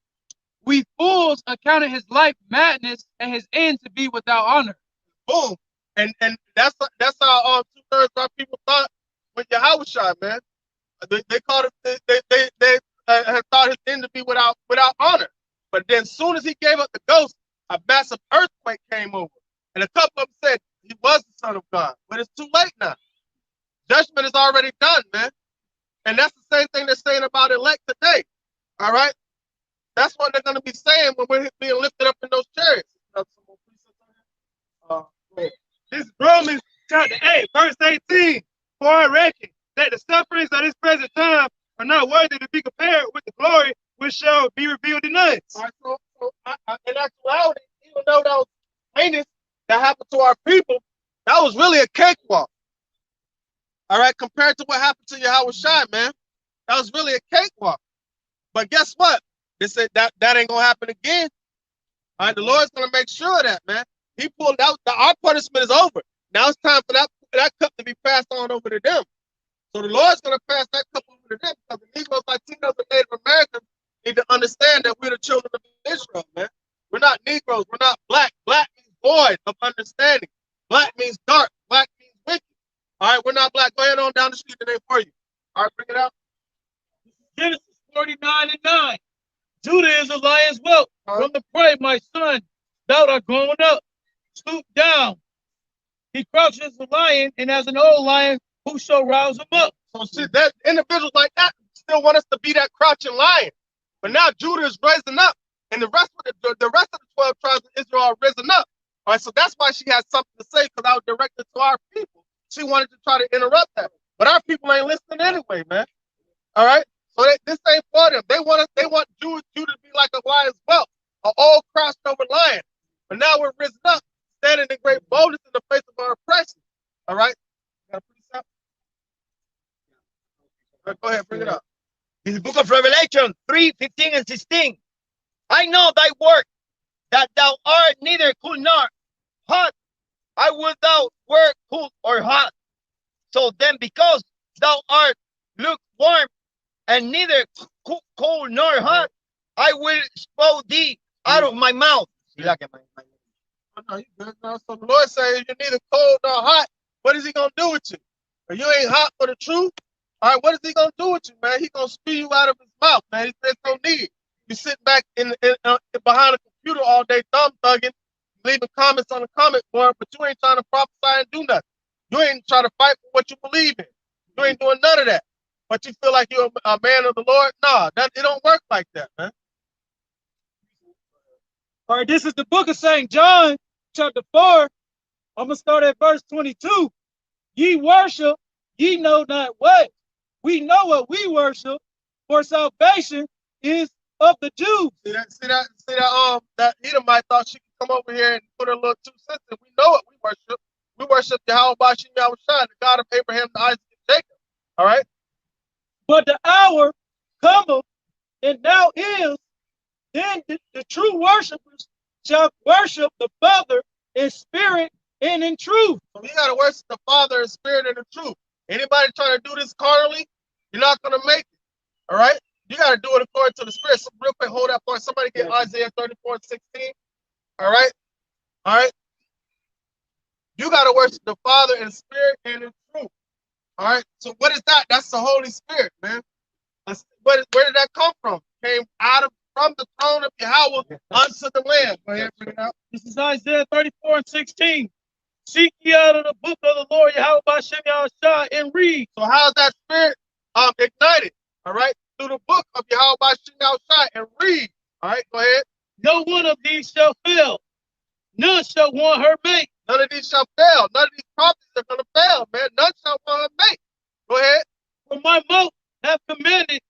We fools accounted his life madness and his end to be without honor. Boom. And that's how 2/3 of our people thought with Yahweh, man. They called it they had thought his end to be without honor. But then as soon as he gave up the ghost, a massive earthquake came over. And a couple of them said he was the Son of God. But it's too late now. Judgment is already done, man. And that's the same thing they're saying about elect today. All right? That's what they're going to be saying when we're being lifted up in those chariots. This is Romans chapter 8, verse 18. For I reckon that the sufferings of this present time are not worthy to be compared with the glory which shall be revealed in us. All right, so in actuality, even though that was heinous that happened to our people, that was really a cakewalk. All right, compared to what happened to Yahweh Shai, man, that was really a cakewalk. But guess what? They said that ain't gonna happen again. All right, the Lord's gonna make sure of that, man. He pulled out. Our punishment is over. Now it's time for that cup to be passed on over to them. So the Lord's gonna pass that cup over to them because the Negroes, Latinos, and Native Americans need to understand that we're the children of Israel, man. We're not Negroes. We're not black. Black means void of understanding. Black means dark. Black means wicked. All right, we're not black. Go ahead on down the street today for you. All right, bring it out. Genesis 49:9. Judah is a lion's whelp. From the prey, my son, thou art grown up. Stoop down. He crouches as a lion, and as an old lion, who shall rouse him up? So see, that individuals like that still want us to be that crouching lion. But now Judah is rising up, and the rest of the 12 tribes of Israel are risen up. All right, so that's why she has something to say, because I was directed to our people. She wanted to try to interrupt that, but our people ain't listening anyway, man. All right, so this ain't for them. They want Judah to be like a lion's whelp, an old crouched over lion. But now we're risen up, standing in great boldness in the face of our oppression. All right, got a precept? Go ahead, bring it up. In the book of Revelation 3:15 and 16. I know thy work, that thou art neither cool nor hot. I would thou were cool or hot. So then, because thou art lukewarm and neither cold nor hot, I will spoil thee out of my mouth. No, you good. No, so the Lord says you're neither cold nor hot. What is he going to do with you? If you ain't hot for the truth, all right, what is he going to do with you, man? He's going to spew you out of his mouth, man. There's no need. You sit back behind a computer all day, thumb thugging, leaving comments on the comment board, but you ain't trying to prophesy and do nothing. You ain't trying to fight for what you believe in. You ain't doing none of that. But you feel like you're a man of the Lord? Nah, it don't work like that, man. All right, this is the book of St. John, chapter 4. I'm going to start at verse 22. Ye worship, ye know not what. We know what we worship, for salvation is of the Jews. See that Edomite thought she could come over here and put her little 2 cents in. We know what we worship. We worship Jehovah, the God of Abraham, Isaac, and Jacob. All right? But the hour cometh, and now is, then the true worshipers shall worship the Father in spirit and in truth. So you got to worship the Father in spirit and in truth. Anybody trying to do this carnally, you're not going to make it. All right? You got to do it according to the Spirit. So real quick, hold that point. Somebody get Isaiah 34:16. All right? All right? You got to worship the Father in spirit and in truth. All right? So what is that? That's the Holy Spirit, man. Where did that come from? Came from the throne of Yahweh unto the Lamb. Go ahead, bring it out. This is Isaiah 34:16. Seek ye out of the book of the Lord Yahweh Bashem Yahushua and read. So how's that spirit ignited? All right, through the book of Yahweh Bashem Yahushua and read. All right, go ahead. No one of these shall fail. None shall want her mate. None of these shall fail. None of these prophets are going to fail, man. None shall want her mate. Go ahead. For my mouth have commanded,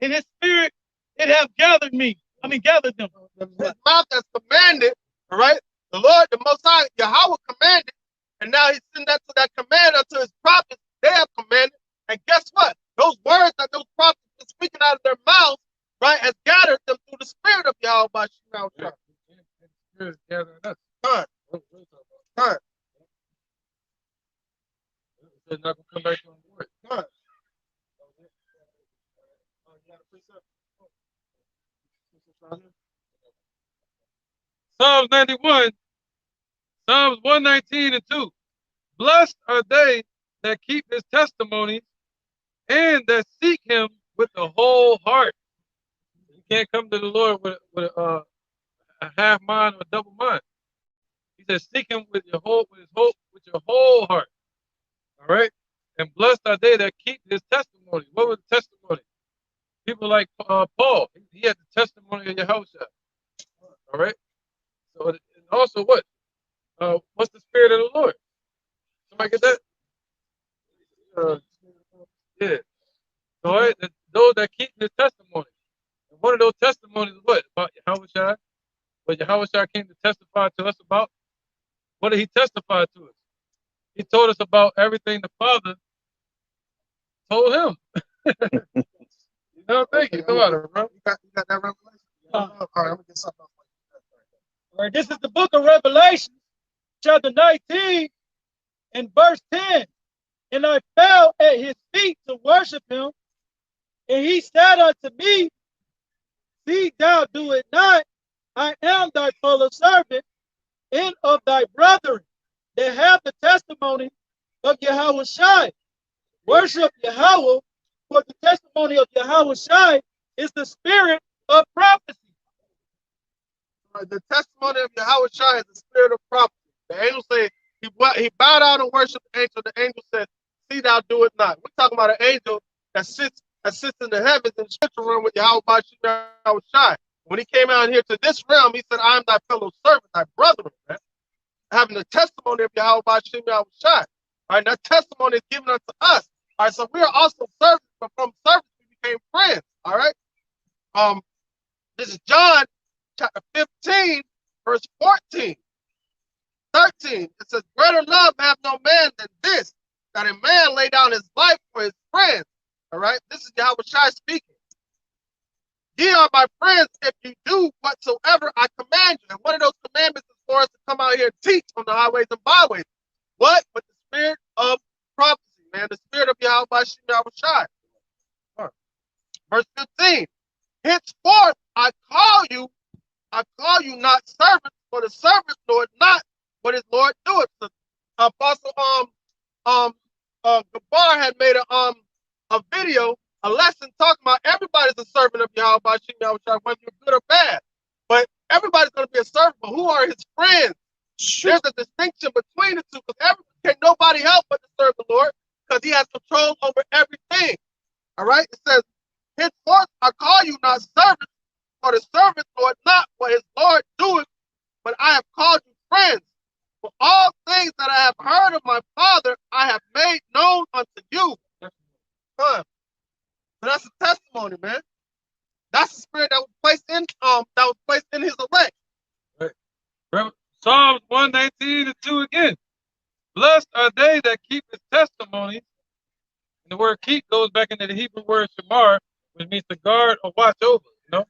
and his spirit it have gathered me. Gathered them. His mouth has commanded, all right? The Lord, the Most High, Yahweh commanded, and now he's sending that to that command unto his prophets. They have commanded, and guess what? Those words that those prophets are speaking out of their mouths, right, has gathered them through the spirit of Yahweh by Shema. Spirit gathering us. Time. Time. They're not gonna come back to the word. Time. Psalms 91, Psalms 119 and 2. Blessed are they that keep his testimonies and that seek him with the whole heart. You can't come to the Lord with a half mind or a double mind. He says, seek him with your whole, with your whole heart. All right. And blessed are they that keep his testimony. What was the testimony? People like Paul. He had the testimony of Jehovah. All right. So and also what? What's the spirit of the Lord? Somebody get that? Yeah. So all right, those that keep his testimony. And one of those testimonies is what? About Yahweh. What Yahweh came to testify to us about. What did he testify to us? He told us about everything the Father told him. Thank you. Come on, bro. You got that revelation? All right, I'm going to get something else. All right, this is the book of Revelation, chapter 19, and verse 10. And I fell at his feet to worship him, and he said unto me, see thou do it not. I am thy fellow servant and of thy brethren that have the testimony of Yahweh Shai. Worship Yahweh, for the testimony of Yahweh Shai is the spirit of prophecy. The testimony of Yahweh Shai is the spirit of prophecy. The angel said, he bowed down and worshiped the angel. The angel said, see thou do it not. We're talking about an angel that sits in the heavens in the spiritual realm with Yahweh Shai. When he came out here to this realm, he said, I am thy fellow servant, thy brethren, man. Having the testimony of Yahweh Shai. All right, that testimony is given unto us. All right, so we are also servants, but from servants we became friends. All right. This is John chapter 15, verse 14. 13. It says, greater love have no man than this, that a man lay down his life for his friends. All right. This is Yahweh Shai speaking. Ye are my friends if you do whatsoever I command you. And one of those commandments is for us to come out here and teach on the highways and byways. What? With the spirit of prophecy, man. The spirit of Yahweh Shai. Verse 15. Henceforth I call you not servants, for the servant knoweth not what his Lord doeth. So, Apostle Gabar had made a video, a lesson talking about everybody's a servant of Yahweh, whether you're good or bad. But everybody's going to be a servant, but who are his friends? There's a distinction between the two, because can't nobody help but to serve the Lord, because he has control over everything. All right? It says, henceforth I call you not servants, for the servant knoweth not what his Lord doeth, but I have called you friends. For all things that I have heard of my Father, I have made known unto you. So that's a testimony, man. That's the spirit that was placed in his elect. Right. Psalms 119 and 2 again. Blessed are they that keep his testimonies. And the word keep goes back into the Hebrew word shamar, which means to guard or watch over, you know.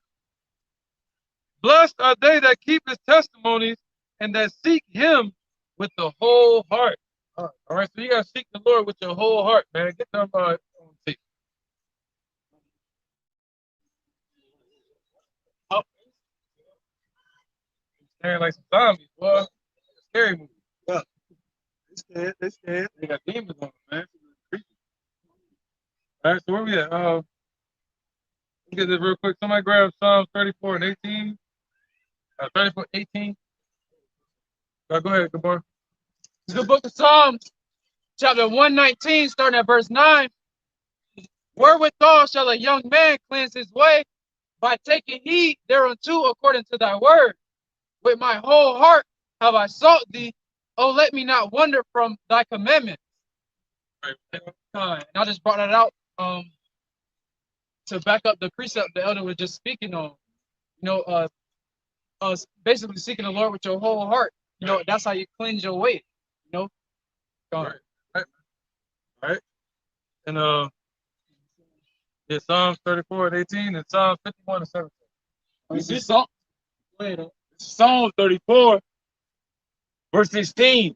Blessed are they that keep his testimonies and that seek him with the whole heart. All right, so you got to seek the Lord with your whole heart, man. Get them on tape. Staring like some zombies, boy. Scary movie. Yeah. They scared. They got demons on them, man. All right, so where we at? Let's get this real quick. Somebody grab Psalms 34 and 18. 34, 18. Go ahead, good boy. The book of Psalms, chapter 119, starting at verse 9. Wherewithal shall a young man cleanse his way? By taking heed thereunto according to thy word. With my whole heart have I sought thee. Oh, let me not wander from thy commandments. And I just brought that out to back up the precept the elder was just speaking on. Basically seeking the Lord with your whole heart. That's how you cleanse your way. Right. And yeah, Psalms 34:18 and Psalms 51:17. This is Psalm 34, verse 16.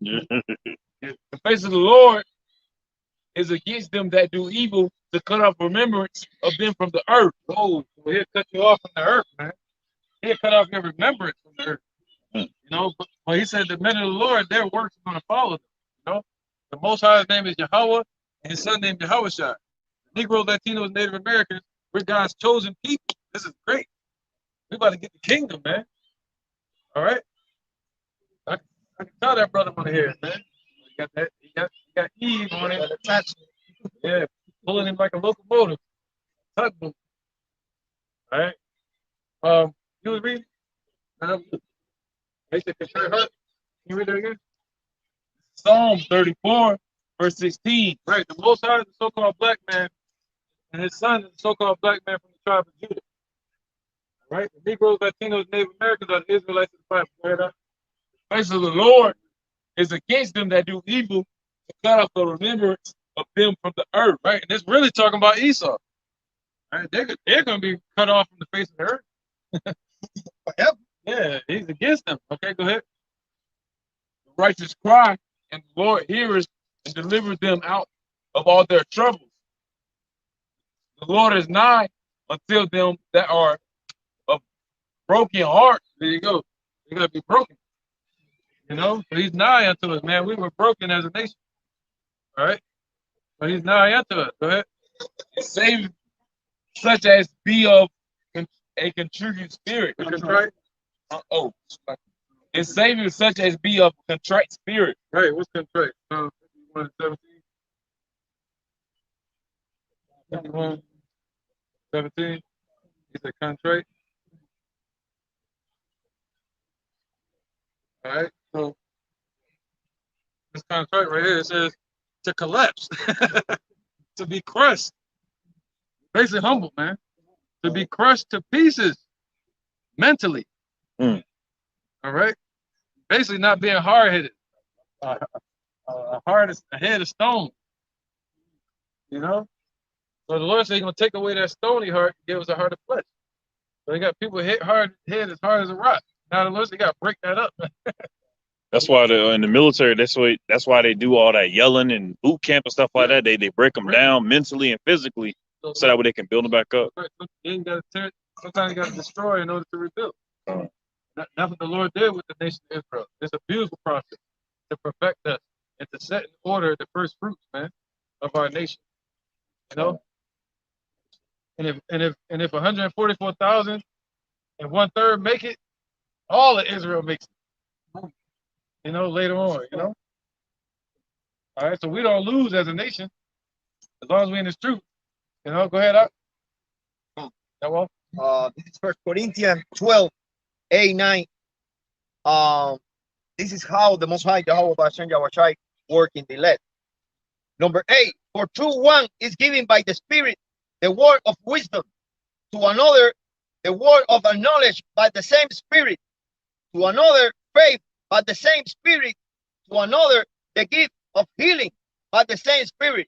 The face of the Lord is against them that do evil, to cut off remembrance of them from the earth. Oh, well, he'll cut you off from the earth, man. He'll cut off your remembrance from the earth. But he said the men of the Lord, their works are going to follow them. The Most High's name is Jehovah, and his son named Jehovah. Negroes, Latinos, Native Americans, we're God's chosen people. This is great. We're about to get the kingdom, man. All right? I can tell that brother on the hair, man. He got that. He got Eve on it. Yeah, pulling him like a locomotive. Tugboat. All right. You was reading? They said, can you read it again? Psalm 34, verse 16. Right. The Most High is the so-called black man, and his son is the so-called black man from the tribe of Judah. All right. The Negroes, Latinos, Native Americans are the Israelites of the Bible. Go ahead. The face of the Lord is against them that do evil, to cut off the remembrance of them from the earth. Right. And it's really talking about Esau. Right. They're going to be cut off from the face of the earth. Yeah, he's against them. Okay, go ahead. The righteous cry, and the Lord hears and delivers them out of all their troubles. The Lord is nigh until them that are of broken heart. There you go. They're going to be broken. So he's nigh unto us, man. We were broken as a nation. All right? But he's nigh unto us. Go ahead. Save such as be of a contrite spirit. Contrite? And Savior such as be of contrite spirit. Right, what's contrite? 51:17. 51:17. He said contrite. All right, so this contrite right here, it says to collapse, to be crushed. Basically humble, man. To be crushed to pieces mentally. All right? Basically not being hard-headed. A head of stone. So the Lord said he's going to take away that stony heart and give us a heart of flesh. So they got people head as hard as a rock. Now the Lord said, you got to break that up. That's why in the military, that's why they do all that yelling and boot camp and stuff like that. They break them down mentally and physically, so that way they can build them back up. Sometimes you got to destroy in order to rebuild. That's what the Lord did with the nation of Israel. It's a beautiful process to perfect us and to set in order the first fruits, man, of our nation. And if 144,000 and 1/3 make it, all of Israel makes it. Later on. All right, so we don't lose as a nation as long as we're in this truth. Go ahead, up. That one. This is 1 Corinthians 12, 8, 9. This is how the Most High Jehovah Shai work in the elect. Number 8, for to one is given by the Spirit the word of wisdom, to another the word of knowledge by the same Spirit, to another faith by the same Spirit, to another the gift of healing by the same Spirit,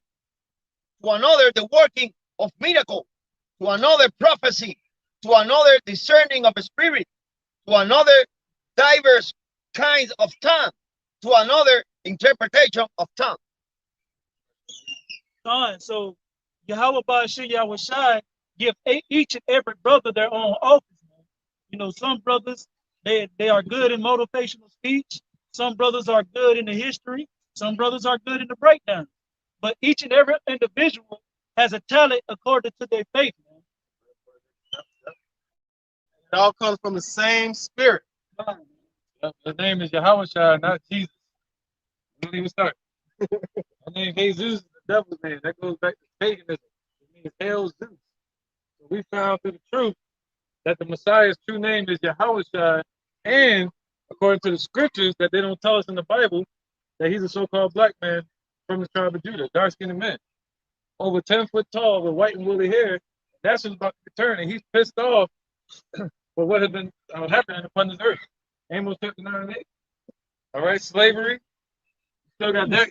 to another the working of miracle, to another prophecy, to another discerning of the spirit, to another diverse kinds of tongue, to another interpretation of tongue. So Yahweh Ba'ashir Yahweh Shai give each and every brother their own office. Some brothers, they are good in motivational speech. Some brothers are good in the history. Some brothers are good in the breakdown. But each and every individual has a talent according to their faith, man. It all comes from the same spirit. The name is Jehovah, not Jesus. Don't even start. My name Jesus is the devil's name. That goes back to paganism. It means hell's Zeus. So we found through the truth that the Messiah's true name is Yahweh, and according to the scriptures that they don't tell us in the Bible, that he's a so-called black man from the tribe of Judah, dark-skinned man, over 10 foot tall with white and woolly hair. That's what's about to return, and he's pissed off for what has been happening upon this earth. Amos 59:8. All right, slavery. Still got that.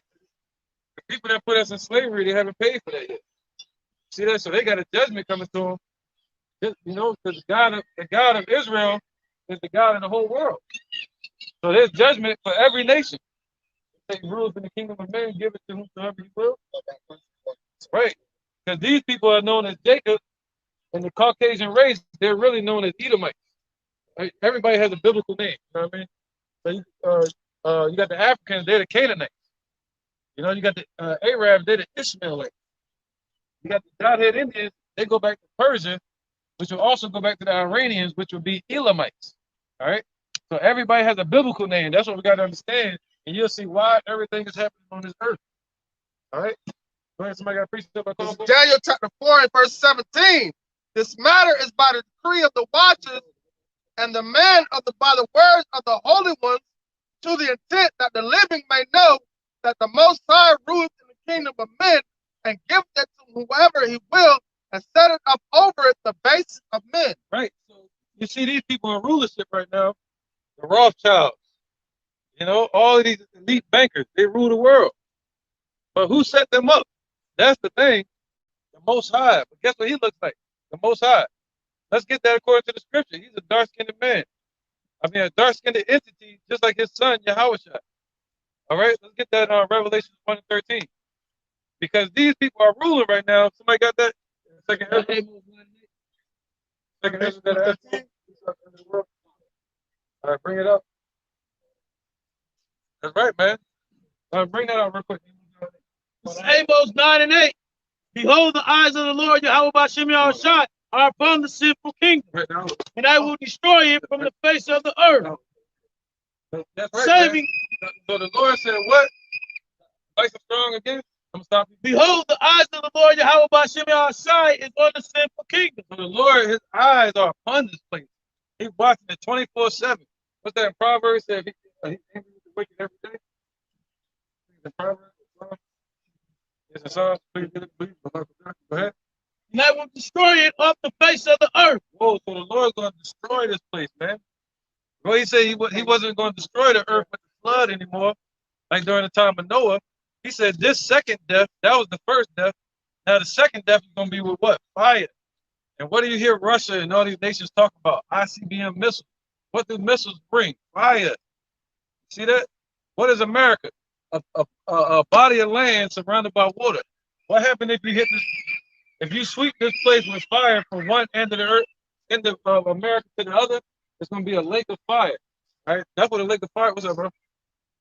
The people that put us in slavery, they haven't paid for that yet. See that? So they got a judgment coming to them. You know, because the God of Israel is the God of the whole world. So there's judgment for every nation. Take rules in the kingdom of men, give it to whomsoever he will. Right. Because these people are known as Jacob, and the Caucasian race, they're really known as Edomites. Right? Everybody has a biblical name. You know what I mean? So you got the Africans, they're the Canaanites. You know, you got the Arabs, they're the Ishmaelites. You got the Godhead Indians, they go back to Persia, which will also go back to the Iranians, which will be Elamites. All right? So everybody has a biblical name. That's what we got to understand. And you'll see why everything is happening on this earth. All right? Go ahead, somebody got to preach about Daniel chapter 4 and verse 17. This matter is by the decree of the watchers and the man by the words of the holy ones, to the intent that the living may know that the Most High ruleth in the kingdom of men, and giveth it to whoever he will, and set it up over it the basis of men. Right. So you see these people in rulership right now, the Rothschilds, you know, all of these elite bankers, they rule the world. But who set them up? That's the thing. The Most High. But guess what he looks like? The Most High. Let's get that according to the scripture. He's a dark-skinned man. I mean, a dark-skinned entity, just like his son, Yahweh. All right, let's get that on Revelation 1 and 13. Because these people are ruling right now. Somebody got that? Second Ezra. Second Ezra. All right, bring it up. That's right, man. Bring that out real quick. Amos 9 and 8. Behold, the eyes of the Lord Yahweh Bashem Yahushua are upon the sinful kingdom, and I will destroy it from the face of the earth. That's right, saving. Man. So the Lord said, what? Nice and strong again? I'm stopping. Behold, the eyes of the Lord Yahweh Bashem Yahushua is on the sinful kingdom. So the Lord, his eyes are upon this place. He's watching it 24/7. What's that in Proverbs? Said he's angry with the wicked every day. The Proverbs. It's a song. Please go ahead. And I will destroy it off the face of the earth. Whoa, so the Lord's going to destroy this place, man. Well, he said he wasn't going to destroy the earth with the flood anymore, like during the time of Noah. He said this second death, that was the first death. Now the second death is going to be with what? Fire. And what do you hear Russia and all these nations talk about? ICBM missiles. What do missiles bring? Fire. See that? What is America? A body of land surrounded by water. What happened if you hit this? If you sweep this place with fire from one end of the earth, end of America to the other, it's going to be a lake of fire. Right? That's what a lake of fire. What's up, bro?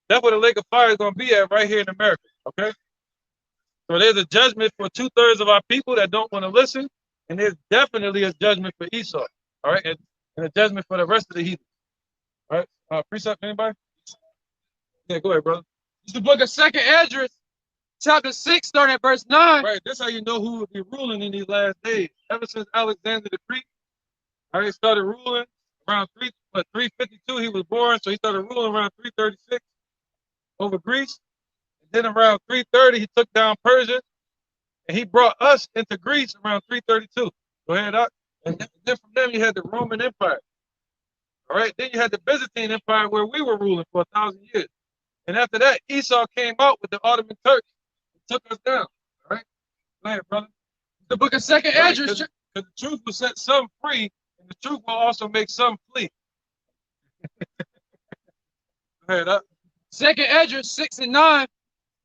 That's what a lake of fire is going to be at right here in America. Okay. So there's a judgment for 2/3 of our people that don't want to listen, and there's definitely a judgment for Esau. All right, and a judgment for the rest of the heathen. All right. Precept, anybody? Yeah, go ahead, brother. It's the book of 2nd Ezra, chapter 6, starting at verse 9. Right, that's how you know who will be ruling in these last days. Ever since Alexander the Greek, all right, started ruling around 352. He was born, so he started ruling around 336 over Greece. And then around 330, he took down Persia, and he brought us into Greece around 332. Go ahead, Doc. And then from them, you had the Roman Empire. All right, then you had the Byzantine Empire where we were ruling for 1,000 years. And after that, Esau came out with the Ottoman Turks and took us down. All right? Go ahead, brother. The book of 2nd Ezra. Because the truth will set some free, and the truth will also make some flee. Go ahead, up. 2nd Ezra 6 and 9.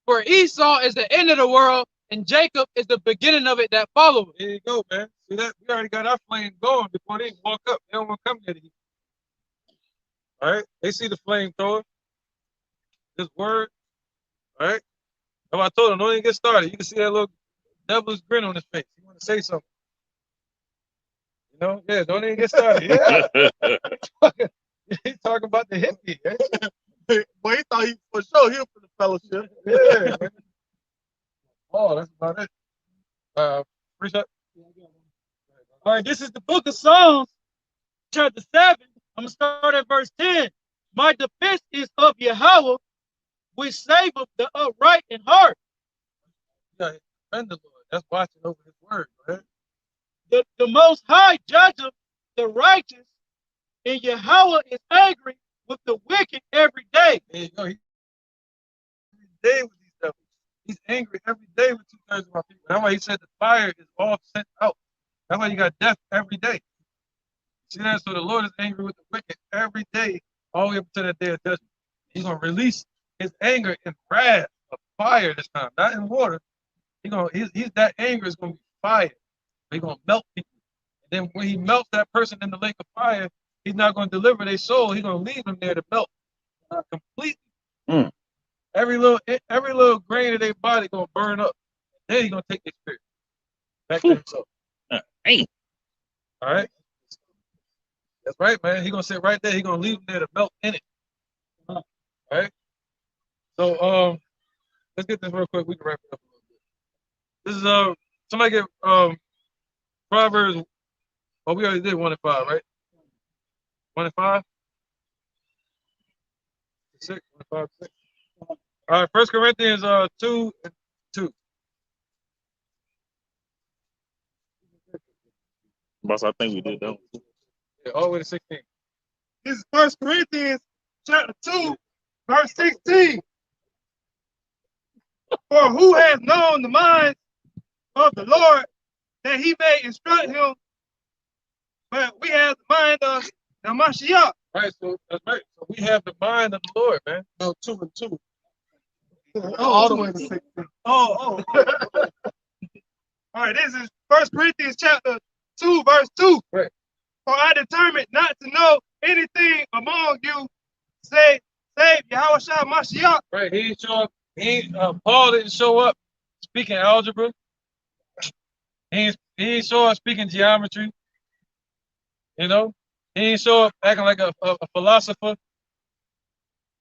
For Esau is the end of the world, and Jacob is the beginning of it that follows. There you go, man. See that? We already got our flame going before they walk up. They don't want to come here to eat. All right? They see the flame thrower. This word, all right? So I told him, don't even get started. You can see that little devil's grin on his face. He want to say something. You know? Yeah, don't even get started. Yeah. He's talking about the hippie. But he thought he, for sure, he was going to fellowship. Yeah. Man. Oh, that's about it. Precept. All right, this is the book of Psalms, chapter 7. I'm going to start at verse 10. My defense is of Yahweh, which saveth the upright in heart. Yeah, defend the Lord. That's watching over his word, right? The Most High judgeth the righteous, and Yahweh is angry with the wicked every day. There you go. Every day with these devils. He's angry every day with 2/3 of my people. That's why he said the fire is all sent out. That's why you got death every day. See that? So the Lord is angry with the wicked every day, all the way up to that day of judgment. He's gonna release his anger in wrath of fire this time, not in water. He's that anger is gonna be fire. He's gonna melt people. And then when he melts that person in the lake of fire, he's not gonna deliver their soul. He's gonna leave them there to melt completely. Mm. Every little grain of their body gonna burn up. Then he's gonna take their spirit back to himself. Hey. All right. That's right, man. He's gonna sit right there. He's gonna leave them there to melt in it. All right. So let's get this real quick. We can wrap it up a little bit. This is somebody get Proverbs. Oh, we already did 1 and 5, right? 1 and 5? 6, 1 and 5, 6. All right, 1 Corinthians 2 and 2. Boss, I think we did that. Yeah, all the way to 16. This is 1 Corinthians chapter 2, verse 16. For who has known the mind of the Lord that he may instruct him? But we have the mind of the Mashiach. Right, so that's right. So we have the mind of the Lord, man. No, 2 and 2. All the way to 16. Oh. All right, this is 1 Corinthians chapter 2, verse 2. Right. For I determined not to know anything among you, save Yahweh Shah Mashiach. Right, he didn't show up. Paul didn't show up speaking algebra. He didn't show up speaking geometry. You know, he didn't show up acting like a philosopher.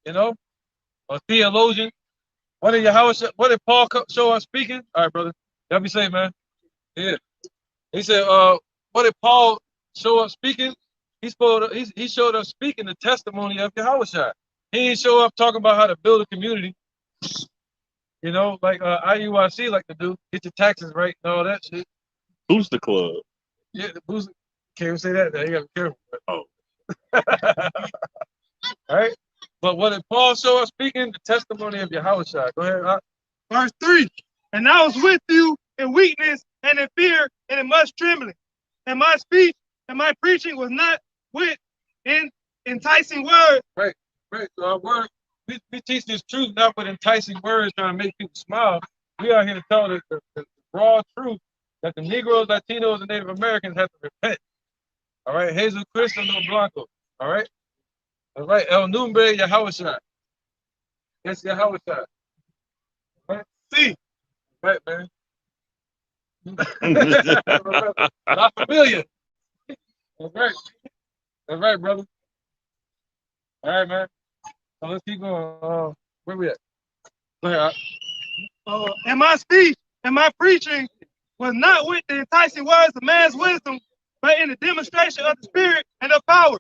You know, a theologian. What did Paul show up speaking? All right, brother. Y'all be safe, man. Yeah. He said, what did Paul show up speaking? He showed up speaking the testimony of Jehovah. He didn't show up talking about how to build a community. You know, like IUIC like to do. Get your taxes right and all that shit. Booster Club. Yeah, the booster. Can't even say that. You gotta be careful. Oh. All right. But what did Paul show us speaking? The testimony of Yahweh. Go ahead. Verse 3. And I was with you in weakness and in fear and in much trembling. And my speech and my preaching was not with enticing words. Right. So our word, we teach this truth not with enticing words trying to make people smile. We are here to tell the raw truth that the Negroes, Latinos, and Native Americans have to repent. All right. Jesus Cristo no Blanco. All right. All right. El Nombre Yahweh. Yes, Yahweh. Right. See. Right, man. Not familiar. That's right. That's right, brother. All right, man. So let's keep going. Where we at? Go ahead. And my speech and my preaching was not with the enticing words of man's wisdom, but in the demonstration of the Spirit and of power,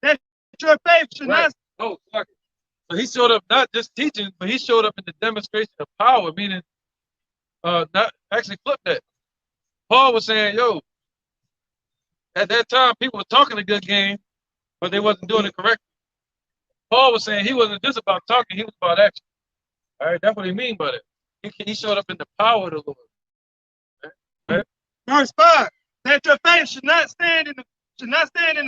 that your faith should not. Oh, fuck it. So he showed up not just teaching, but he showed up in the demonstration of power, meaning not actually flip that. Paul was saying, yo, at that time people were talking a good game, but they wasn't doing it correctly. Paul was saying he wasn't just about talking, he was about action. All right, that's what he mean by that. He showed up in the power of the Lord. Right? Verse 5, that your faith should not stand in the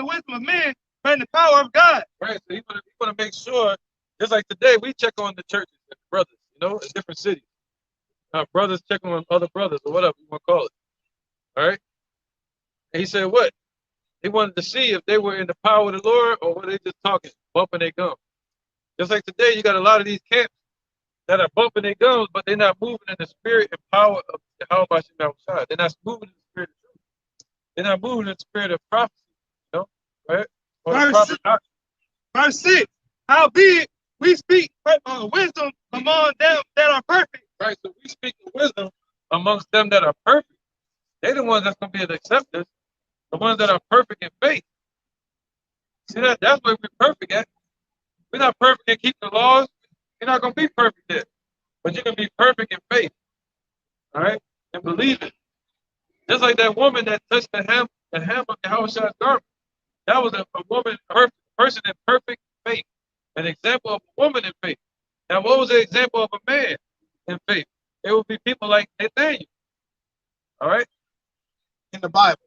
wisdom of men, but in the power of God. Right. So he want to make sure, just like today, we check on the churches and the brothers, you know, in different cities. Brothers check on other brothers or whatever you want to call it. All right. And he said what? He wanted to see if they were in the power of the Lord or were they just talking, bumping their gums. Just like today, you got a lot of these camps that are bumping their gums, but they're not moving in the spirit and power of the Jehovah. They're not moving in the spirit of truth. They're not moving in the spirit of prophecy, you know, right? Verse 6, howbeit we speak wisdom among them that are perfect. Right? So we speak of wisdom amongst them that are perfect. They're the ones that's going to be the acceptors, the ones that are perfect in faith. See that? That's where we're perfect at. We're not perfect in keeping the laws. You're not going to be perfect there. But you can be perfect in faith. All right? And believe it. Just like that woman that touched the hem of Yahweh's garment. That was a woman, a person in perfect faith. An example of a woman in faith. Now, what was the example of a man in faith? It would be people like Nathaniel. All right? In the Bible.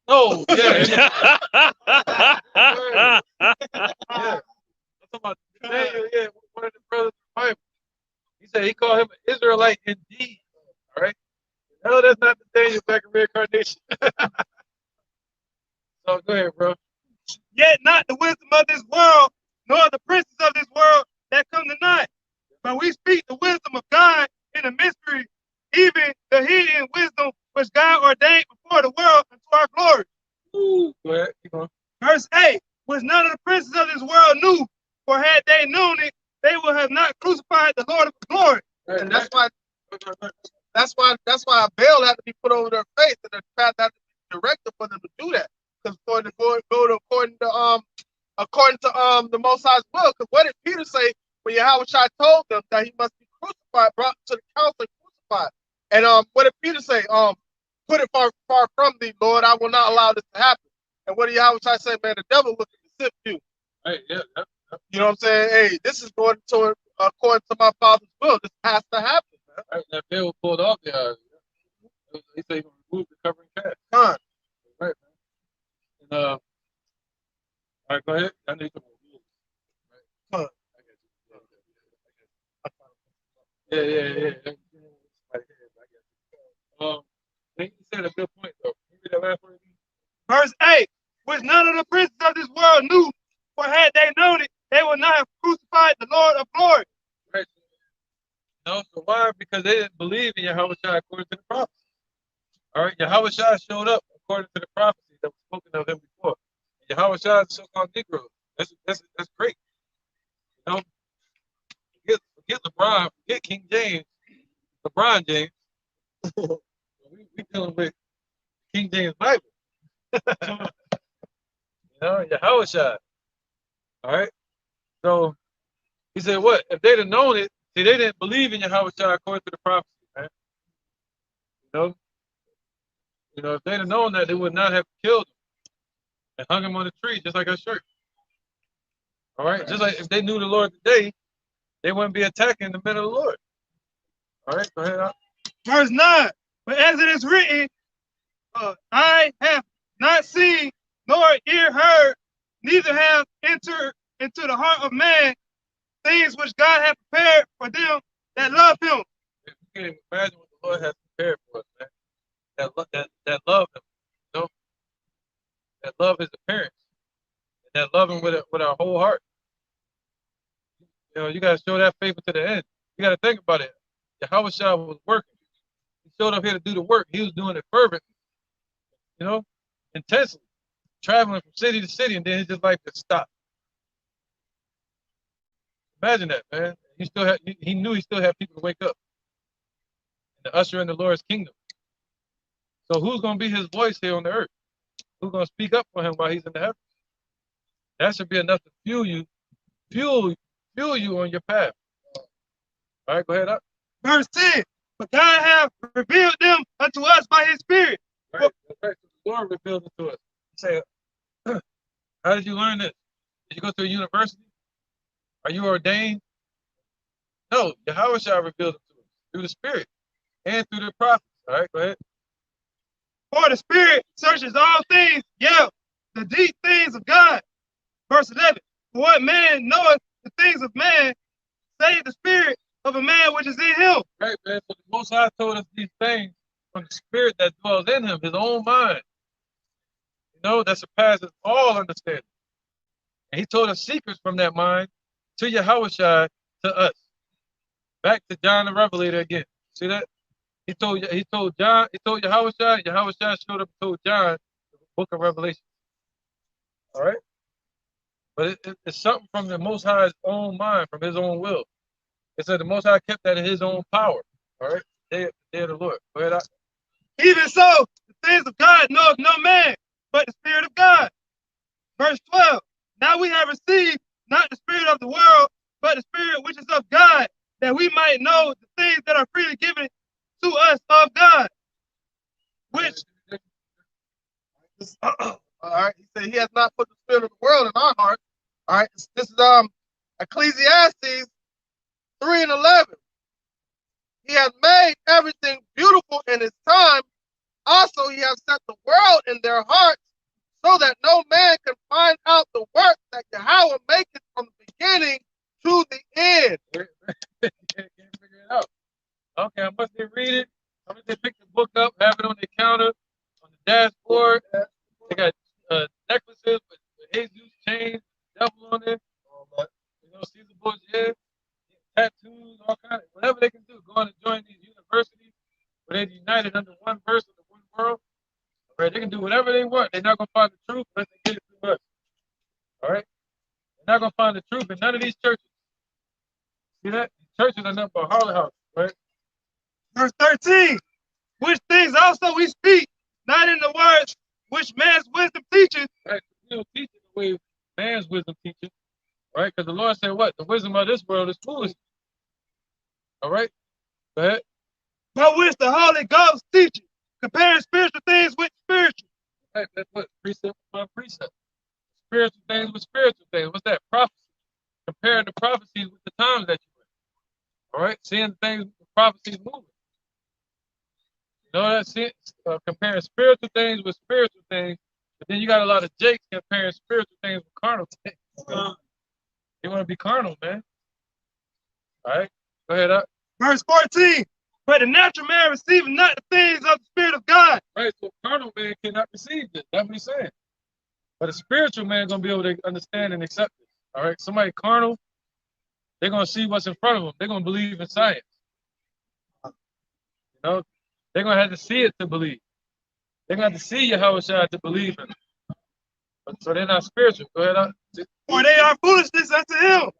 No, yeah. Yeah. I'm talking about Nathaniel, yeah, one of the brothers in the Bible. He said he called him an Israelite indeed. All right? No, that's not Nathaniel back in reincarnation. So go ahead, bro. Yet not the wisdom of this world, nor the princes of this world that come tonight. But we speak the wisdom of God in the mystery, even the hidden wisdom which God ordained before the world unto our glory. Ooh, go ahead, keep going. Verse 8, which none of the princes of this world knew, for had they known it, they would have not crucified the Lord of glory. Right, And that's why a veil had to be put over their face, and the path had to be directed for them to do that. Because according to the Most High's will, because what did Peter say when Yahweh told them that he must be crucified, brought to the council and crucified? And what did Peter say? Put it far from thee, Lord. I will not allow this to happen. And what did Yahweh say? Man, the devil looking to sift you. Right, yeah. You know what I'm saying? Hey, this is going to according to my Father's will. This has to happen, man. Right, that veil was pulled off there. He said he gonna remove the covering cast. Huh. Right, man. And all right, go ahead. I need some more rules. Right. Huh. Yeah. I think you said a good point though. Can you read that last word again? Verse 8, which none of the princes of this world knew, for had they known it, they would not have crucified the Lord of glory. Right. No, so why? Because they didn't believe in Yahweh according to the prophecy. All right, Yahweh showed up according to the prophecy that was spoken of him before. And Yahweh is so-called Negroes. That's great. You know, forget LeBron, forget King James, LeBron James. we dealing with King James Bible. You know, Yahweh. All right. So he said, what? If they'd have known it, see, they didn't believe in Yahweh according to the prophecy, man. You know, if they'd have known that, they would not have killed him and hung him on a tree, just like a shirt. All right. Just like if they knew the Lord today, they wouldn't be attacking the men of the Lord. All right. Go ahead. Verse 9, but as it is written, I have not seen nor ear heard, neither have entered into the heart of man things which God hath prepared for them that love him. If you can imagine what the Lord has prepared for us, man. That love him, you know? That love his appearance. And that love him with our whole heart. You know, you gotta show that faith to the end. You gotta think about it. Yahweh was working. He showed up here to do the work. He was doing it fervently, you know, intensely, traveling from city to city, and then his life just stopped. Imagine that, man. He knew he still had people to wake up and to usher in the Lord's kingdom. So who's going to be his voice here on the earth? Who's going to speak up for him while he's in the heavens? That should be enough to fuel you on your path. All right, go ahead up. Verse 10, but God hath revealed them unto us by his Spirit. Right. The Lord revealed it to us. Say, how did you learn this? Did you go to a university? Are you ordained? No, Yahweh shall reveal it to us through the Spirit and through the prophets. All right, go ahead. For the Spirit searches all things, yeah, the deep things of God. Verse 11, for what man knoweth the things of man, save the spirit of a man which is in him. Right, man. So the Most High told us these things from the Spirit that dwells in him, his own mind. You know, that surpasses all understanding. And he told us secrets from that mind to Yahweh to us. Back to John the Revelator again. See that? He told Yahweh Yahweh showed up and told John the book of Revelation. All right? But it's something from the Most High's own mind, from his own will. It said the Most High kept that in his own power. All right? Day of the Lord. Go ahead. Even so, the things of God knoweth no man, but the Spirit of God. Verse 12. Now we have received not the spirit of the world, but the Spirit which is of God, that we might know the things that are freely given to us of God. Which All right. He said he has not put the spirit of the world in our hearts. All right. This is Ecclesiastes 3:11. He has made everything beautiful in his time. Also, he has set the world in their hearts, so that no man can find out the work that Jehovah maketh from the beginning to the end. Can't figure it out. Okay, I must read it. I must pick the book up, have it on the counter, on the dashboard. They got necklaces with Jesus chains, devil on it. You know, Caesar Borgia, tattoos, all kinds of whatever they can do. Going to join these universities where they're united under one person, one world. All right, they can do whatever they want. They're not gonna find the truth unless they get it through us. All right, they're not gonna find the truth in none of these churches. See that? These churches are nothing but harlot houses, right? verse 13. Which things also we speak, not in the words which man's wisdom teaches. Right? We don't teach it the way man's wisdom teaches, right? Because the Lord said, "What? The wisdom of this world is foolish." All right, go ahead. But which the Holy Ghost teaches, comparing spiritual things with spiritual. Right, that's what precept upon precept. Spiritual things with spiritual things. What's that? Prophecy. Comparing the prophecies with the times that you're in. All right, seeing things, the prophecies moving. You know that sense? Comparing spiritual things with spiritual things, but then you got a lot of jakes comparing spiritual things with carnal things. They want to be carnal, man. All right, go ahead up. Verse 14. But the natural man receiveth not the things of the Spirit of God. Right, so carnal man cannot receive this. That's what he's saying. But a spiritual man gonna be able to understand and accept it. All right, somebody carnal, they're gonna see what's in front of them. They're gonna believe in science. You know, they're gonna have to see it to believe. They're gonna have to see Jehovah to believe in it. But, so they're not spiritual. Go ahead. For they are foolishness unto him.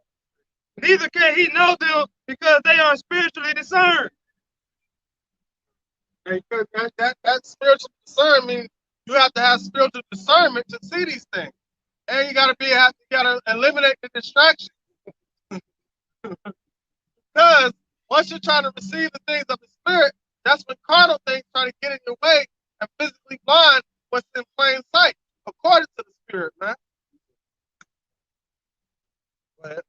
Neither can he know them, because they are spiritually discerned. Because that spiritual discernment means you have to have spiritual discernment to see these things, and you gotta eliminate the distraction. Because once you're trying to receive the things of the Spirit, that's when carnal things try to get in your way and physically blind what's in plain sight, according to the Spirit, man. Go ahead.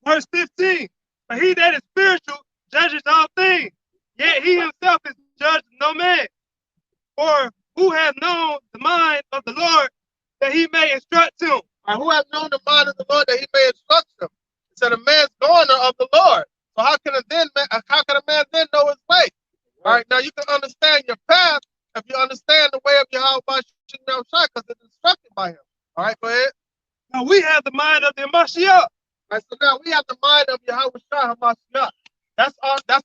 Verse 15. But he that is spiritual judges all things, yet he himself is judged no man. For who hath known the mind of the Lord, that he may instruct him? And who hath known the mind of the Lord, that he may instruct him? It said, a man's going of the Lord. So how can a man then know his way? All right, now you can understand your path if you understand the way of Jehovah, because it's instructed by him. All right, go ahead. Now we have the mind of the Mashiach. All right, so now we have the mind of Jehovah HaMashiach. That's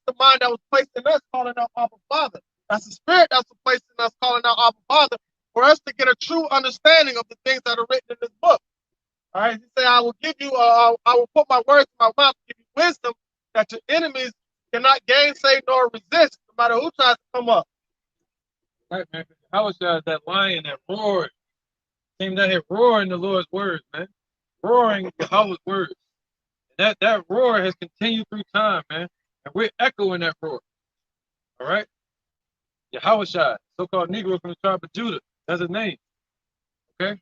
the mind that was placed in us, calling out Abba Father. That's the spirit that was placed in us, calling out Abba Father, for us to get a true understanding of the things that are written in this book. All right, he said, I will put my words in my mouth to give you wisdom that your enemies cannot gainsay nor resist, no matter who tries to come up. Right, man. How was that lion that roared? Came down here roaring the Lord's words, man. Roaring Yahweh's words. And that roar has continued through time, man. And we're echoing that roar. All right? Yahweh, so-called Negro from the tribe of Judah. That's his name. Okay?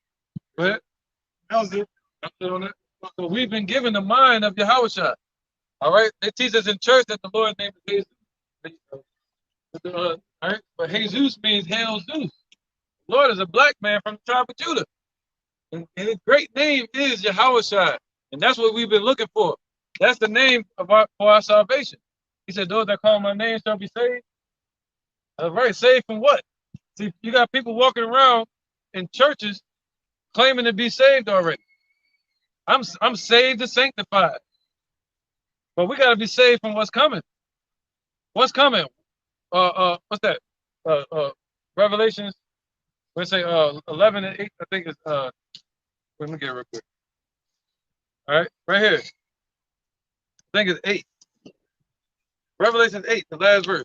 Go ahead. That was it. On that. So we've been given the mind of Yahweh. All right? They teach us in church that the Lord's name is Jesus. All right? But Jesus means Hail Zeus. The Lord is a black man from the tribe of Judah. And his great name is Yahweh. And that's what we've been looking for. That's the name for our salvation. He said, those that call my name shall be saved. All right, saved from what? See, you got people walking around in churches claiming to be saved already. I'm saved and sanctified. But we got to be saved from what's coming. What's coming? What's that? Revelations, let's say 11 and 8, I think it's let me get it real quick. All right, right here. I think it's 8. Revelation 8, the last verse.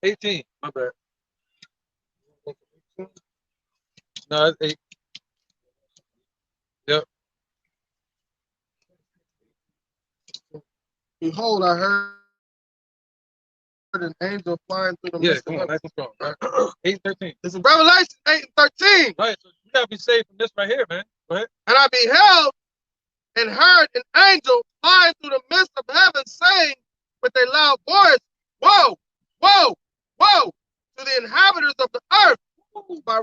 18. My bad. No, it's 8. Yep. Behold, I heard an angel flying through the Yeah, midst come of on, heaven. nice and strong. Right? 8:13. This is Revelation 8 and 13. Right, so you gotta be saved from this right here, man. Go ahead. And I beheld and heard an angel flying through the midst of heaven, saying with a loud voice, Woe, woe, woe to the inhabitants of the earth, by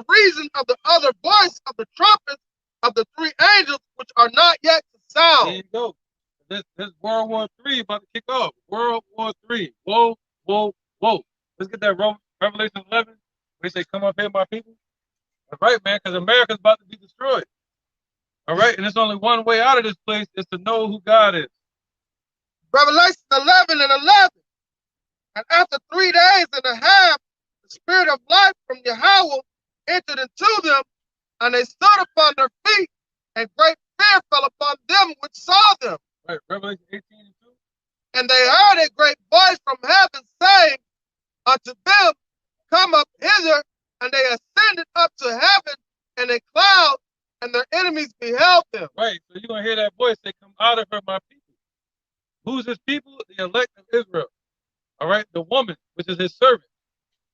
reason of the other voice of the trumpets of the 3 angels which are not yet to There sound. you go. This World War III about to kick off. World War III. Whoa, whoa, whoa. Let's get that Revelation 11. We say, come up here, my people. All right, man, because America's about to be destroyed. All right, and there's only one way out of this place is to know who God is. Revelation 11 and 11. And after 3 days and a half, the spirit of life from Jehovah entered into them, and they stood upon their feet, and great fear fell upon them which saw them. Right, Revelation 18 and 2. And they heard a great voice from heaven saying unto them, Come up hither. And they ascended up to heaven in a cloud, and their enemies beheld them. Right, so you're going to hear that voice say, come out of her, my people. Who's his people? The elect of Israel. All right, the woman, which is his servant.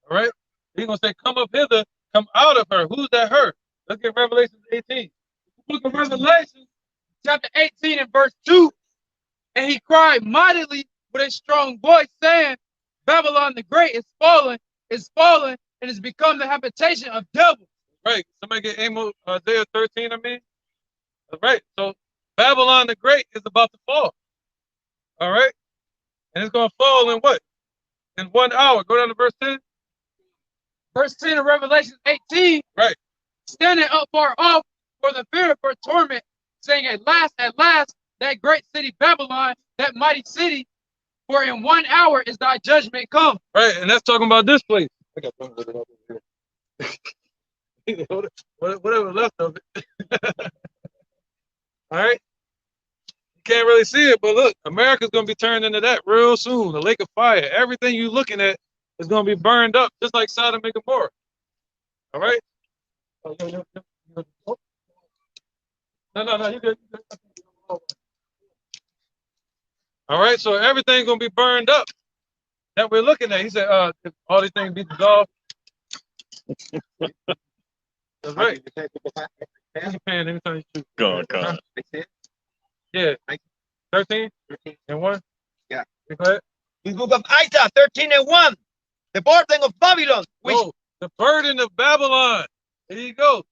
All right, he's going to say, come up hither, come out of her. Who's that her? Let's get Revelation 18. Book of Revelation, chapter 18 and verse 2. And he cried mightily with a strong voice, saying, Babylon the Great is fallen, and is become the habitation of devils. Right. Somebody get Isaiah 13, I mean. All right. So Babylon the Great is about to fall. All right. And it's going to fall in what? In 1 hour. Go down to verse 10. Verse 10 of Revelation 18. Right. Standing up far off for the fear of her torment, saying, at last, that great city Babylon, that mighty city, for in 1 hour is thy judgment come. Right. And that's talking about this place. I got something with it up here. Whatever left of it. All right. You can't really see it, but look, America's going to be turned into that real soon. The lake of fire. Everything you're looking at is going to be burned up, just like Sodom and Gomorrah. All right. No, you good. All right, so everything's going to be burned up that we're looking at. He said, all these things be dissolved. That's right. Use your pen anytime you choose. Go on. Yeah. 13 and 1? Yeah. Go ahead. In the book of Isaiah 13 and 1, the burden of Babylon, which The burden of Babylon. There you go.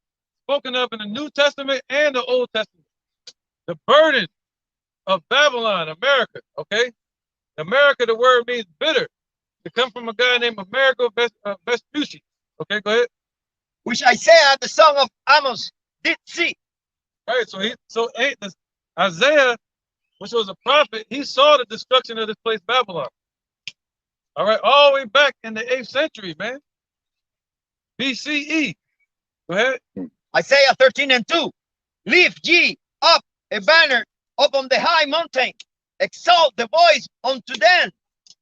Spoken of in the New Testament and the Old Testament. The burden of Babylon, America, okay? America, the word means bitter. It comes from a guy named Amerigo Vespucci. Okay, go ahead. which Isaiah, the son of Amos, did see. Right, so Isaiah, which was a prophet, he saw the destruction of this place, Babylon. All right, all the way back in the 8th century, man. BCE. Go ahead. Isaiah 13 and 2. Lift ye up a banner up on the high mountain. Exalt the voice unto them.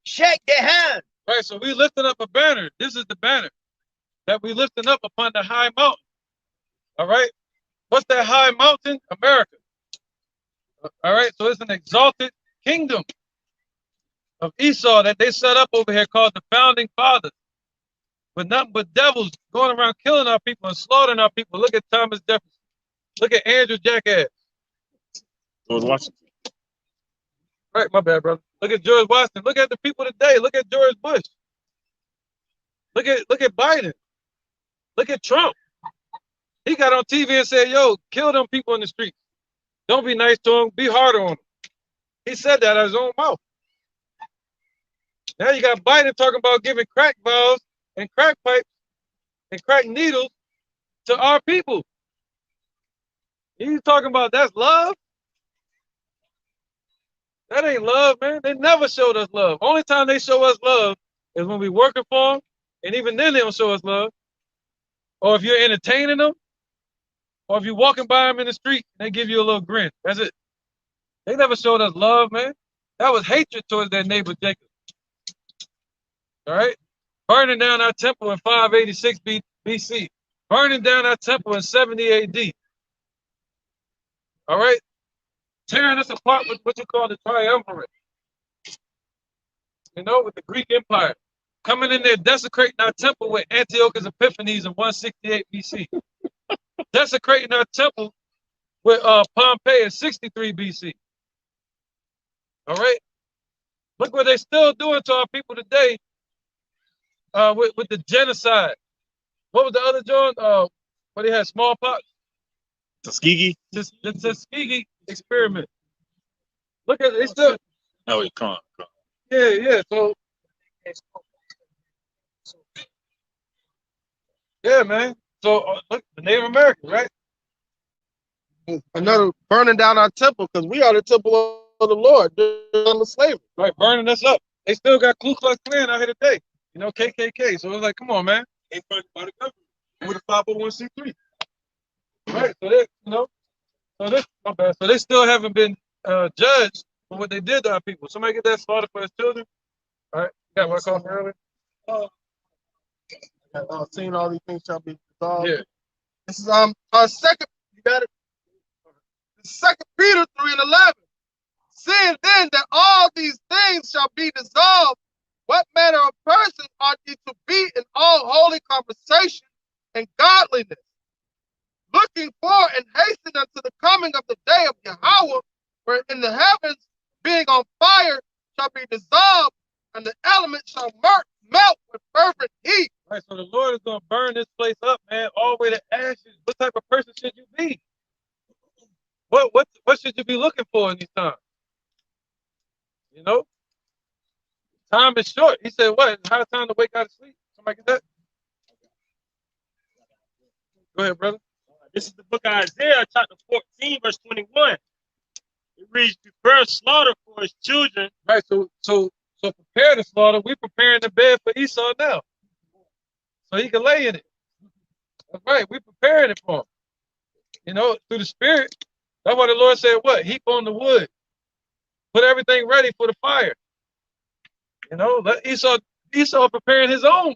Shake the hand. Right, so we lifting up a banner. This is the banner that we lifting up upon the high mountain. All right. What's that high mountain? America. All right, so it's an exalted kingdom of Esau that they set up over here called the Founding Fathers. But nothing but devils going around killing our people and slaughtering our people. Look at Thomas Jefferson. Look at Andrew Jackass. George Washington. Right, my bad, brother. Look at George Washington. Look at the people today. Look at George Bush. Look at Biden. Look at Trump. He got on TV and said, yo, kill them people in the streets. Don't be nice to them. Be harder on them. He said that out of his own mouth. Now you got Biden talking about giving crack valves and crack pipes and crack needles to our people. He's talking about that's love? That ain't love, man. They never showed us love. Only time they show us love is when we working for them, and even then they don't show us love. Or if you're entertaining them, Or if you're walking by them in the street, they give you a little grin. That's it. They never showed us love, man. That was hatred towards their neighbor Jacob. All right? Burning down our temple in 586 BC. Burning down our temple in 70 AD. All right? Tearing us apart with what you call the triumvirate. You know, with the Greek Empire. Coming in there, desecrating our temple with Antiochus Epiphanes in 168 BC. Desecrating our temple with Pompey in 63 BC. All right? Look what they're still doing to our people today with the genocide. What was the other joint? Where they had smallpox? Tuskegee. The Tuskegee experiment. Look at it. They still. Oh, come on. Yeah. So. Yeah, man. So look, the Native Americans, right? Another burning down our temple because we are the temple of the Lord on the slavery. Right, burning us up. They still got Ku Klux Klan out here today. You know, KKK. So it's like, come on, man. They funded by the government with a 501c3. Right. So they, you know, my bad. So they still haven't been judged for what they did to our people. Somebody get that started for his children. All right. You got my call from earlier? Seeing all these things shall be dissolved. Yeah. This is second. You got it. 2 Peter 3:11. Seeing then that all these things shall be dissolved, what manner of person ought ye to be in all holy conversation and godliness, looking for and hastening unto the coming of the day of Jehovah, where in the heavens being on fire shall be dissolved, and the elements shall melt with fervent heat. Right, so the Lord is going to burn this place up, man, all the way to ashes. What type of person should you be? What should you be looking for in these times? You know? Time is short. He said, what? It's high time to wake out of sleep. Somebody get that? Go ahead, brother. This is the book of Isaiah, chapter 14, verse 21. It reads, prepare slaughter for his children. Right, so prepare the slaughter. We're preparing the bed for Esau now. So he can lay in it. That's right. We're preparing it for him. You know, through the Spirit. That's why the Lord said, what? Heap on the wood. Put everything ready for the fire. You know, let Esau preparing his own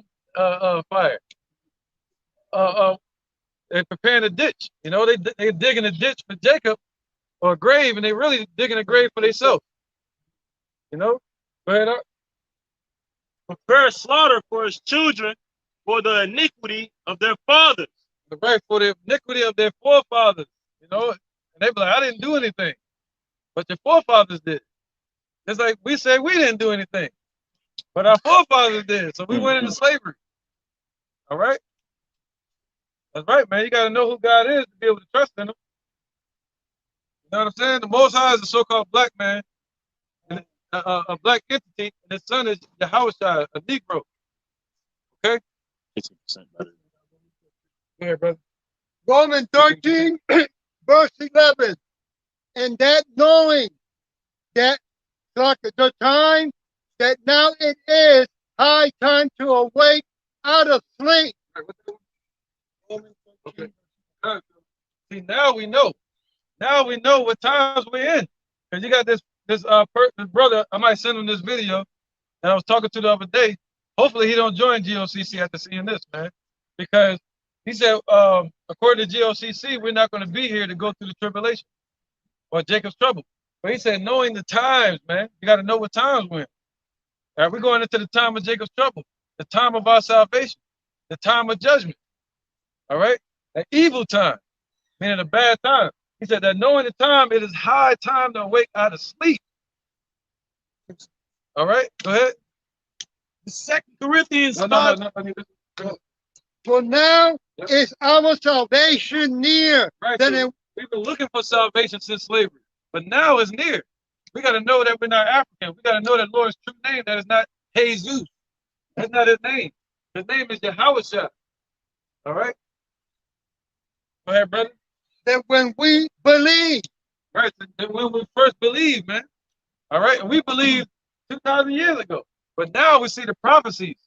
fire. They're preparing a ditch. You know, they're digging a ditch for Jacob or a grave, and they're really digging a grave for themselves. You know? Go ahead, Art. Prepare slaughter for his children for the iniquity of their fathers. Right, for the iniquity of their forefathers. You know, and they be like, I didn't do anything. But your forefathers did. It's like we say we didn't do anything. But our forefathers did. So we went into slavery. All right? That's right, man. You got to know who God is to be able to trust in him. You know what I'm saying? The Most High is a so-called black man, a black entity, and his son is Jehovah, a Negro. Okay? 50% better. Yeah, brother. Romans 13, verse 11. And that knowing that like the time that now it is high time to awake out of sleep. Okay. See, now we know. Now we know what times we're in. Because you got this brother, I might send him this video that I was talking to the other day. Hopefully he don't join GOCC after seeing this, man. Because he said, according to GOCC, we're not going to be here to go through the tribulation or Jacob's trouble. But he said, knowing the times, man, you got to know what times we're in. All right, we're going into the time of Jacob's trouble, the time of our salvation, the time of judgment. All right, an evil time, meaning a bad time. He said that knowing the time, it is high time to awake out of sleep. All right, go ahead. 2 Corinthians No. For now is our salvation near. Right, Then so we've been looking for salvation since slavery, but now it's near. We got to know that we're not African. We got to know that Lord's true name, that is not Jesus. That's not his name. His name is Jehovah. All right? Go ahead, brother. that when we believe, Right, so when we first believed, man. All right, and we believed 2,000 years ago. But now we see the prophecies.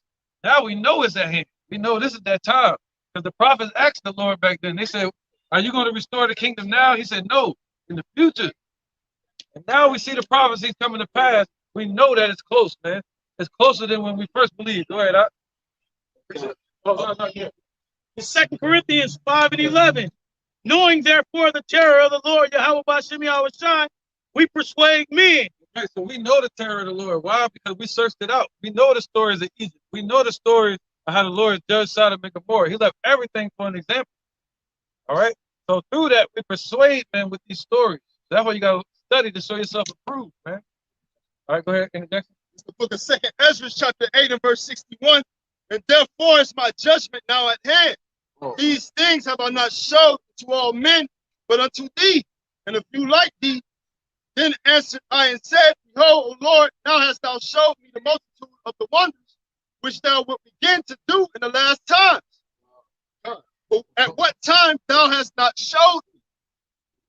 Now we know it's at hand. We know this is that time. Because the prophets asked the Lord back then. They said, Are you going to restore the kingdom now? He said, no, in the future. And now we see the prophecies coming to pass. We know that it's close, man. It's closer than when we first believed. Go ahead, In 2 Corinthians 5:11, knowing therefore the terror of the Lord Yahweh B'Shem Yahweh Shai, we persuade men. Okay, so we know the terror of the Lord. Why? Because we searched it out. We know the stories of Egypt. We know the stories of how the Lord judged Sodom and Gomorrah. He left everything for an example. All right? So through that, we persuade men with these stories. That's why you got to study to show yourself approved, man. All right, go ahead, interjection. The book of 2nd Ezra, chapter 8 and verse 61. And therefore is my judgment now at hand. Oh. These things have I not showed to all men, but unto thee. And if you like thee, then answered I and said, Behold, O Lord, now hast thou showed me the multitude of the wonders which thou wilt begin to do in the last times. But at what time thou hast not showed me?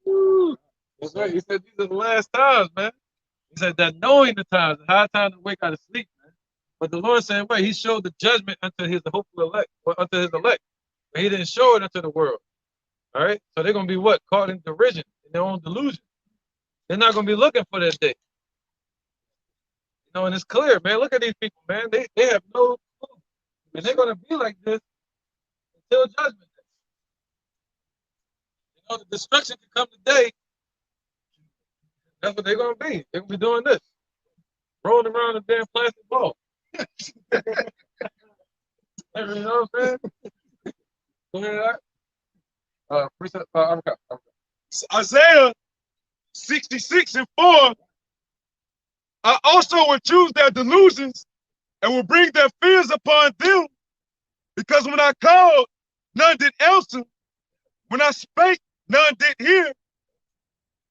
Woo. That's right. He said these are the last times, man. He said that knowing the times, high time to wake out of sleep, man. But the Lord said, wait, he showed the judgment unto his hopeful elect, or unto his elect. But he didn't show it unto the world. All right? So they're going to be what? Caught in derision, in their own delusion. They're not going to be looking for that day. You know, and it's clear, man. Look at these people, man. They have no clue. And they're going to be like this until judgment day. You know, the destruction can come today. That's what they're going to be. They're going to be doing this. Rolling around a damn plastic ball. You know what I'm saying? Go ahead. Isaiah 66:4. I also will choose their delusions and will bring their fears upon them, because when I called, none did answer. When I spake, none did hear.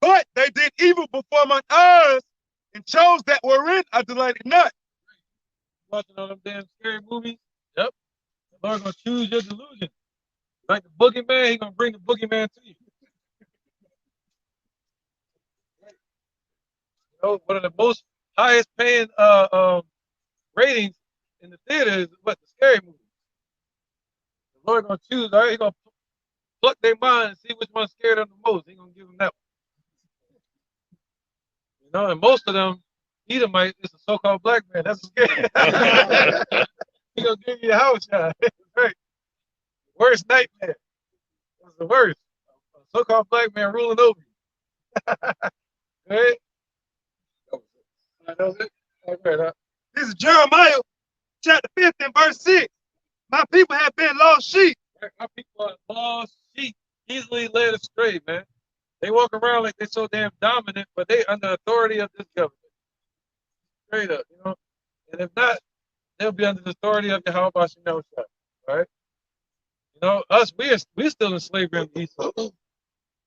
But they did evil before my eyes and chose that wherein I delighted not. Watching all them damn scary movies. Yep. The Lord's going to choose your delusion. Like the boogeyman, he's going to bring the boogeyman to you. You know, one of the most highest paying ratings in the theater is what? The scary movies. The Lord going to choose, all right? He's going to pluck their mind and see which one's scared them the most. He's going to give them that one. You know, and most of them, Edomite is a so-called black man. That's scary. He's going to give you a house shot. Right. Worst nightmare. That's the worst. A so-called black man ruling over you. Right? That was it. Okay, This is Jeremiah chapter 50 and verse 6. My people have been lost sheep. My people are lost sheep, easily led astray, man. They walk around like they're so damn dominant, but they under authority of this government. Straight up, you know. And if not, they'll be under the authority of Jehovah B'Shem Yahweh Shai. All right? You know, us, we're still in slavery in the East. So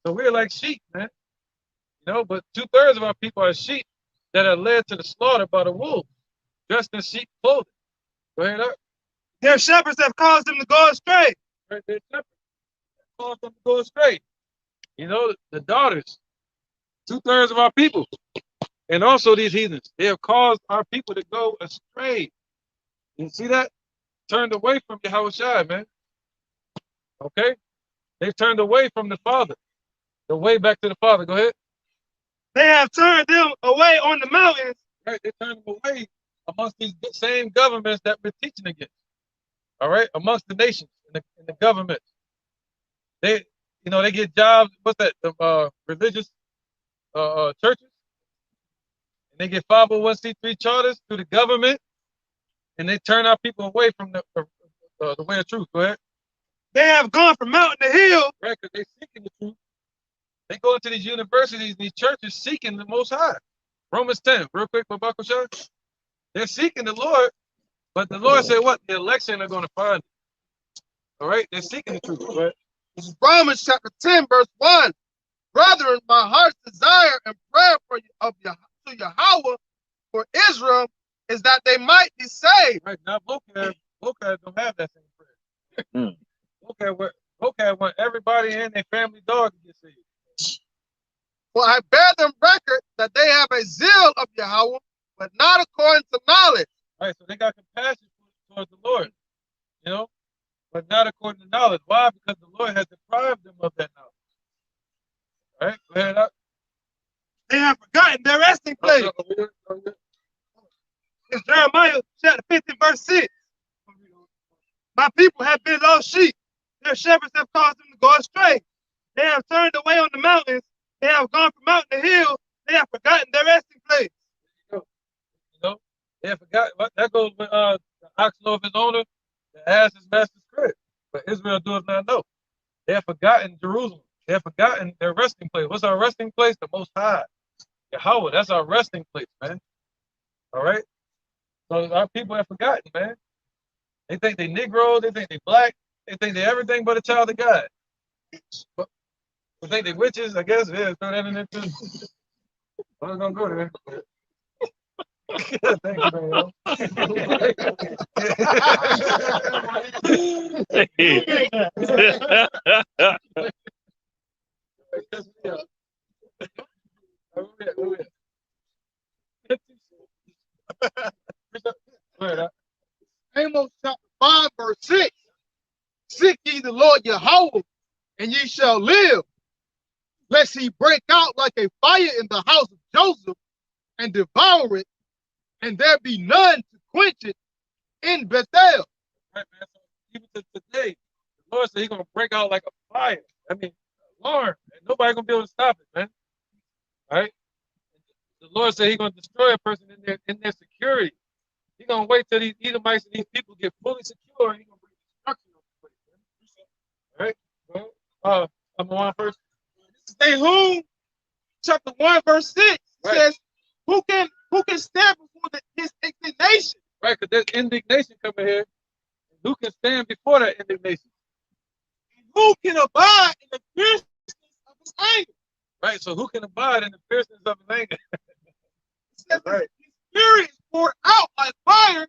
we're like sheep, man. You know, but 2/3 of our people are sheep that are led to the slaughter by the wolves, dressed in sheep clothing. Go ahead up. Their shepherds have caused them to go astray. Right, their shepherds caused them to go astray. You know, the daughters, 2/3 of our people, and also these heathens, they have caused our people to go astray. You see that? Turned away from Yahweh Shai, man. Okay? They've turned away from the Father. The way back to the Father. Go ahead. They have turned them away on the mountains. Right? They turned them away amongst these same governments that we're teaching against. All right? Amongst the nations and the governments. They, you know, they get jobs, what's that? The religious churches. And they get 501c3 charters through the government. And they turn our people away from the way of truth. Go ahead. They have gone from mountain to hill. Right, because they're seeking the truth. They go into these universities, these churches, seeking the Most High. Romans 10, real quick, Babakosha. They're seeking the Lord, but the Lord said what? The election are going to find it. All right? They're seeking the truth. Right? This is Romans chapter 10, verse 1. Brethren, my heart's desire and prayer to Yahweh for Israel is that they might be saved. Right, now vocab don't have that same prayer. Vocab want everybody and their family dog to get saved. For I bear them record that they have a zeal of Yahweh, but not according to knowledge. All right, so they got compassion towards the Lord, you know, but not according to knowledge. Why? Because the Lord has deprived them of that knowledge. All right, go ahead. They have forgotten their resting place. It's Jeremiah chapter 15, verse 6. My people have been lost sheep. Their shepherds have caused them to go astray. They have turned away on the mountains. They have gone from mountain to hill. They have forgotten their resting place. You know, they have forgotten. That goes with the ox know of his owner, the ass his master's crib. But Israel does not know. They have forgotten Jerusalem. They have forgotten their resting place. What's our resting place? The Most High. Jehovah, that's our resting place, man. All right? So our people have forgotten, man. They think they Negro, they think they black, they think they everything but a child of God. But they think they witches, I guess. Yeah, throw that in there too. I'm gonna go there. Thank you, man. Amos chapter 5, verse 6. Seek ye the Lord Jehovah, and ye shall live, lest he break out like a fire in the house of Joseph and devour it, and there be none to quench it in Bethel. Right, man. So even to today, the Lord said he's gonna break out like a fire. I mean, alarm. And nobody gonna be able to stop it, man. All right? The Lord said he's gonna destroy a person in their security. He's gonna wait till these Edomites and these people get fully secure, and he's gonna bring destruction on the place. All right? Well, I'm on first. Nahum chapter 1, verse 6 Right. says, who can stand before his indignation? Right, because there's indignation coming here. Who can stand before that indignation? And who can abide in the fierceness of his anger? Right, so who can abide in the fierceness of his anger? Right. His fury is poured out like fire,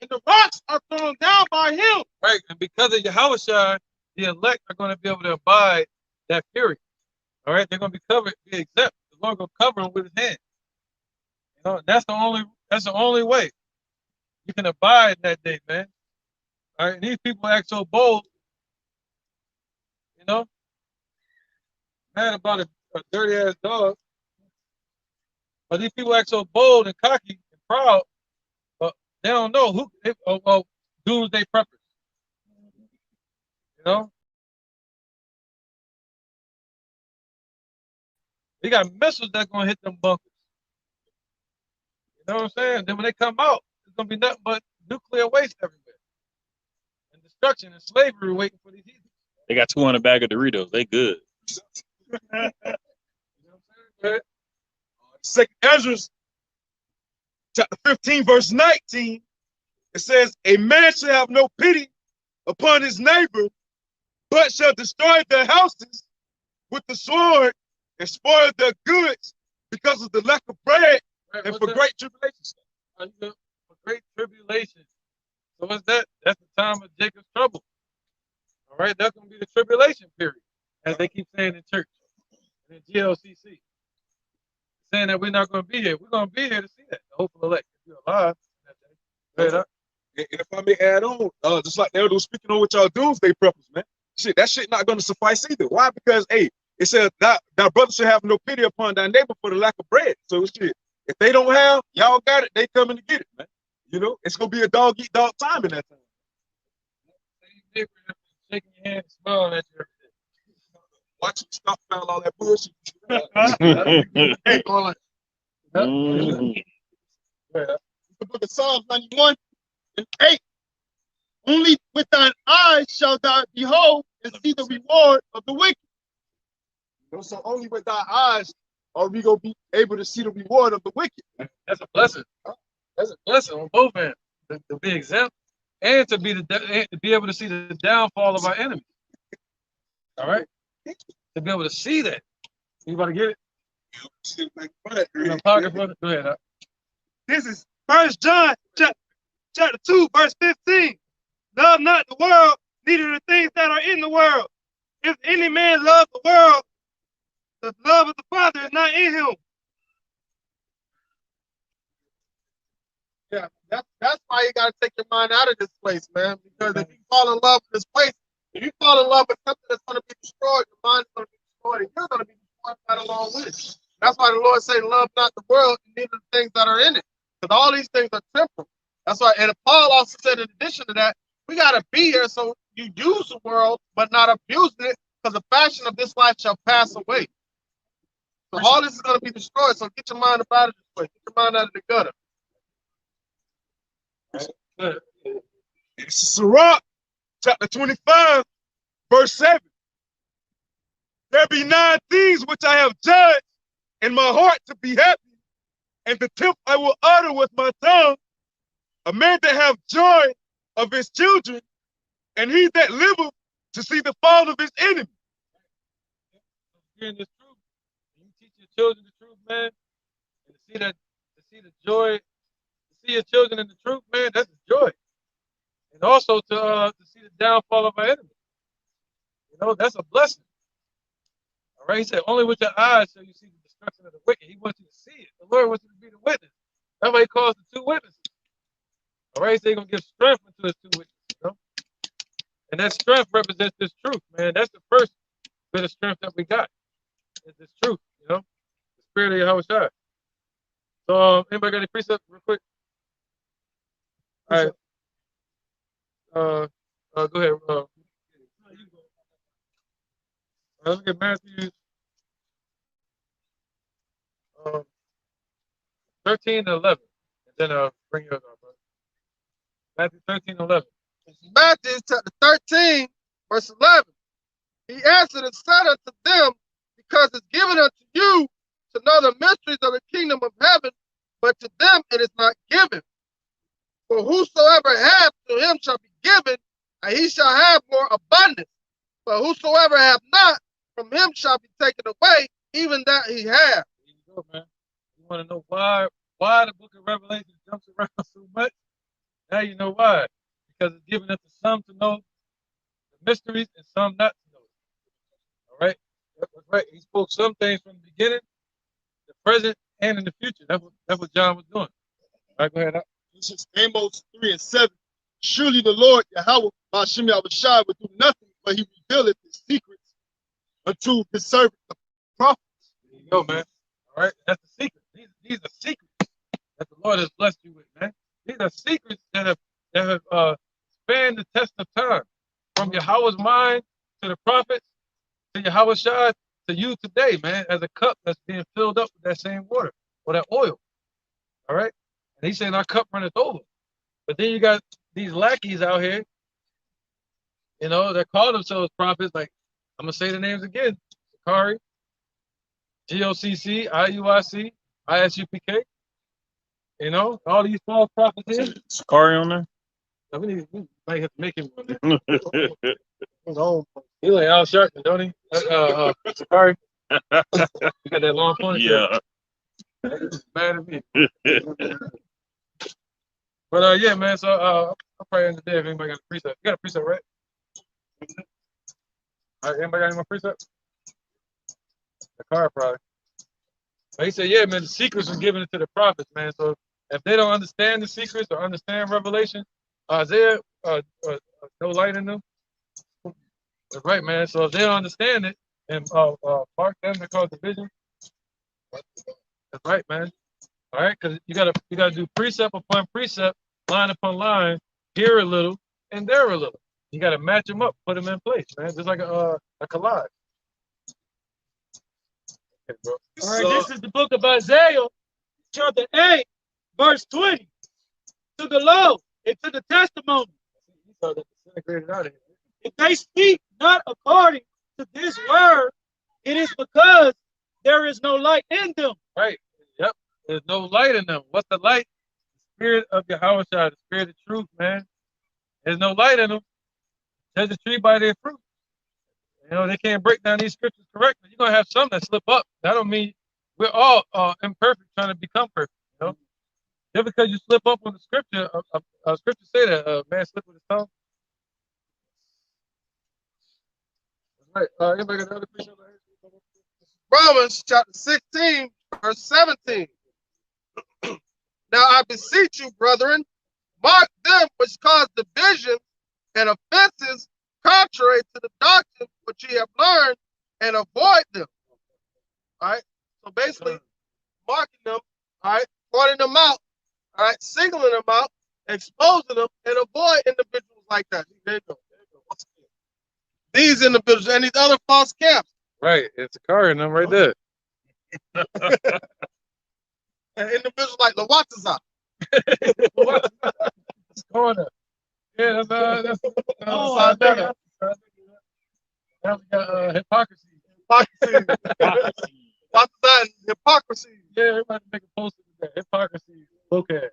and the rocks are thrown down by him. Right, and because of Yahushua, the elect are going to be able to abide that fury. All right, they're going to be covered, be exempt. The Lord will cover them with his hand. You know, that's the only way you can abide that day, man. All right, and these people act so bold, you know, mad about a dirty ass dog. But these people act so bold and cocky and proud, but they don't know who doomsday preppers. You know? They got missiles that's gonna hit them bunkers. You know what I'm saying? Then when they come out, it's gonna be nothing but nuclear waste everywhere. And destruction and slavery waiting for these heathens. They got 200 bag of Doritos. They good. You know what I'm saying? Second Ezra, chapter 15, verse 19, it says, a man shall have no pity upon his neighbor, but shall destroy their houses with the sword and spoil their goods because of the lack of bread Right, and what's for that? great tribulation. For great tribulation. So what's that? That's the time of Jacob's trouble. All right, that's gonna be the tribulation period, as they keep saying in church, and in GLCC, saying that we're not gonna be here. We're gonna be here to see that. The hopeful elect, if you're alive. And if I may add on, just like the elder was speaking on with y'all doomsday preppers, man. Shit, that shit not going to suffice either. Why? Because, hey, it says that brother should have no pity upon thy neighbor for the lack of bread. So shit, if they don't have, y'all got it, they coming to get it, man. You know, it's going to be a dog eat dog time in that time. Shaking your hand and smiling at you. Watch you stop foul all that bullshit. Hey, going like, Mhm. the book of Psalms 91 and 8. Only with thine eyes shalt thou behold and see the reward of the wicked. You know, so only with thy eyes are we going to be able to see the reward of the wicked. That's a blessing. That's a blessing on both ends. To be exempt and to be able to see the downfall of our enemies. All right? To be able to see that. Anybody get it? Go ahead. This is 1 John chapter 2, verse 15. Love not the world, neither the things that are in the world. If any man love the world, the love of the Father is not in him. Yeah, that's why you gotta take your mind out of this place, man. Because if you fall in love with this place, if you fall in love with something that's gonna be destroyed, your mind's gonna be destroyed, and you're gonna be destroyed right along with it. That's why the Lord say, "Love not the world, and neither the things that are in it," because all these things are temporal. That's why, and Paul also said, in addition to that, we gotta be here so you use the world, but not abuse it, because the fashion of this life shall pass away. So all this is gonna be destroyed. So get your mind up out of this place. Get your mind out of the gutter. Sirach, chapter 25, verse 7. There be 9 things which I have judged in my heart to be happy, and the 10th I will utter with my tongue. A man that have joy of his children, and he that liveth to see the fall of his enemy. Hearing this truth, you teach your children the truth, man, and to see the joy, to see your children in the truth, man, that's a joy. And also to see the downfall of our enemy. You know, that's a blessing. All right, he said, only with your eyes shall you see the destruction of the wicked. He wants you to see it. The Lord wants you to be the witness. That's why he calls the 2 witnesses. All right, so he's going to give strength unto his 2 witnesses. You know? And that strength represents this truth, man. That's the first bit of strength that we got. Is this truth, you know? The spirit of Jehovah. So, anybody got any precepts real quick? All right. Go ahead. Let's look at Matthew 13 and 11. And then I'll bring yours up, brother. Matthew 13 and 11. Matthew chapter 13, verse 11. He answered and said unto them, because it's given unto you to know the mysteries of the kingdom of heaven, but to them it is not given. For whosoever hath, to him shall be given, and he shall have more abundance. But whosoever hath not, from him shall be taken away, even that he hath. There you go, man. You want to know why the book of Revelation jumps around so much? Now you know why. Because it's given unto some to know the mysteries and some not to know. All right? That's right. He spoke some things from the beginning, the present, and in the future. That's what John was doing. All right, go ahead. This is Amos 3 and 7. Surely the Lord Yahweh Hashem Yahushua will do nothing, but he revealeth his secrets unto his servants, the prophets. There you go, man. All right, that's the secret. These are secrets that the Lord has blessed you with, man. These are secrets that have spanned the test of time, from Yahweh's mind to the prophets to Yahweh Shai to you today, man, as a cup that's being filled up with that same water or that oil. All right, and he's saying our cup runneth over. But then you got these lackeys out here, you know, that call themselves prophets. Like, I'm gonna say the names again: Sakari, GOCC, IUIC, ISUPK. You know, all these false prophets here. Sakari on there? So we might have to make him. He like Al Sharpton, don't he? Sakari. You got that long ponytail. Yeah. Mad at me. But yeah, man. So I'll probably end the day if anybody got a precept. You got a precept, right? All right, anybody got any more precepts? The car probably. But he said, yeah, man, the secrets are given to the prophets, man. So if they don't understand the secrets or understand Revelation, Isaiah, no light in them. That's right, man. So if they don't understand it and park them to cause division, that's right, man. All right, because you gotta do precept upon precept, line upon line, here a little and there a little. You gotta match them up, put them in place, man. Just like a collage. Okay, bro. All right, this is the book of Isaiah, chapter 8, verse 20. To the law and to the testimony. If they speak not according to this word, it is because there is no light in them. Right. Yep. There's no light in them. What's the light? The spirit of Yahweh, the spirit of truth, man. There's no light in them. Judge the tree by their fruit. You know, they can't break down these scriptures correctly. You're gonna have some that slip up. That don't mean we're all imperfect trying to become perfect. You know, just because you slip up on the scripture, scripture say that man slip with his tongue. Right. Anybody got another precept? Romans chapter 16, verse 17. Now I beseech you, brethren, mark them which cause division and offenses contrary to the doctrine which ye have learned, and avoid them. All right. So basically, marking them, all right, pointing them out, all right, singling them out, exposing them, and avoid individuals like that. There you go. These individuals and these other false camps. Right. It's a car in them right there. And individuals like the Watazah. It's corner. Yeah, that's Oh, I I think got hypocrisy. Hypocrisy. Watazah and hypocrisy. Yeah, everybody make a post of that. Hypocrisy. Okay.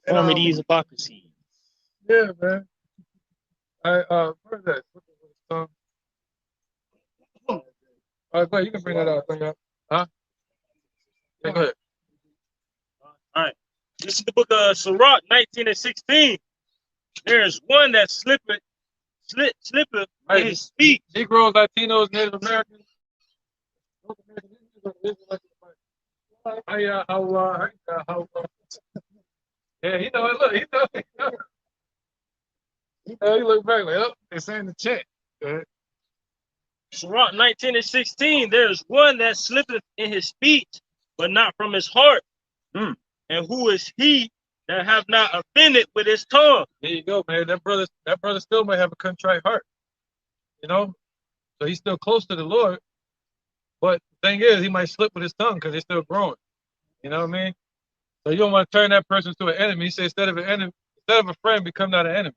Deformities, hypocrisy. Yeah, man. Where's that? All right, go ahead. You can bring that out. Huh? Yeah, go ahead. All right. This is the book of Sirach, 19 and 16. There's one that slippeth in his speech. Negroes, Latinos, Native Americans. Yeah, he know it. Look, he know. He look back like, oh, they're saying the chat. Sirach 19 and 16. There's one that slippeth in his speech, but not from his heart. And who is he that have not offended with his tongue? There you go, man. That brother still might have a contrite heart. You know? So he's still close to the Lord. But the thing is, he might slip with his tongue because they're still growing. You know what I mean? So you don't want to turn that person to an enemy. He said instead of a friend, become not an enemy.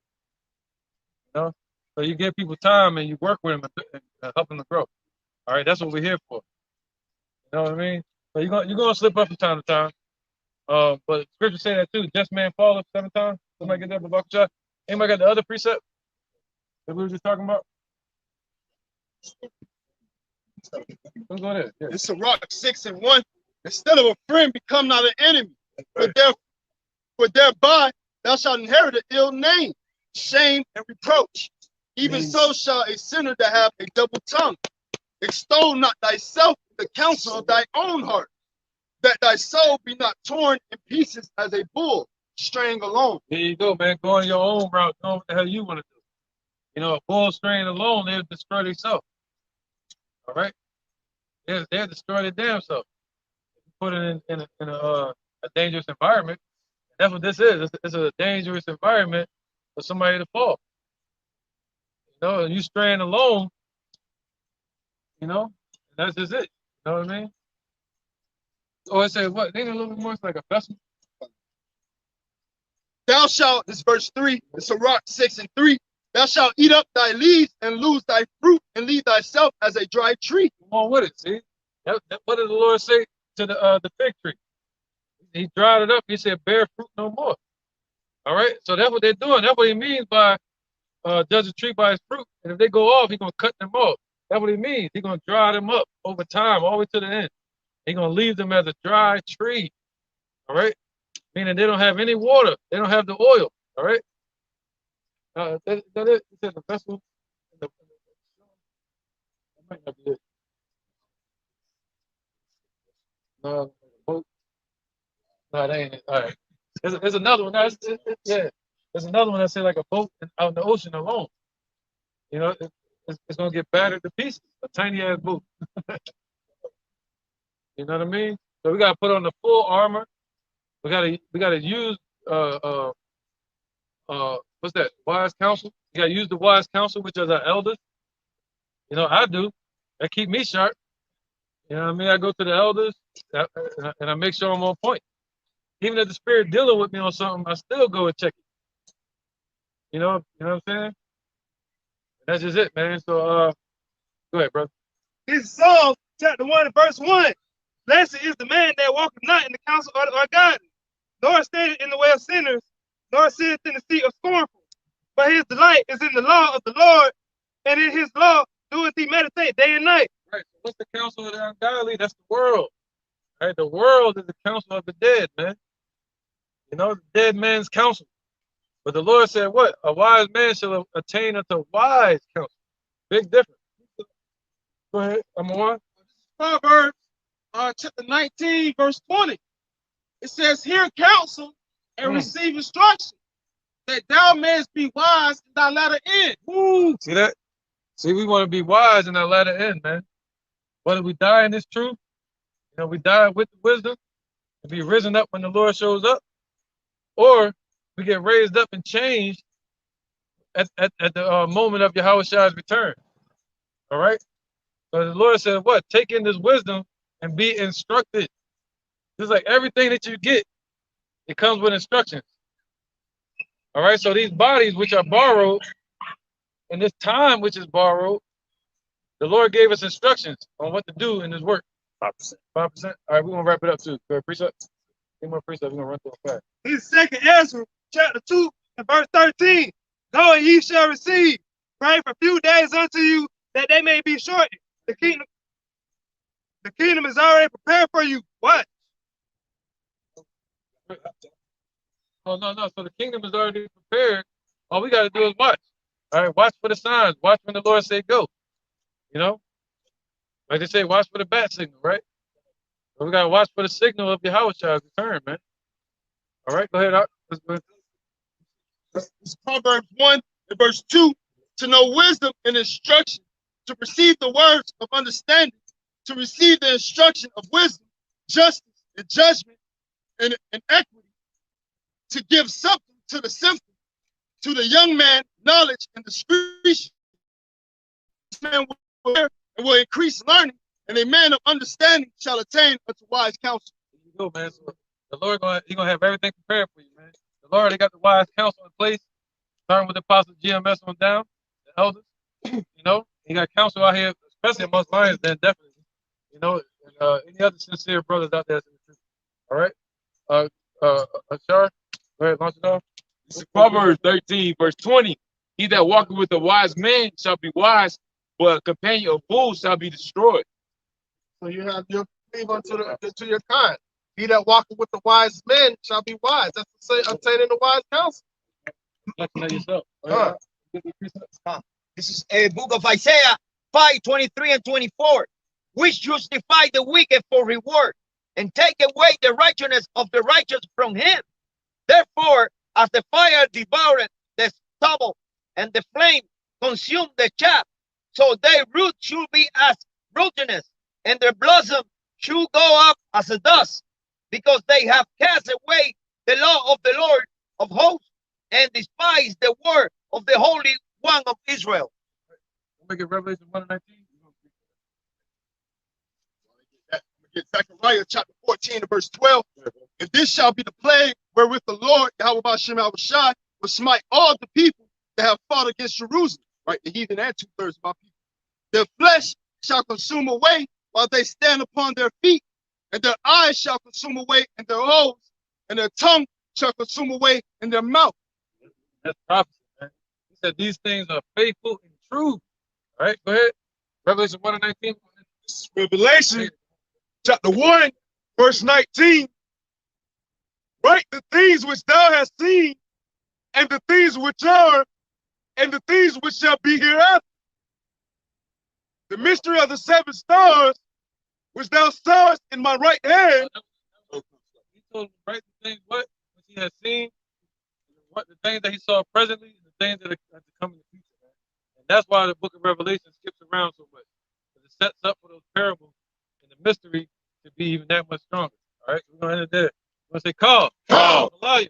You know? So you give people time and you work with them and help them to grow. All right, that's what we're here for. You know what I mean? So you're gonna slip up from time to time. But scripture say that too. Just man falleth 7 times. Somebody get that from Bakashah? Anybody got the other precept that we were just talking about? Who's on it? Yeah. It's a rock 6 and 1. Instead of a friend, become not an enemy. For thereby thou shalt inherit an ill name, shame, and reproach. Even so shall a sinner that have a double tongue. Extol not thyself in the counsel of thy own heart, that thy soul be not torn in pieces as a bull straying alone. There you go, man. Go on your own route. Know what the hell you want to do. You know, a bull straying alone, they'll destroy themselves. All right? They'll destroy their damn self. Put it in a dangerous environment. That's what this is. It's a dangerous environment for somebody to fall. You know, and you straying alone, you know, that's just it. You know what I mean? Oh, it says what? Ain't it a little bit more? It's like a vessel. Thou shalt, this is verse 3, it's a rock 6 and 3. Thou shalt eat up thy leaves and lose thy fruit and leave thyself as a dry tree. Come on with it, see? What did the Lord say to the fig tree? He dried it up. He said, bear fruit no more. All right? So that's what they're doing. That's what he means by judge a tree by its fruit. And if they go off, he's going to cut them off. That's what he means. He's going to dry them up over time, all the way to the end. He's going to leave them as a dry tree. All right? Meaning they don't have any water. They don't have the oil. All right? That it? It said the vessel. That might not be it. No, boat. No, that ain't it. All right. There's another one. Yeah. There's another one that said like a boat out in the ocean alone. You know, it's gonna get battered to pieces. A tiny ass boat. You know what I mean? So we gotta put on the full armor. We gotta use what's that? Wise counsel. You gotta use the wise counsel, which is our elders. You know, I do. That keep me sharp. You know what I mean? I go to the elders and I make sure I'm on point. Even if the spirit dealing with me on something, I still go and check it. You know what I'm saying? That's just it, man. So go ahead, brother. This is Psalm chapter 1 and verse 1. Blessed is the man that walketh not in the counsel of ungodly, nor standeth in the way of sinners, nor sitteth in the seat of scornful. But his delight is in the law of the Lord, and in his law doeth he meditate day and night. Right. So what's the counsel of the ungodly? That's the world. Right? The world is the counsel of the dead, man. You know, the dead man's counsel. But the Lord said, what? A wise man shall attain unto wise counsel. Big difference. Go ahead. I'm on. Proverbs chapter 19, verse 20. It says, hear counsel and receive instruction, that thou mayest be wise in thy latter end. Woo! See that? See, we want to be wise in our latter end, man. Whether we die in this truth, you know, we die with the wisdom and be risen up when the Lord shows up, or we get raised up and changed at the moment of Yahweh's return. All right? So the Lord said, what? Take in this wisdom and be instructed. Just like everything that you get, it comes with instructions. All right? So these bodies which are borrowed, and this time which is borrowed, the Lord gave us instructions on what to do in this work. 5%. 5%. All right, we're going to wrap it up too. Go ahead, precept. Any more precept? We're going to run through it fast. His second Ezra, chapter 2, and verse 13. Go and ye shall receive. Pray for few days unto you, that they may be shortened. The kingdom is already prepared for you. What? Oh, no. So the kingdom is already prepared. All we got to do is watch. All right, watch for the signs. Watch when the Lord say go. You know? Like they say, watch for the bat signal, right? So we got to watch for the signal of Yahweh's return, man. All right, go ahead, Art. Let's go ahead. It's Proverbs 1 and verse 2. To know wisdom and instruction, to receive the words of understanding, to receive the instruction of wisdom, justice and judgment and equity, to give something to the simple, to the young man knowledge and discretion. This man will increase learning, and a man of understanding shall attain unto wise counsel. There you go, man. So the Lord He's gonna have everything prepared for you, man. The Lord, they got the wise counsel in place, starting with the apostle GMS on down, the elders. You know, he got counsel out here, especially amongst lions, then definitely. You know, and any other sincere brothers out there. All right. Ashar, go ahead, launch it off. This is Proverbs 13, verse 20. He that walketh with a wise man shall be wise, but a companion of fools shall be destroyed. So you have your cleave unto your kind. He that walketh with the wise men shall be wise. That's to say, obtaining the wise counsel. Yourself. This is a book of Isaiah 5:23 and 24, which justify the wicked for reward and take away the righteousness of the righteous from him. Therefore, as the fire devoured the stubble and the flame consumed the chaff, so their root should be as rottenness, and their blossom should go up as a dust, because they have cast away the law of the Lord of hosts and despised the word of the Holy One of Israel. We'll make it Revelation 1:19. Get Zechariah chapter 14 and verse 12. And this shall be the plague wherewith the Lord, Yahweh Shai, will smite all the people that have fought against Jerusalem, right? The heathen and 2/3 of my people. Their flesh shall consume away while they stand upon their feet, and their eyes shall consume away in their holes, and their tongue shall consume away in their mouth. That's prophecy, man. He said these things are faithful and true. All right, go ahead. Revelation 1:19. Revelation chapter 1, verse 19. Write the things which thou hast seen, and the things which are, and the things which shall be hereafter. The mystery of the 7 stars, which thou sawest in my right hand. He told him to write the things what he has seen, what the things that he saw presently, and the things that are to come in the future, man. And that's why the book of Revelation skips around so much. Because it sets up for those parables and the mystery to be even that much stronger. All right, so we're going to end it there. We're going to say, call. Alive.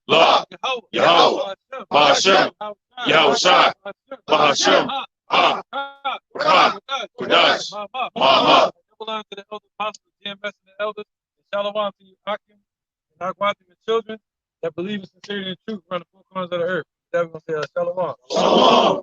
La. Yahweh. Bahashem. Yahushua. Bahashem. Kudash. Mama. Shalom to the elders, apostles, GMS, and the elders. And shalom to you, Akim, and Agwatim, and children that believe in sincerity and truth around the four corners of the earth. That's going to say, shalom. Shalom.